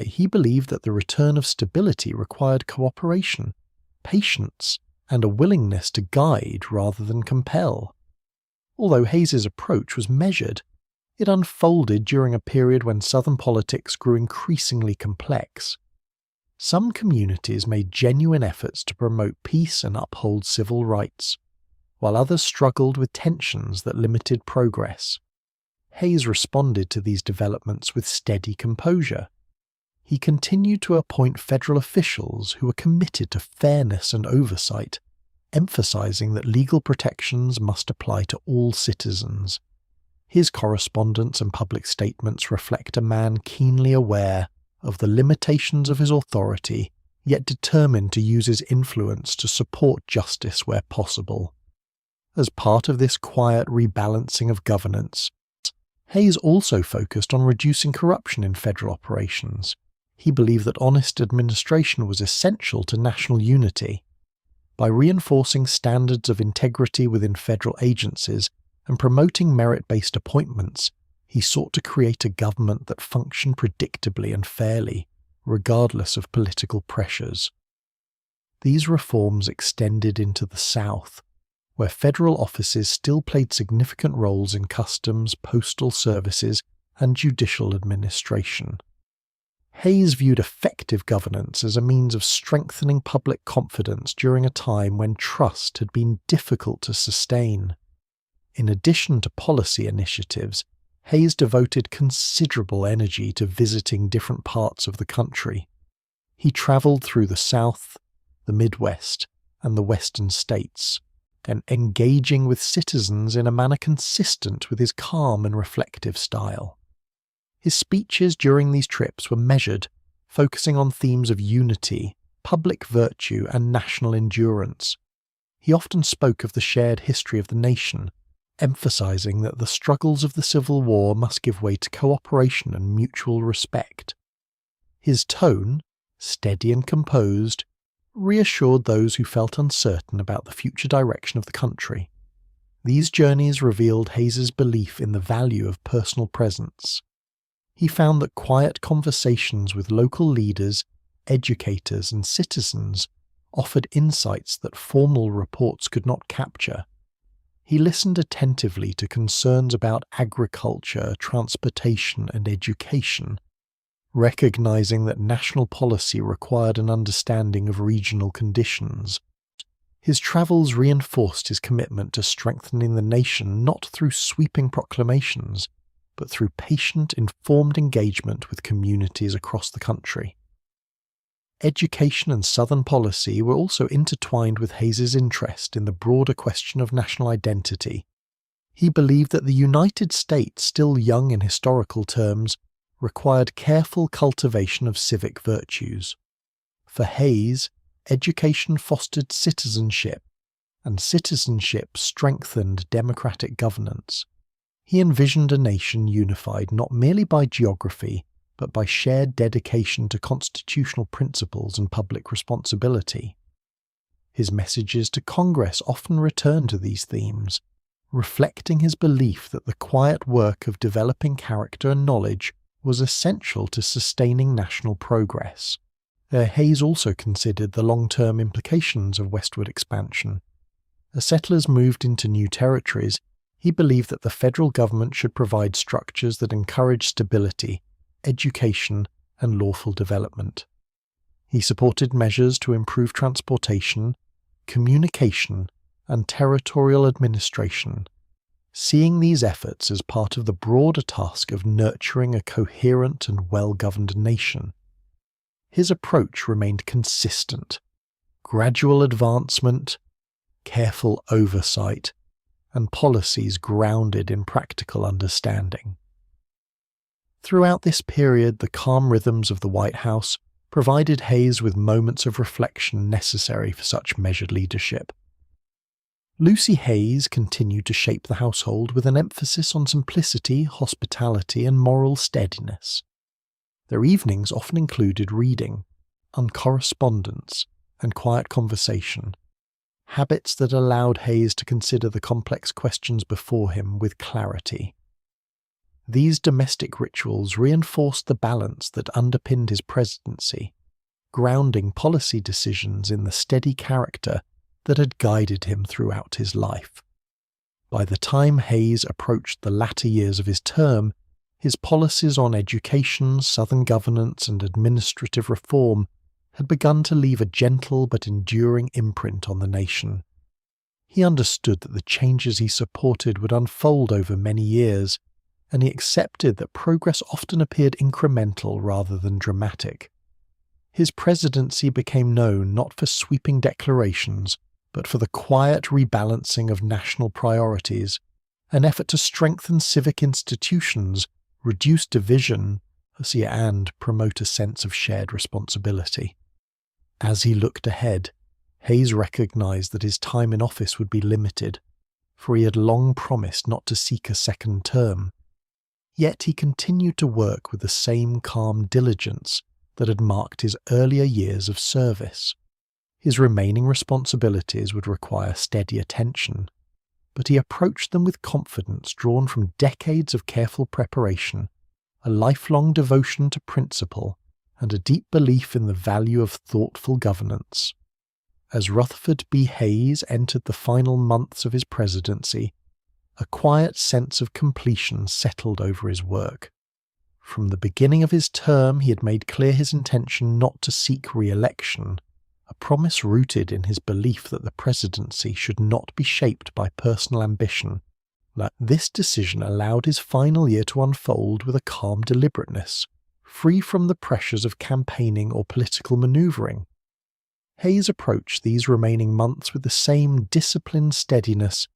He believed that the return of stability required cooperation, patience, and a willingness to guide rather than compel. Although Hayes's approach was measured, it unfolded during a period when Southern politics grew increasingly complex. Some communities made genuine efforts to promote peace and uphold civil rights, while others struggled with tensions that limited progress. Hayes responded to these developments with steady composure. He continued to appoint federal officials who were committed to fairness and oversight, emphasizing that legal protections must apply to all citizens. His correspondence and public statements reflect a man keenly aware of the limitations of his authority, yet determined to use his influence to support justice where possible. As part of this quiet rebalancing of governance, Hayes also focused on reducing corruption in federal operations. He believed that honest administration was essential to national unity. By reinforcing standards of integrity within federal agencies and promoting merit-based appointments, he sought to create a government that functioned predictably and fairly, regardless of political pressures. These reforms extended into the South, where federal offices still played significant roles in customs, postal services, and judicial administration. Hayes viewed effective governance as a means of strengthening public confidence during a time when trust had been difficult to sustain. In addition to policy initiatives, Hayes devoted considerable energy to visiting different parts of the country. He traveled through the South, the Midwest, and the Western states, and engaging with citizens in a manner consistent with his calm and reflective style. His speeches during these trips were measured, focusing on themes of unity, public virtue, and national endurance. He often spoke of the shared history of the nation, emphasizing that the struggles of the Civil War must give way to cooperation and mutual respect. His tone, steady and composed, reassured those who felt uncertain about the future direction of the country. These journeys revealed Hayes's belief in the value of personal presence. He found that quiet conversations with local leaders, educators, and citizens offered insights that formal reports could not capture. He listened attentively to concerns about agriculture, transportation, and education, recognizing that national policy required an understanding of regional conditions. His travels reinforced his commitment to strengthening the nation not through sweeping proclamations, but through patient, informed engagement with communities across the country. Education and Southern policy were also intertwined with Hayes's interest in the broader question of national identity. He believed that the United States, still young in historical terms, required careful cultivation of civic virtues. For Hayes, education fostered citizenship, and citizenship strengthened democratic governance. He envisioned a nation unified not merely by geography, but by shared dedication to constitutional principles and public responsibility. His messages to Congress often returned to these themes, reflecting his belief that the quiet work of developing character and knowledge was essential to sustaining national progress. Hayes also considered the long-term implications of westward expansion. As settlers moved into new territories, he believed that the federal government should provide structures that encourage stability, education, and lawful development. He supported measures to improve transportation, communication, and territorial administration, seeing these efforts as part of the broader task of nurturing a coherent and well-governed nation. His approach remained consistent: gradual advancement, careful oversight, and policies grounded in practical understanding. Throughout this period, the calm rhythms of the White House provided Hayes with moments of reflection necessary for such measured leadership. Lucy Hayes continued to shape the household with an emphasis on simplicity, hospitality, and moral steadiness. Their evenings often included reading, correspondence, and quiet conversation, habits that allowed Hayes to consider the complex questions before him with clarity. These domestic rituals reinforced the balance that underpinned his presidency, grounding policy decisions in the steady character that had guided him throughout his life. By the time Hayes approached the latter years of his term, his policies on education, Southern governance, and administrative reform had begun to leave a gentle but enduring imprint on the nation. He understood that the changes he supported would unfold over many years, and he accepted that progress often appeared incremental rather than dramatic. His presidency became known not for sweeping declarations, but for the quiet rebalancing of national priorities, an effort to strengthen civic institutions, reduce division, and promote a sense of shared responsibility. As he looked ahead, Hayes recognized that his time in office would be limited, for he had long promised not to seek a second term. Yet he continued to work with the same calm diligence that had marked his earlier years of service. His remaining responsibilities would require steady attention, but he approached them with confidence drawn from decades of careful preparation, a lifelong devotion to principle, and a deep belief in the value of thoughtful governance. As Rutherford B. Hayes entered the final months of his presidency, a quiet sense of completion settled over his work. From the beginning of his term, he had made clear his intention not to seek re-election, a promise rooted in his belief that the presidency should not be shaped by personal ambition. This decision allowed his final year to unfold with a calm deliberateness, free from the pressures of campaigning or political maneuvering. Hayes approached these remaining months with the same disciplined steadiness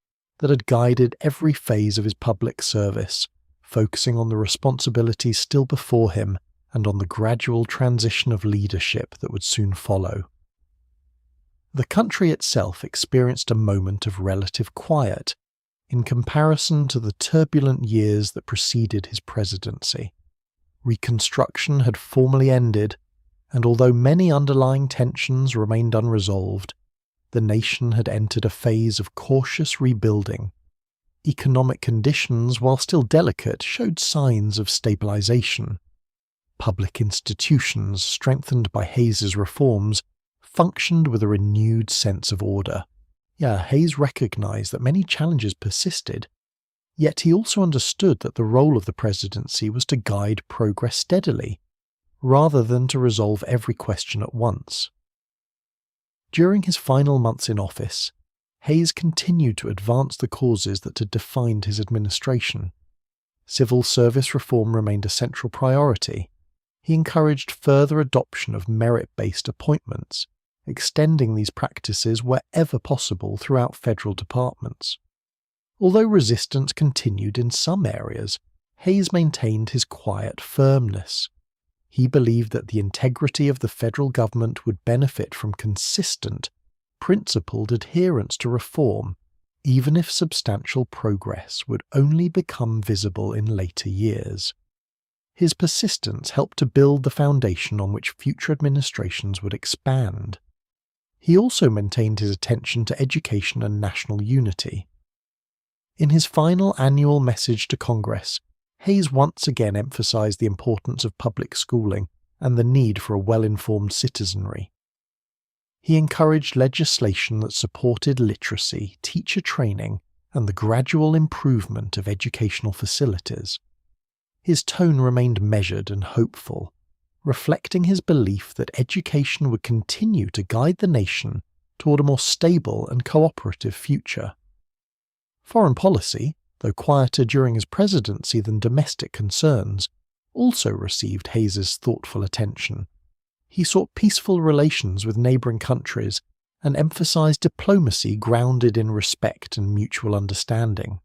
that had guided every phase of his public service, focusing on the responsibilities still before him and on the gradual transition of leadership that would soon follow. The country itself experienced a moment of relative quiet in comparison to the turbulent years that preceded his presidency. Reconstruction had formally ended, and although many underlying tensions remained unresolved, the nation had entered a phase of cautious rebuilding. Economic conditions, while still delicate, showed signs of stabilization. Public institutions, strengthened by Hayes's reforms, functioned with a renewed sense of order. Hayes recognized that many challenges persisted, yet he also understood that the role of the presidency was to guide progress steadily, rather than to resolve every question at once. During his final months in office, Hayes continued to advance the causes that had defined his administration. Civil service reform remained a central priority. He encouraged further adoption of merit-based appointments, extending these practices wherever possible throughout federal departments. Although resistance continued in some areas, Hayes maintained his quiet firmness. He believed that the integrity of the federal government would benefit from consistent, principled adherence to reform, even if substantial progress would only become visible in later years. His persistence helped to build the foundation on which future administrations would expand. He also maintained his attention to education and national unity. In his final annual message to Congress, Hayes once again emphasized the importance of public schooling and the need for a well-informed citizenry. He encouraged legislation that supported literacy, teacher training, and the gradual improvement of educational facilities. His tone remained measured and hopeful, reflecting his belief that education would continue to guide the nation toward a more stable and cooperative future. Foreign policy, though quieter during his presidency than domestic concerns, also received Hayes's thoughtful attention. He sought peaceful relations with neighboring countries and emphasised diplomacy grounded in respect and mutual understanding.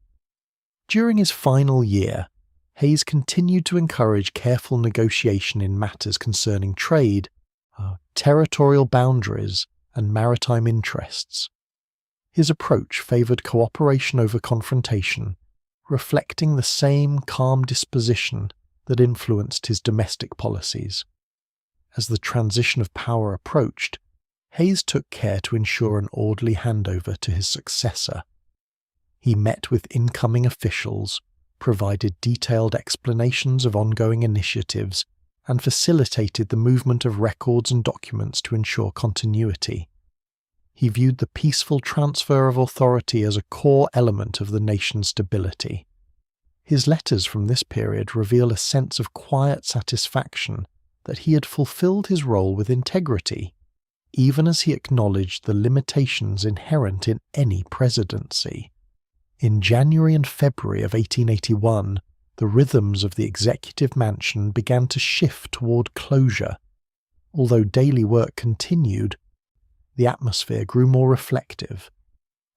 During his final year, Hayes continued to encourage careful negotiation in matters concerning trade, territorial boundaries, and maritime interests. His approach favoured cooperation over confrontation, reflecting the same calm disposition that influenced his domestic policies. As the transition of power approached, Hayes took care to ensure an orderly handover to his successor. He met with incoming officials, provided detailed explanations of ongoing initiatives, and facilitated the movement of records and documents to ensure continuity. He viewed the peaceful transfer of authority as a core element of the nation's stability. His letters from this period reveal a sense of quiet satisfaction that he had fulfilled his role with integrity, even as he acknowledged the limitations inherent in any presidency. In January and February of 1881, the rhythms of the executive mansion began to shift toward closure. Although daily work continued, the atmosphere grew more reflective.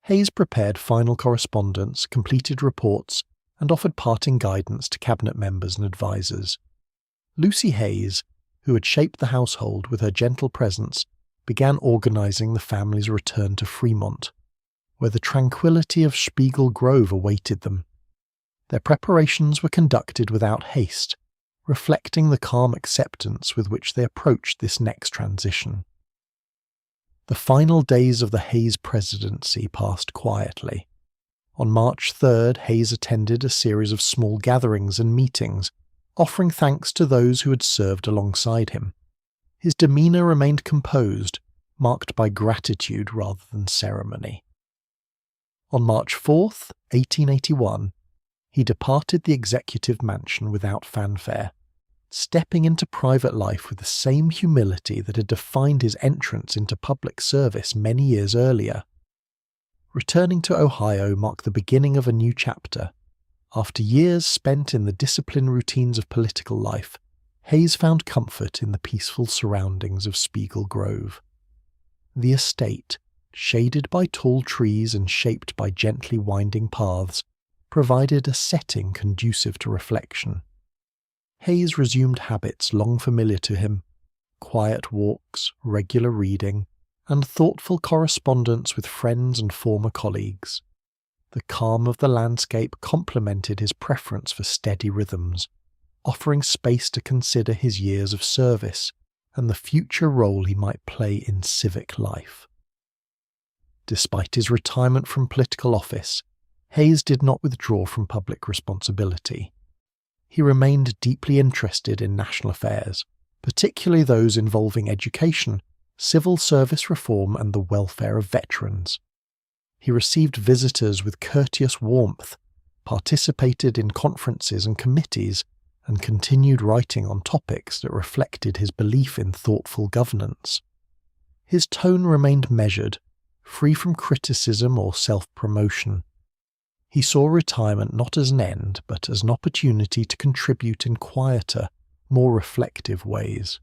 Hayes prepared final correspondence, completed reports, and offered parting guidance to cabinet members and advisers. Lucy Hayes, who had shaped the household with her gentle presence, began organising the family's return to Fremont, where the tranquillity of Spiegel Grove awaited them. Their preparations were conducted without haste, reflecting the calm acceptance with which they approached this next transition. The final days of the Hayes presidency passed quietly. On March 3rd, Hayes attended a series of small gatherings and meetings, offering thanks to those who had served alongside him. His demeanour remained composed, marked by gratitude rather than ceremony. On March 4th, 1881, he departed the executive mansion without fanfare, stepping into private life with the same humility that had defined his entrance into public service many years earlier. Returning to Ohio marked the beginning of a new chapter. After years spent in the disciplined routines of political life, Hayes found comfort in the peaceful surroundings of Spiegel Grove. The estate, shaded by tall trees and shaped by gently winding paths, provided a setting conducive to reflection. Hayes resumed habits long familiar to him: quiet walks, regular reading, and thoughtful correspondence with friends and former colleagues. The calm of the landscape complemented his preference for steady rhythms, offering space to consider his years of service and the future role he might play in civic life. Despite his retirement from political office, Hayes did not withdraw from public responsibility. He remained deeply interested in national affairs, particularly those involving education, civil service reform, and the welfare of veterans. He received visitors with courteous warmth, participated in conferences and committees, and continued writing on topics that reflected his belief in thoughtful governance. His tone remained measured, free from criticism or self-promotion. He saw retirement not as an end, but as an opportunity to contribute in quieter, more reflective ways.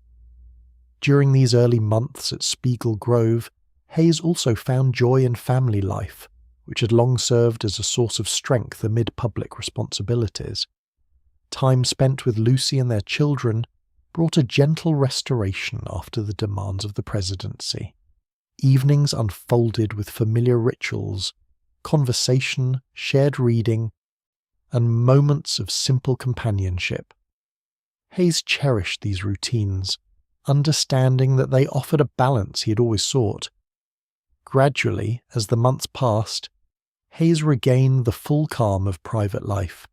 During these early months at Spiegel Grove, Hayes also found joy in family life, which had long served as a source of strength amid public responsibilities. Time spent with Lucy and their children brought a gentle restoration after the demands of the presidency. Evenings unfolded with familiar rituals, conversation, shared reading, and moments of simple companionship. Hayes cherished these routines, understanding that they offered a balance he had always sought. Gradually, as the months passed, Hayes regained the full calm of private life.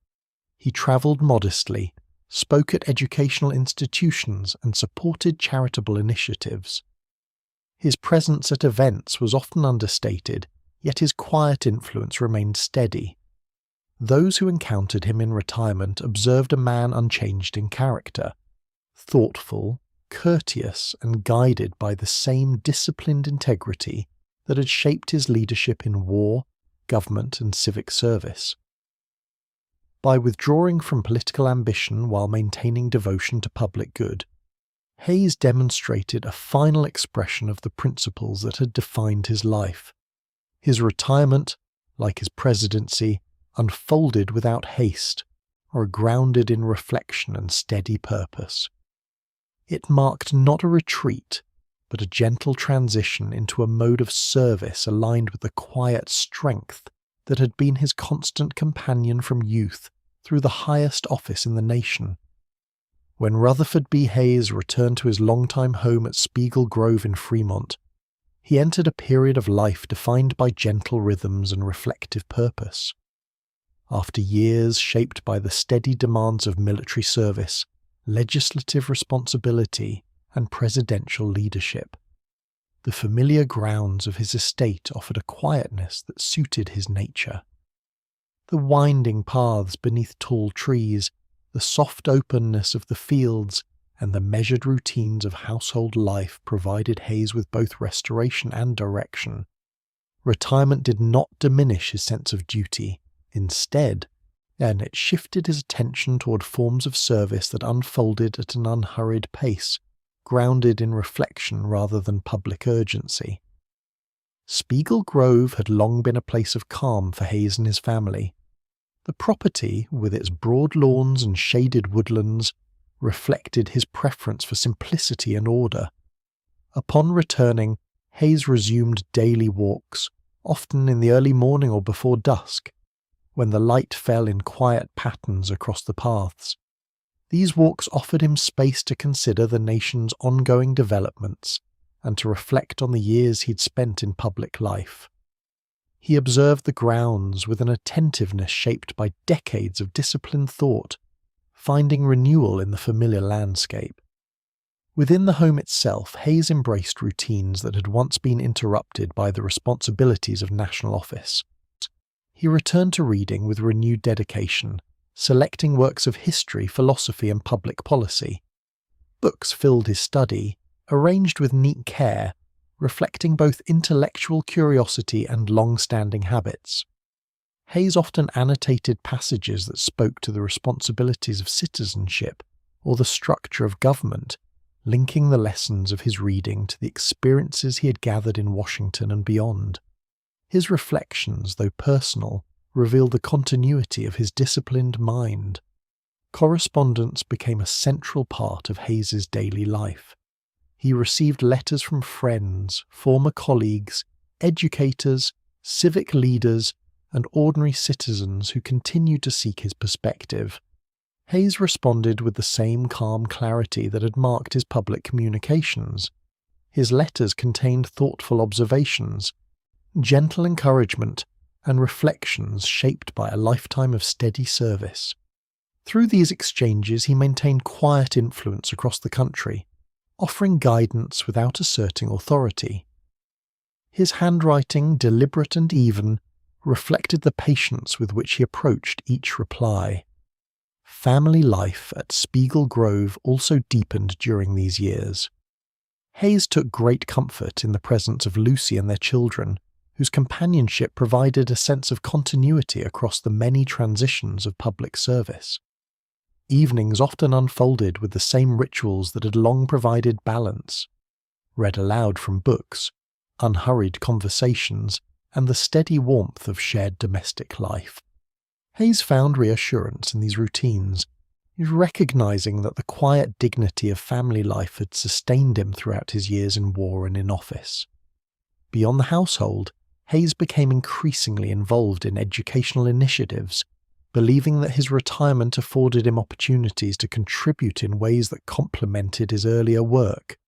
He travelled modestly, spoke at educational institutions, and supported charitable initiatives. His presence at events was often understated, yet his quiet influence remained steady. Those who encountered him in retirement observed a man unchanged in character, thoughtful, courteous, and guided by the same disciplined integrity that had shaped his leadership in war, government, and civic service. By withdrawing from political ambition while maintaining devotion to public good, Hayes demonstrated a final expression of the principles that had defined his life. His retirement, like his presidency, unfolded without haste, or grounded in reflection and steady purpose. It marked not a retreat, but a gentle transition into a mode of service aligned with the quiet strength that had been his constant companion from youth through the highest office in the nation. When Rutherford B. Hayes returned to his longtime home at Spiegel Grove in Fremont, he entered a period of life defined by gentle rhythms and reflective purpose. After years shaped by the steady demands of military service, legislative responsibility, and presidential leadership, the familiar grounds of his estate offered a quietness that suited his nature. The winding paths beneath tall trees, the soft openness of the fields, and the measured routines of household life provided Hayes with both restoration and direction. Retirement did not diminish his sense of duty. Instead, it shifted his attention toward forms of service that unfolded at an unhurried pace, grounded in reflection rather than public urgency. Spiegel Grove had long been a place of calm for Hayes and his family. The property, with its broad lawns and shaded woodlands, reflected his preference for simplicity and order. Upon returning, Hayes resumed daily walks, often in the early morning or before dusk, when the light fell in quiet patterns across the paths. These walks offered him space to consider the nation's ongoing developments and to reflect on the years he'd spent in public life. He observed the grounds with an attentiveness shaped by decades of disciplined thought, finding renewal in the familiar landscape. Within the home itself, Hayes embraced routines that had once been interrupted by the responsibilities of national office. He returned to reading with renewed dedication, selecting works of history, philosophy, and public policy. Books filled his study, arranged with neat care, reflecting both intellectual curiosity and long-standing habits. Hayes often annotated passages that spoke to the responsibilities of citizenship or the structure of government, linking the lessons of his reading to the experiences he had gathered in Washington and beyond. His reflections, though personal, revealed the continuity of his disciplined mind. Correspondence became a central part of Hayes's daily life. He received letters from friends, former colleagues, educators, civic leaders, and ordinary citizens who continued to seek his perspective. Hayes responded with the same calm clarity that had marked his public communications. His letters contained thoughtful observations, gentle encouragement, and reflections shaped by a lifetime of steady service. Through these exchanges he maintained quiet influence across the country, offering guidance without asserting authority. His handwriting, deliberate and even, reflected the patience with which he approached each reply. Family life at Spiegel Grove also deepened during these years. Hayes took great comfort in the presence of Lucy and their children, whose companionship provided a sense of continuity across the many transitions of public service. Evenings often unfolded with the same rituals that had long provided balance: read aloud from books, unhurried conversations, and the steady warmth of shared domestic life. Hayes found reassurance in these routines, recognizing that the quiet dignity of family life had sustained him throughout his years in war and in office. Beyond the household, Hayes became increasingly involved in educational initiatives, believing that his retirement afforded him opportunities to contribute in ways that complemented his earlier work.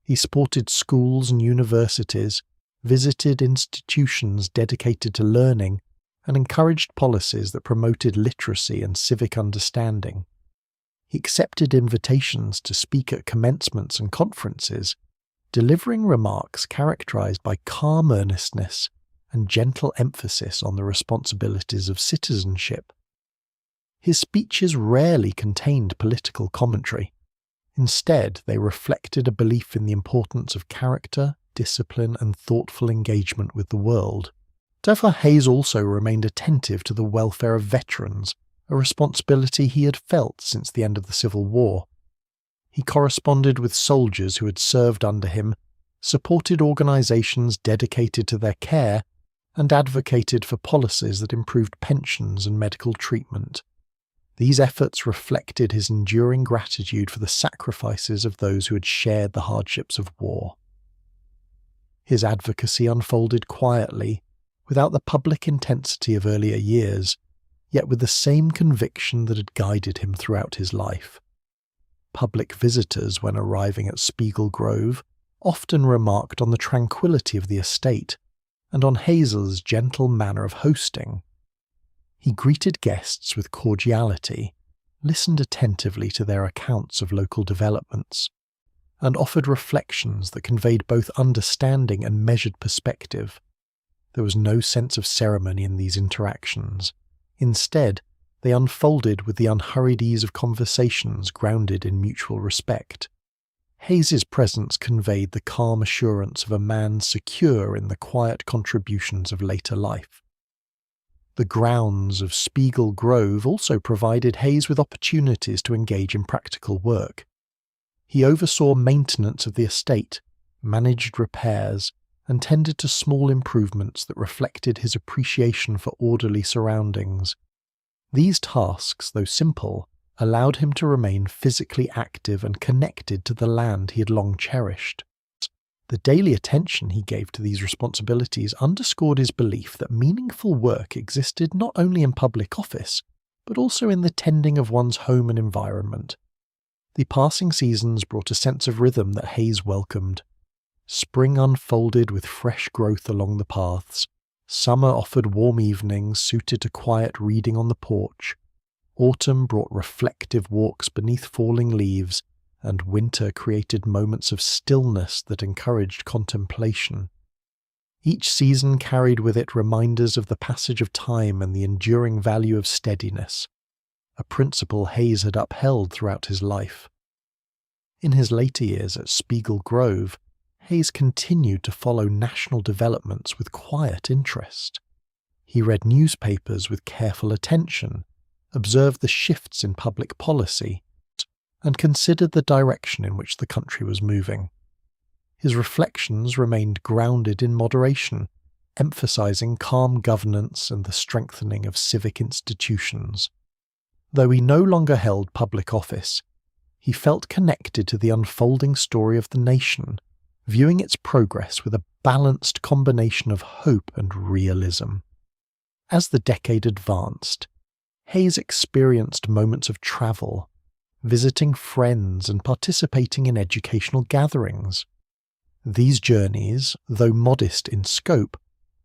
He supported schools and universities, visited institutions dedicated to learning, and encouraged policies that promoted literacy and civic understanding. He accepted invitations to speak at commencements and conferences, delivering remarks characterized by calm earnestness and gentle emphasis on the responsibilities of citizenship. His speeches rarely contained political commentary. Instead, they reflected a belief in the importance of character, discipline, and thoughtful engagement with the world. Therefore, Hayes also remained attentive to the welfare of veterans, a responsibility he had felt since the end of the Civil War. He corresponded with soldiers who had served under him, supported organisations dedicated to their care, and advocated for policies that improved pensions and medical treatment. These efforts reflected his enduring gratitude for the sacrifices of those who had shared the hardships of war. His advocacy unfolded quietly, without the public intensity of earlier years, yet with the same conviction that had guided him throughout his life. Public visitors, when arriving at Spiegel Grove, often remarked on the tranquillity of the estate and on Hazel's gentle manner of hosting. He greeted guests with cordiality, listened attentively to their accounts of local developments, and offered reflections that conveyed both understanding and measured perspective. There was no sense of ceremony in these interactions. Instead, they unfolded with the unhurried ease of conversations grounded in mutual respect. Hayes's presence conveyed the calm assurance of a man secure in the quiet contributions of later life. The grounds of Spiegel Grove also provided Hayes with opportunities to engage in practical work. He oversaw maintenance of the estate, managed repairs, and tended to small improvements that reflected his appreciation for orderly surroundings. These tasks, though simple, allowed him to remain physically active and connected to the land he had long cherished. The daily attention he gave to these responsibilities underscored his belief that meaningful work existed not only in public office, but also in the tending of one's home and environment. The passing seasons brought a sense of rhythm that Hayes welcomed. Spring unfolded with fresh growth along the paths. Summer offered warm evenings suited to quiet reading on the porch. Autumn brought reflective walks beneath falling leaves, and winter created moments of stillness that encouraged contemplation. Each season carried with it reminders of the passage of time and the enduring value of steadiness, a principle Hayes had upheld throughout his life. In his later years at Spiegel Grove, Hayes continued to follow national developments with quiet interest. He read newspapers with careful attention, observed the shifts in public policy, and considered the direction in which the country was moving. His reflections remained grounded in moderation, emphasizing calm governance and the strengthening of civic institutions. Though he no longer held public office, he felt connected to the unfolding story of the nation, viewing its progress with a balanced combination of hope and realism. As the decade advanced, Hayes experienced moments of travel, visiting friends and participating in educational gatherings. These journeys, though modest in scope,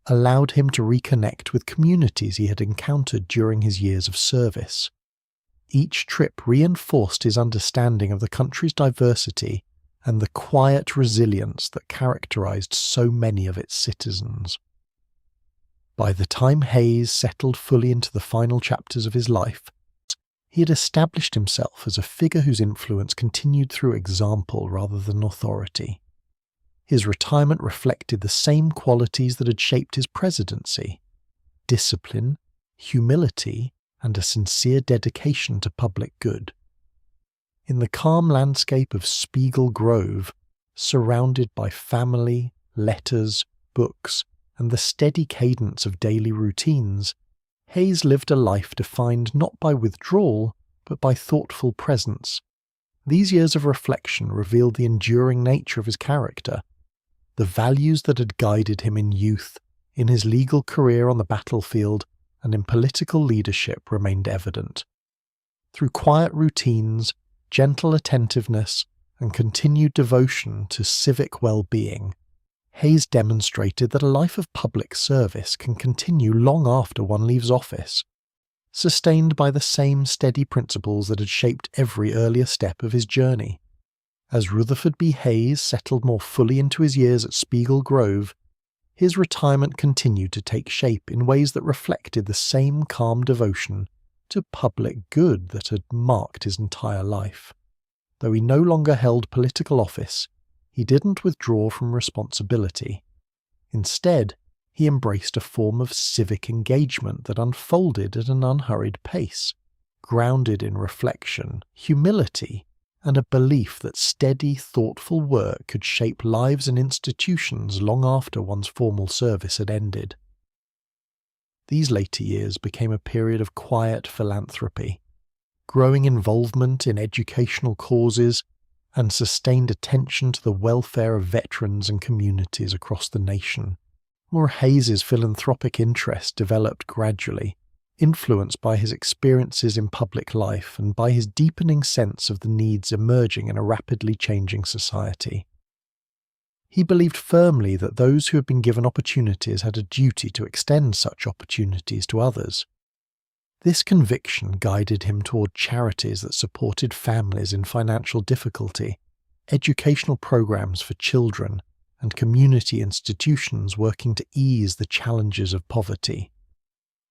allowed him to reconnect with communities he had encountered during his years of service. Each trip reinforced his understanding of the country's diversity and the quiet resilience that characterized so many of its citizens. By the time Hayes settled fully into the final chapters of his life, he had established himself as a figure whose influence continued through example rather than authority. His retirement reflected the same qualities that had shaped his presidency: discipline, humility, and a sincere dedication to public good. In the calm landscape of Spiegel Grove, surrounded by family, letters, books, and the steady cadence of daily routines, Hayes lived a life defined not by withdrawal, but by thoughtful presence. These years of reflection revealed the enduring nature of his character. The values that had guided him in youth, in his legal career on the battlefield, and in political leadership remained evident. Through quiet routines, gentle attentiveness, and continued devotion to civic well-being, Hayes demonstrated that a life of public service can continue long after one leaves office, sustained by the same steady principles that had shaped every earlier step of his journey. As Rutherford B. Hayes settled more fully into his years at Spiegel Grove, his retirement continued to take shape in ways that reflected the same calm devotion to public good that had marked his entire life. Though he no longer held political office, he didn't withdraw from responsibility. Instead, he embraced a form of civic engagement that unfolded at an unhurried pace, grounded in reflection, humility, and a belief that steady, thoughtful work could shape lives and institutions long after one's formal service had ended. These later years became a period of quiet philanthropy, growing involvement in educational causes, and sustained attention to the welfare of veterans and communities across the nation. Moore Hayes's philanthropic interest developed gradually, influenced by his experiences in public life and by his deepening sense of the needs emerging in a rapidly changing society. He believed firmly that those who had been given opportunities had a duty to extend such opportunities to others. This conviction guided him toward charities that supported families in financial difficulty, educational programs for children, and community institutions working to ease the challenges of poverty.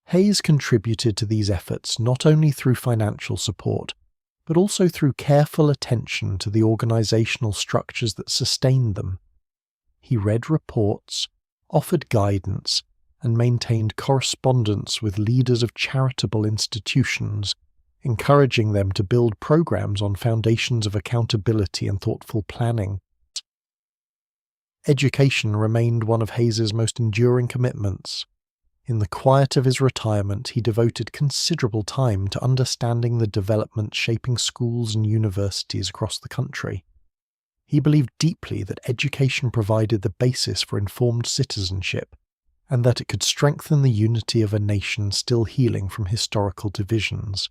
Hayes contributed to these efforts not only through financial support, but also through careful attention to the organizational structures that sustained them. He read reports, offered guidance, and maintained correspondence with leaders of charitable institutions, encouraging them to build programs on foundations of accountability and thoughtful planning. Education remained one of Hayes's most enduring commitments. In the quiet of his retirement, he devoted considerable time to understanding the developments shaping schools and universities across the country. He believed deeply that education provided the basis for informed citizenship, and that it could strengthen the unity of a nation still healing from historical divisions.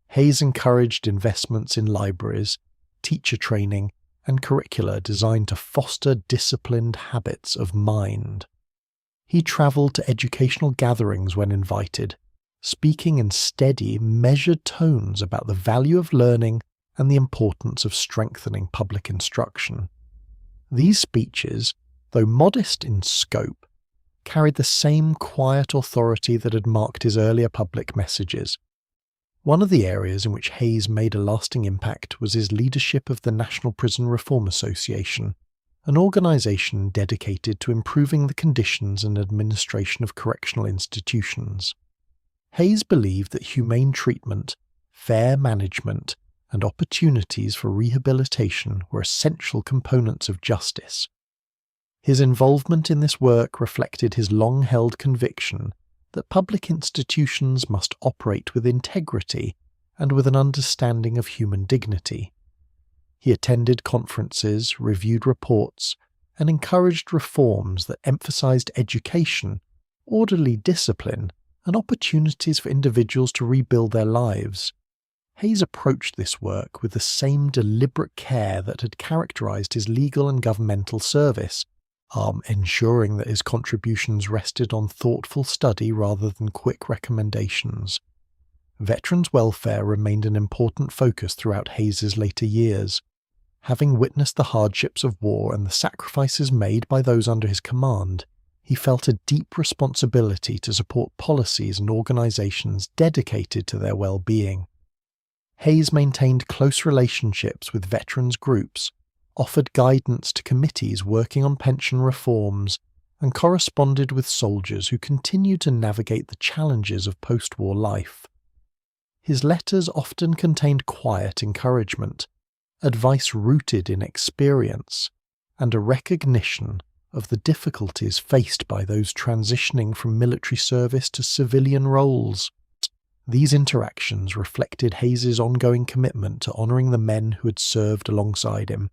Hayes encouraged investments in libraries, teacher training, and curricula designed to foster disciplined habits of mind. He travelled to educational gatherings when invited, speaking in steady, measured tones about the value of learning and the importance of strengthening public instruction. These speeches, though modest in scope, carried the same quiet authority that had marked his earlier public messages. One of the areas in which Hayes made a lasting impact was his leadership of the National Prison Reform Association, an organisation dedicated to improving the conditions and administration of correctional institutions. Hayes believed that humane treatment, fair management, and opportunities for rehabilitation were essential components of justice. His involvement in this work reflected his long-held conviction that public institutions must operate with integrity and with an understanding of human dignity. He attended conferences, reviewed reports, and encouraged reforms that emphasized education, orderly discipline, and opportunities for individuals to rebuild their lives. Hayes approached this work with the same deliberate care that had characterized his legal and governmental service, ensuring that his contributions rested on thoughtful study rather than quick recommendations. Veterans' welfare remained an important focus throughout Hayes's later years. Having witnessed the hardships of war and the sacrifices made by those under his command, he felt a deep responsibility to support policies and organizations dedicated to their well-being. Hayes maintained close relationships with veterans groups, offered guidance to committees working on pension reforms, and corresponded with soldiers who continued to navigate the challenges of post-war life. His letters often contained quiet encouragement, advice rooted in experience, and a recognition of the difficulties faced by those transitioning from military service to civilian roles. These interactions reflected Hayes's ongoing commitment to honouring the men who had served alongside him,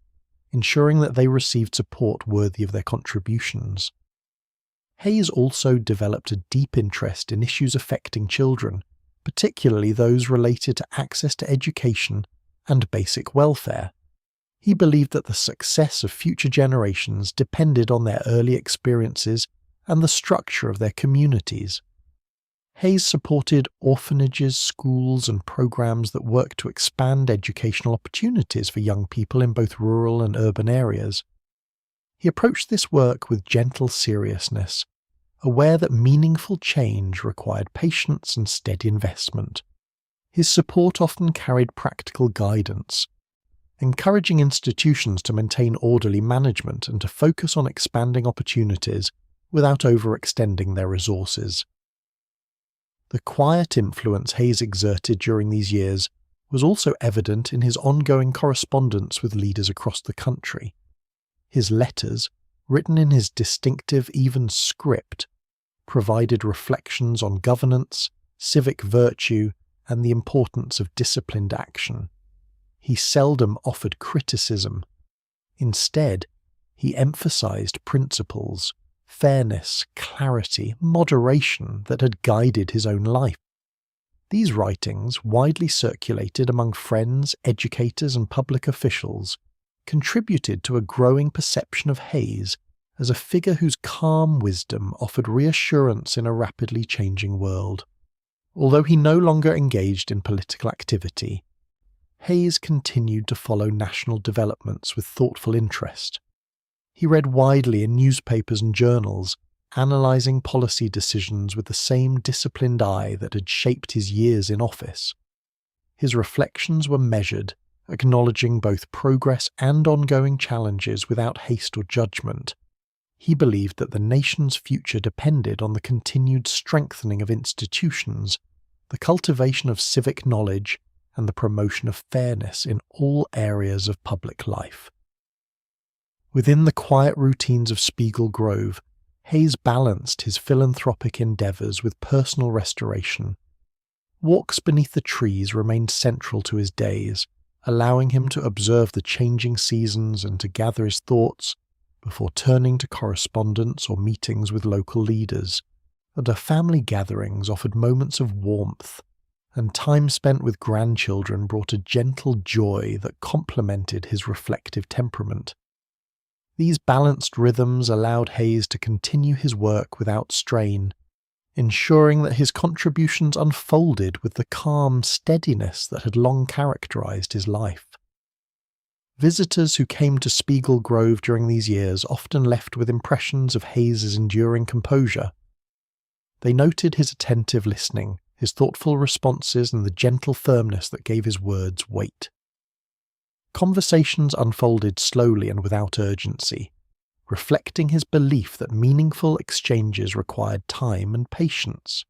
ensuring that they received support worthy of their contributions. Hayes also developed a deep interest in issues affecting children, particularly those related to access to education and basic welfare. He believed that the success of future generations depended on their early experiences and the structure of their communities. Hayes supported orphanages, schools, and programs that worked to expand educational opportunities for young people in both rural and urban areas. He approached this work with gentle seriousness, aware that meaningful change required patience and steady investment. His support often carried practical guidance, encouraging institutions to maintain orderly management and to focus on expanding opportunities without overextending their resources. The quiet influence Hayes exerted during these years was also evident in his ongoing correspondence with leaders across the country. His letters, written in his distinctive, even script, provided reflections on governance, civic virtue, and the importance of disciplined action. He seldom offered criticism. Instead, he emphasized principles, fairness, clarity, moderation that had guided his own life. These writings, widely circulated among friends, educators, and public officials, contributed to a growing perception of Hayes as a figure whose calm wisdom offered reassurance in a rapidly changing world. Although he no longer engaged in political activity, Hayes continued to follow national developments with thoughtful interest. He read widely in newspapers and journals, analysing policy decisions with the same disciplined eye that had shaped his years in office. His reflections were measured, acknowledging both progress and ongoing challenges without haste or judgment. He believed that the nation's future depended on the continued strengthening of institutions, the cultivation of civic knowledge, and the promotion of fairness in all areas of public life. Within the quiet routines of Spiegel Grove, Hayes balanced his philanthropic endeavours with personal restoration. Walks beneath the trees remained central to his days, allowing him to observe the changing seasons and to gather his thoughts before turning to correspondence or meetings with local leaders. And family gatherings offered moments of warmth, and time spent with grandchildren brought a gentle joy that complemented his reflective temperament. These balanced rhythms allowed Hayes to continue his work without strain, ensuring that his contributions unfolded with the calm steadiness that had long characterized his life. Visitors who came to Spiegel Grove during these years often left with impressions of Hayes's enduring composure. They noted his attentive listening, his thoughtful responses, and the gentle firmness that gave his words weight. Conversations unfolded slowly and without urgency, reflecting his belief that meaningful exchanges required time and patience.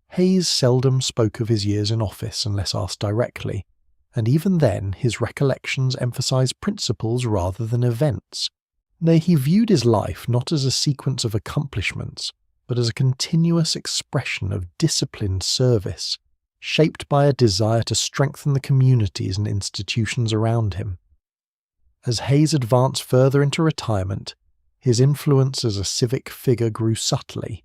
Hayes seldom spoke of his years in office unless asked directly, and even then his recollections emphasized principles rather than events. Nay, he viewed his life not as a sequence of accomplishments, but as a continuous expression of disciplined service, shaped by a desire to strengthen the communities and institutions around him. As Hayes advanced further into retirement, his influence as a civic figure grew subtly.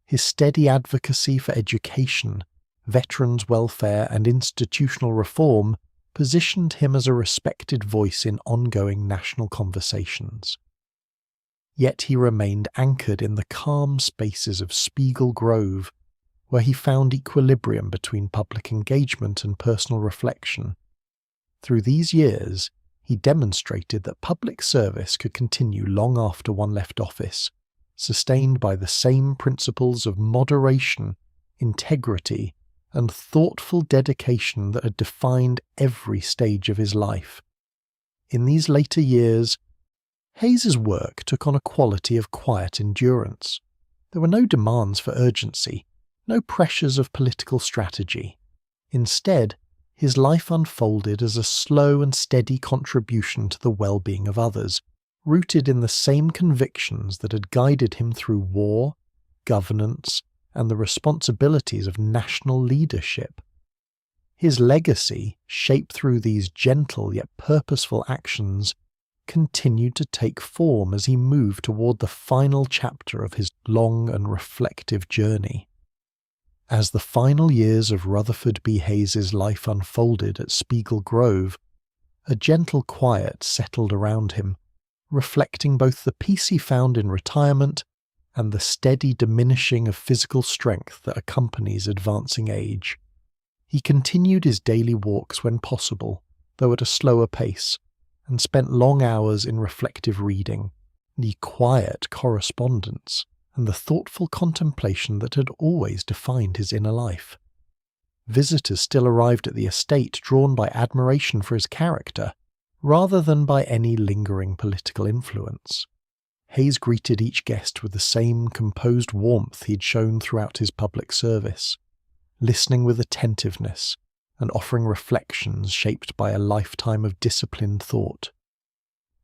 His steady advocacy for education, veterans' welfare, and institutional reform positioned him as a respected voice in ongoing national conversations. Yet he remained anchored in the calm spaces of Spiegel Grove, where he found equilibrium between public engagement and personal reflection. Through these years, he demonstrated that public service could continue long after one left office, sustained by the same principles of moderation, integrity, and thoughtful dedication that had defined every stage of his life. In these later years, Hayes's work took on a quality of quiet endurance. There were no demands for urgency, no pressures of political strategy. Instead, his life unfolded as a slow and steady contribution to the well-being of others, rooted in the same convictions that had guided him through war, governance, and the responsibilities of national leadership. His legacy, shaped through these gentle yet purposeful actions, continued to take form as he moved toward the final chapter of his long and reflective journey. As the final years of Rutherford B. Hayes's life unfolded at Spiegel Grove, a gentle quiet settled around him, reflecting both the peace he found in retirement and the steady diminishing of physical strength that accompanies advancing age. He continued his daily walks when possible, though at a slower pace, and spent long hours in reflective reading, the quiet correspondence, and the thoughtful contemplation that had always defined his inner life. Visitors still arrived at the estate drawn by admiration for his character, rather than by any lingering political influence. Hayes greeted each guest with the same composed warmth he'd shown throughout his public service, listening with attentiveness, and offering reflections shaped by a lifetime of disciplined thought.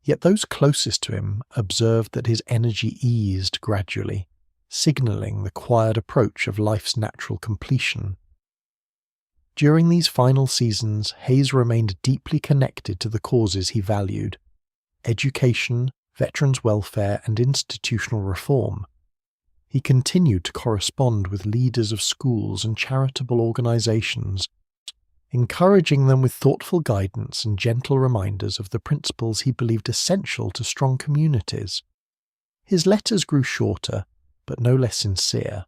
Yet those closest to him observed that his energy eased gradually, signalling the quiet approach of life's natural completion. During these final seasons, Hayes remained deeply connected to the causes he valued: education, veterans' welfare, and institutional reform. He continued to correspond with leaders of schools and charitable organizations, encouraging them with thoughtful guidance and gentle reminders of the principles he believed essential to strong communities. His letters grew shorter, but no less sincere.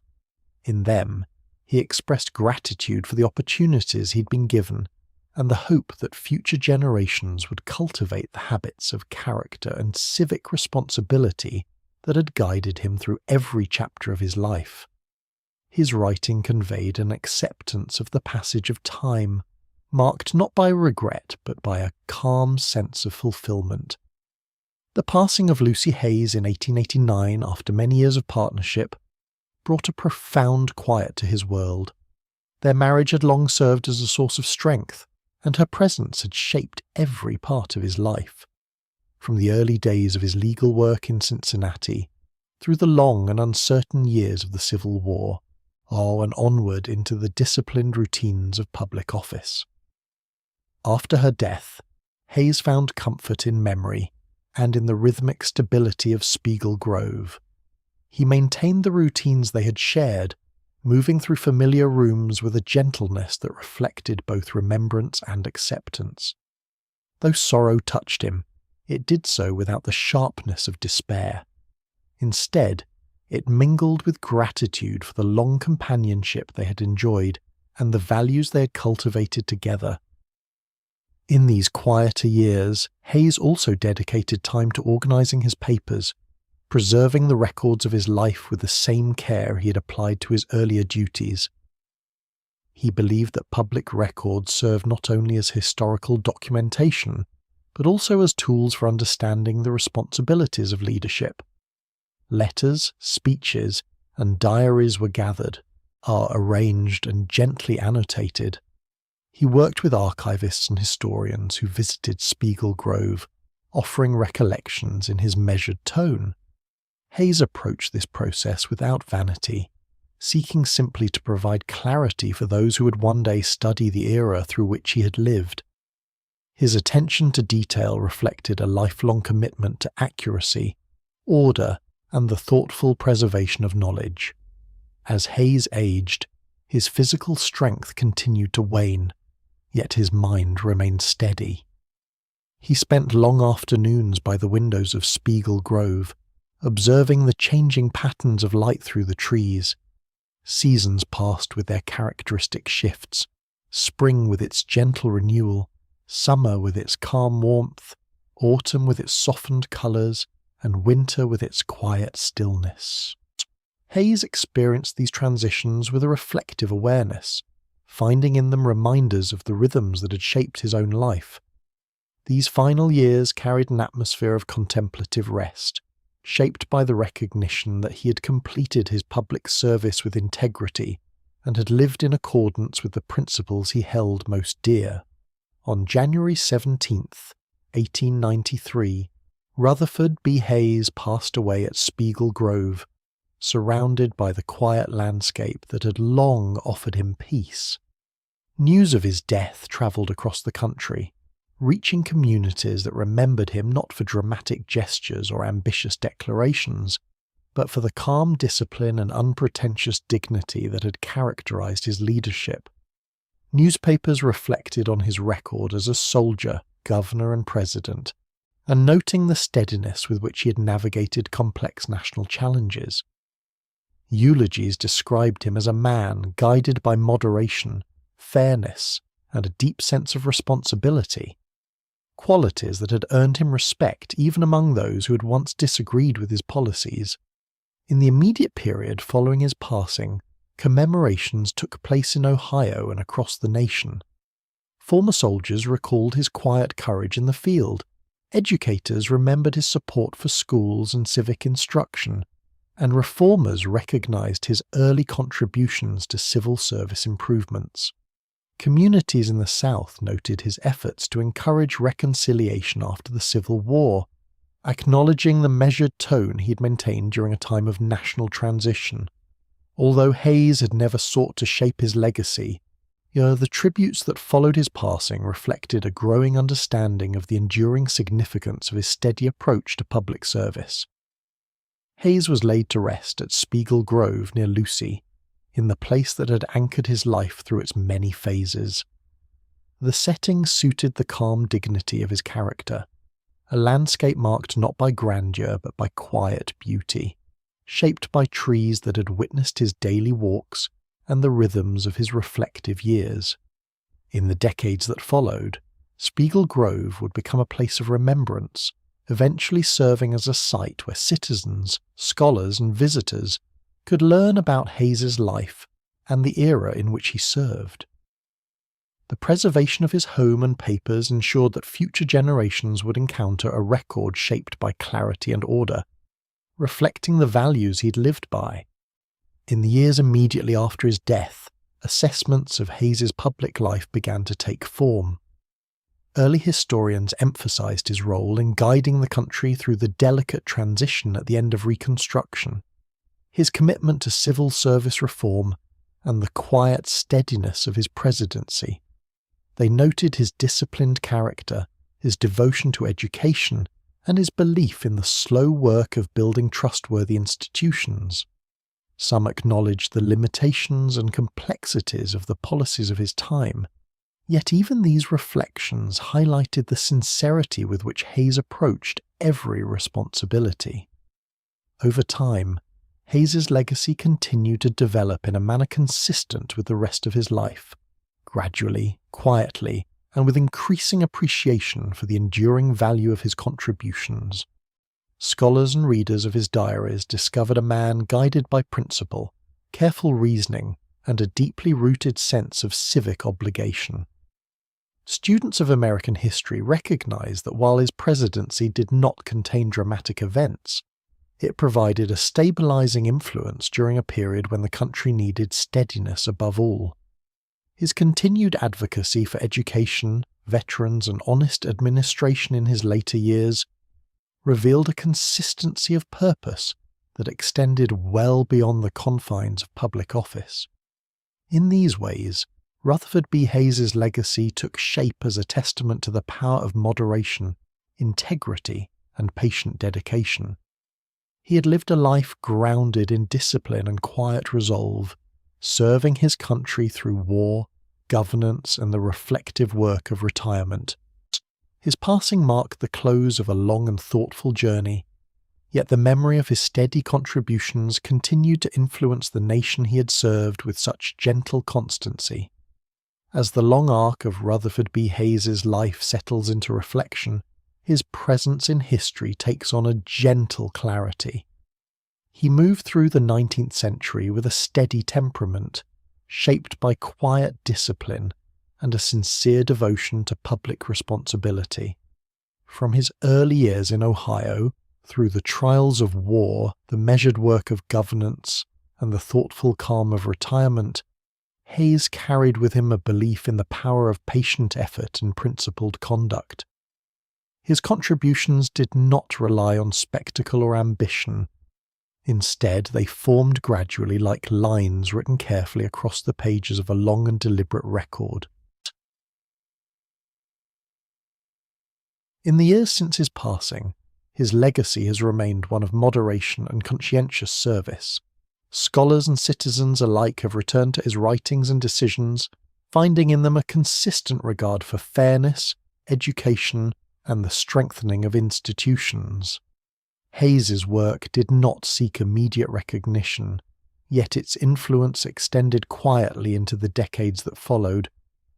In them, he expressed gratitude for the opportunities he'd been given and the hope that future generations would cultivate the habits of character and civic responsibility that had guided him through every chapter of his life. His writing conveyed an acceptance of the passage of time, marked not by regret but by a calm sense of fulfillment. The passing of Lucy Hayes in 1889, after many years of partnership, brought a profound quiet to his world. Their marriage had long served as a source of strength, and her presence had shaped every part of his life. From the early days of his legal work in Cincinnati, through the long and uncertain years of the Civil War, and onward into the disciplined routines of public office. After her death, Hayes found comfort in memory and in the rhythmic stability of Spiegel Grove. He maintained the routines they had shared, moving through familiar rooms with a gentleness that reflected both remembrance and acceptance. Though sorrow touched him, it did so without the sharpness of despair. Instead, it mingled with gratitude for the long companionship they had enjoyed and the values they had cultivated together. In these quieter years, Hayes also dedicated time to organizing his papers, preserving the records of his life with the same care he had applied to his earlier duties. He believed that public records serve not only as historical documentation, but also as tools for understanding the responsibilities of leadership. Letters, speeches, and diaries were gathered, are arranged and gently annotated. He worked with archivists and historians who visited Spiegel Grove, offering recollections in his measured tone. Hayes approached this process without vanity, seeking simply to provide clarity for those who would one day study the era through which he had lived. His attention to detail reflected a lifelong commitment to accuracy, order, and the thoughtful preservation of knowledge. As Hayes aged, his physical strength continued to wane, yet his mind remained steady. He spent long afternoons by the windows of Spiegel Grove, observing the changing patterns of light through the trees. Seasons passed with their characteristic shifts, spring with its gentle renewal, summer with its calm warmth, autumn with its softened colours, and winter with its quiet stillness. Hayes experienced these transitions with a reflective awareness, finding in them reminders of the rhythms that had shaped his own life. These final years carried an atmosphere of contemplative rest, shaped by the recognition that he had completed his public service with integrity and had lived in accordance with the principles he held most dear. On January 17th, 1893, Rutherford B. Hayes passed away at Spiegel Grove, surrounded by the quiet landscape that had long offered him peace. News of his death travelled across the country, reaching communities that remembered him not for dramatic gestures or ambitious declarations, but for the calm discipline and unpretentious dignity that had characterized his leadership. Newspapers reflected on his record as a soldier, governor, and president, and noting the steadiness with which he had navigated complex national challenges. Eulogies described him as a man guided by moderation, fairness, and a deep sense of responsibility, qualities that had earned him respect even among those who had once disagreed with his policies. In the immediate period following his passing, commemorations took place in Ohio and across the nation. Former soldiers recalled his quiet courage in the field, educators remembered his support for schools and civic instruction, and reformers recognized his early contributions to civil service improvements. Communities in the South noted his efforts to encourage reconciliation after the Civil War, acknowledging the measured tone he had maintained during a time of national transition. Although Hayes had never sought to shape his legacy, the tributes that followed his passing reflected a growing understanding of the enduring significance of his steady approach to public service. Hayes was laid to rest at Spiegel Grove near Lucy, in the place that had anchored his life through its many phases. The setting suited the calm dignity of his character, a landscape marked not by grandeur but by quiet beauty, shaped by trees that had witnessed his daily walks and the rhythms of his reflective years. In the decades that followed, Spiegel Grove would become a place of remembrance, eventually serving as a site where citizens, scholars and visitors could learn about Hayes's life and the era in which he served. The preservation of his home and papers ensured that future generations would encounter a record shaped by clarity and order, reflecting the values he'd lived by. In the years immediately after his death, assessments of Hayes's public life began to take form. Early historians emphasized his role in guiding the country through the delicate transition at the end of Reconstruction, his commitment to civil service reform, and the quiet steadiness of his presidency. They noted his disciplined character, his devotion to education, and his belief in the slow work of building trustworthy institutions. Some acknowledged the limitations and complexities of the policies of his time, yet even these reflections highlighted the sincerity with which Hayes approached every responsibility. Over time, Hayes's legacy continued to develop in a manner consistent with the rest of his life, gradually, quietly, and with increasing appreciation for the enduring value of his contributions. Scholars and readers of his diaries discovered a man guided by principle, careful reasoning, and a deeply rooted sense of civic obligation. Students of American history recognize that while his presidency did not contain dramatic events, it provided a stabilizing influence during a period when the country needed steadiness above all. His continued advocacy for education, veterans, and honest administration in his later years revealed a consistency of purpose that extended well beyond the confines of public office. In these ways, Rutherford B. Hayes's legacy took shape as a testament to the power of moderation, integrity, and patient dedication. He had lived a life grounded in discipline and quiet resolve, serving his country through war, governance, and the reflective work of retirement. His passing marked the close of a long and thoughtful journey, yet the memory of his steady contributions continued to influence the nation he had served with such gentle constancy. As the long arc of Rutherford B. Hayes's life settles into reflection, his presence in history takes on a gentle clarity. He moved through the 19th century with a steady temperament, shaped by quiet discipline and a sincere devotion to public responsibility. From his early years in Ohio, through the trials of war, the measured work of governance, and the thoughtful calm of retirement, Hayes carried with him a belief in the power of patient effort and principled conduct. His contributions did not rely on spectacle or ambition. Instead, they formed gradually like lines written carefully across the pages of a long and deliberate record. In the years since his passing, his legacy has remained one of moderation and conscientious service. Scholars and citizens alike have returned to his writings and decisions, finding in them a consistent regard for fairness, education, and the strengthening of institutions. Hayes's work did not seek immediate recognition, yet its influence extended quietly into the decades that followed,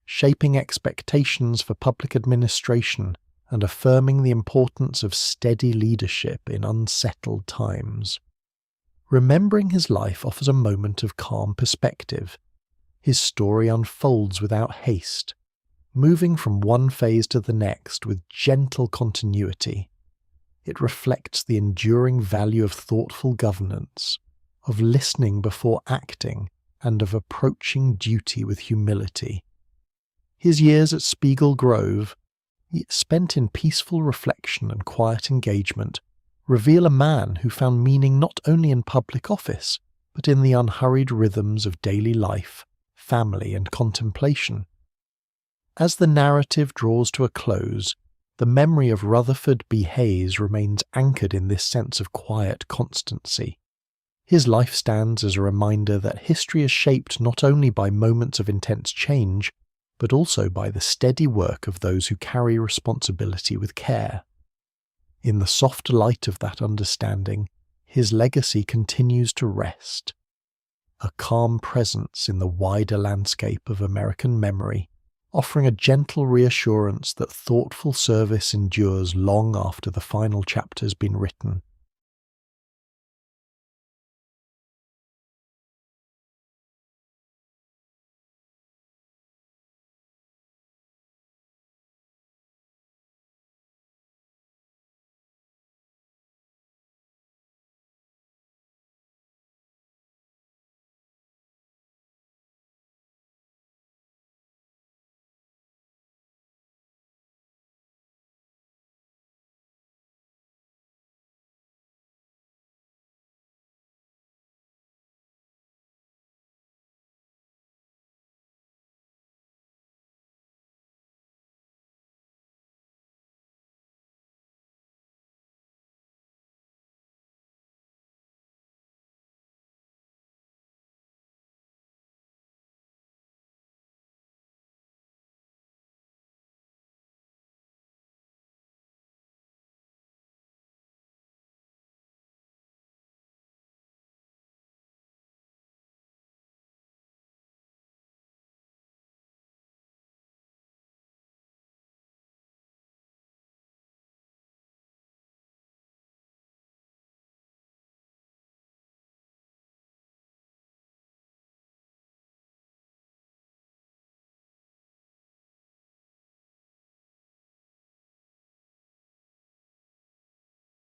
shaping expectations for public administration and affirming the importance of steady leadership in unsettled times. Remembering his life offers a moment of calm perspective. His story unfolds without haste, moving from one phase to the next with gentle continuity. It reflects the enduring value of thoughtful governance, of listening before acting, and of approaching duty with humility. His years at Spiegel Grove, spent in peaceful reflection and quiet engagement, reveal a man who found meaning not only in public office, but in the unhurried rhythms of daily life, family, and contemplation. As the narrative draws to a close, the memory of Rutherford B. Hayes remains anchored in this sense of quiet constancy. His life stands as a reminder that history is shaped not only by moments of intense change, but also by the steady work of those who carry responsibility with care. In the soft light of that understanding, his legacy continues to rest, a calm presence in the wider landscape of American memory, offering a gentle reassurance that thoughtful service endures long after the final chapter's been written.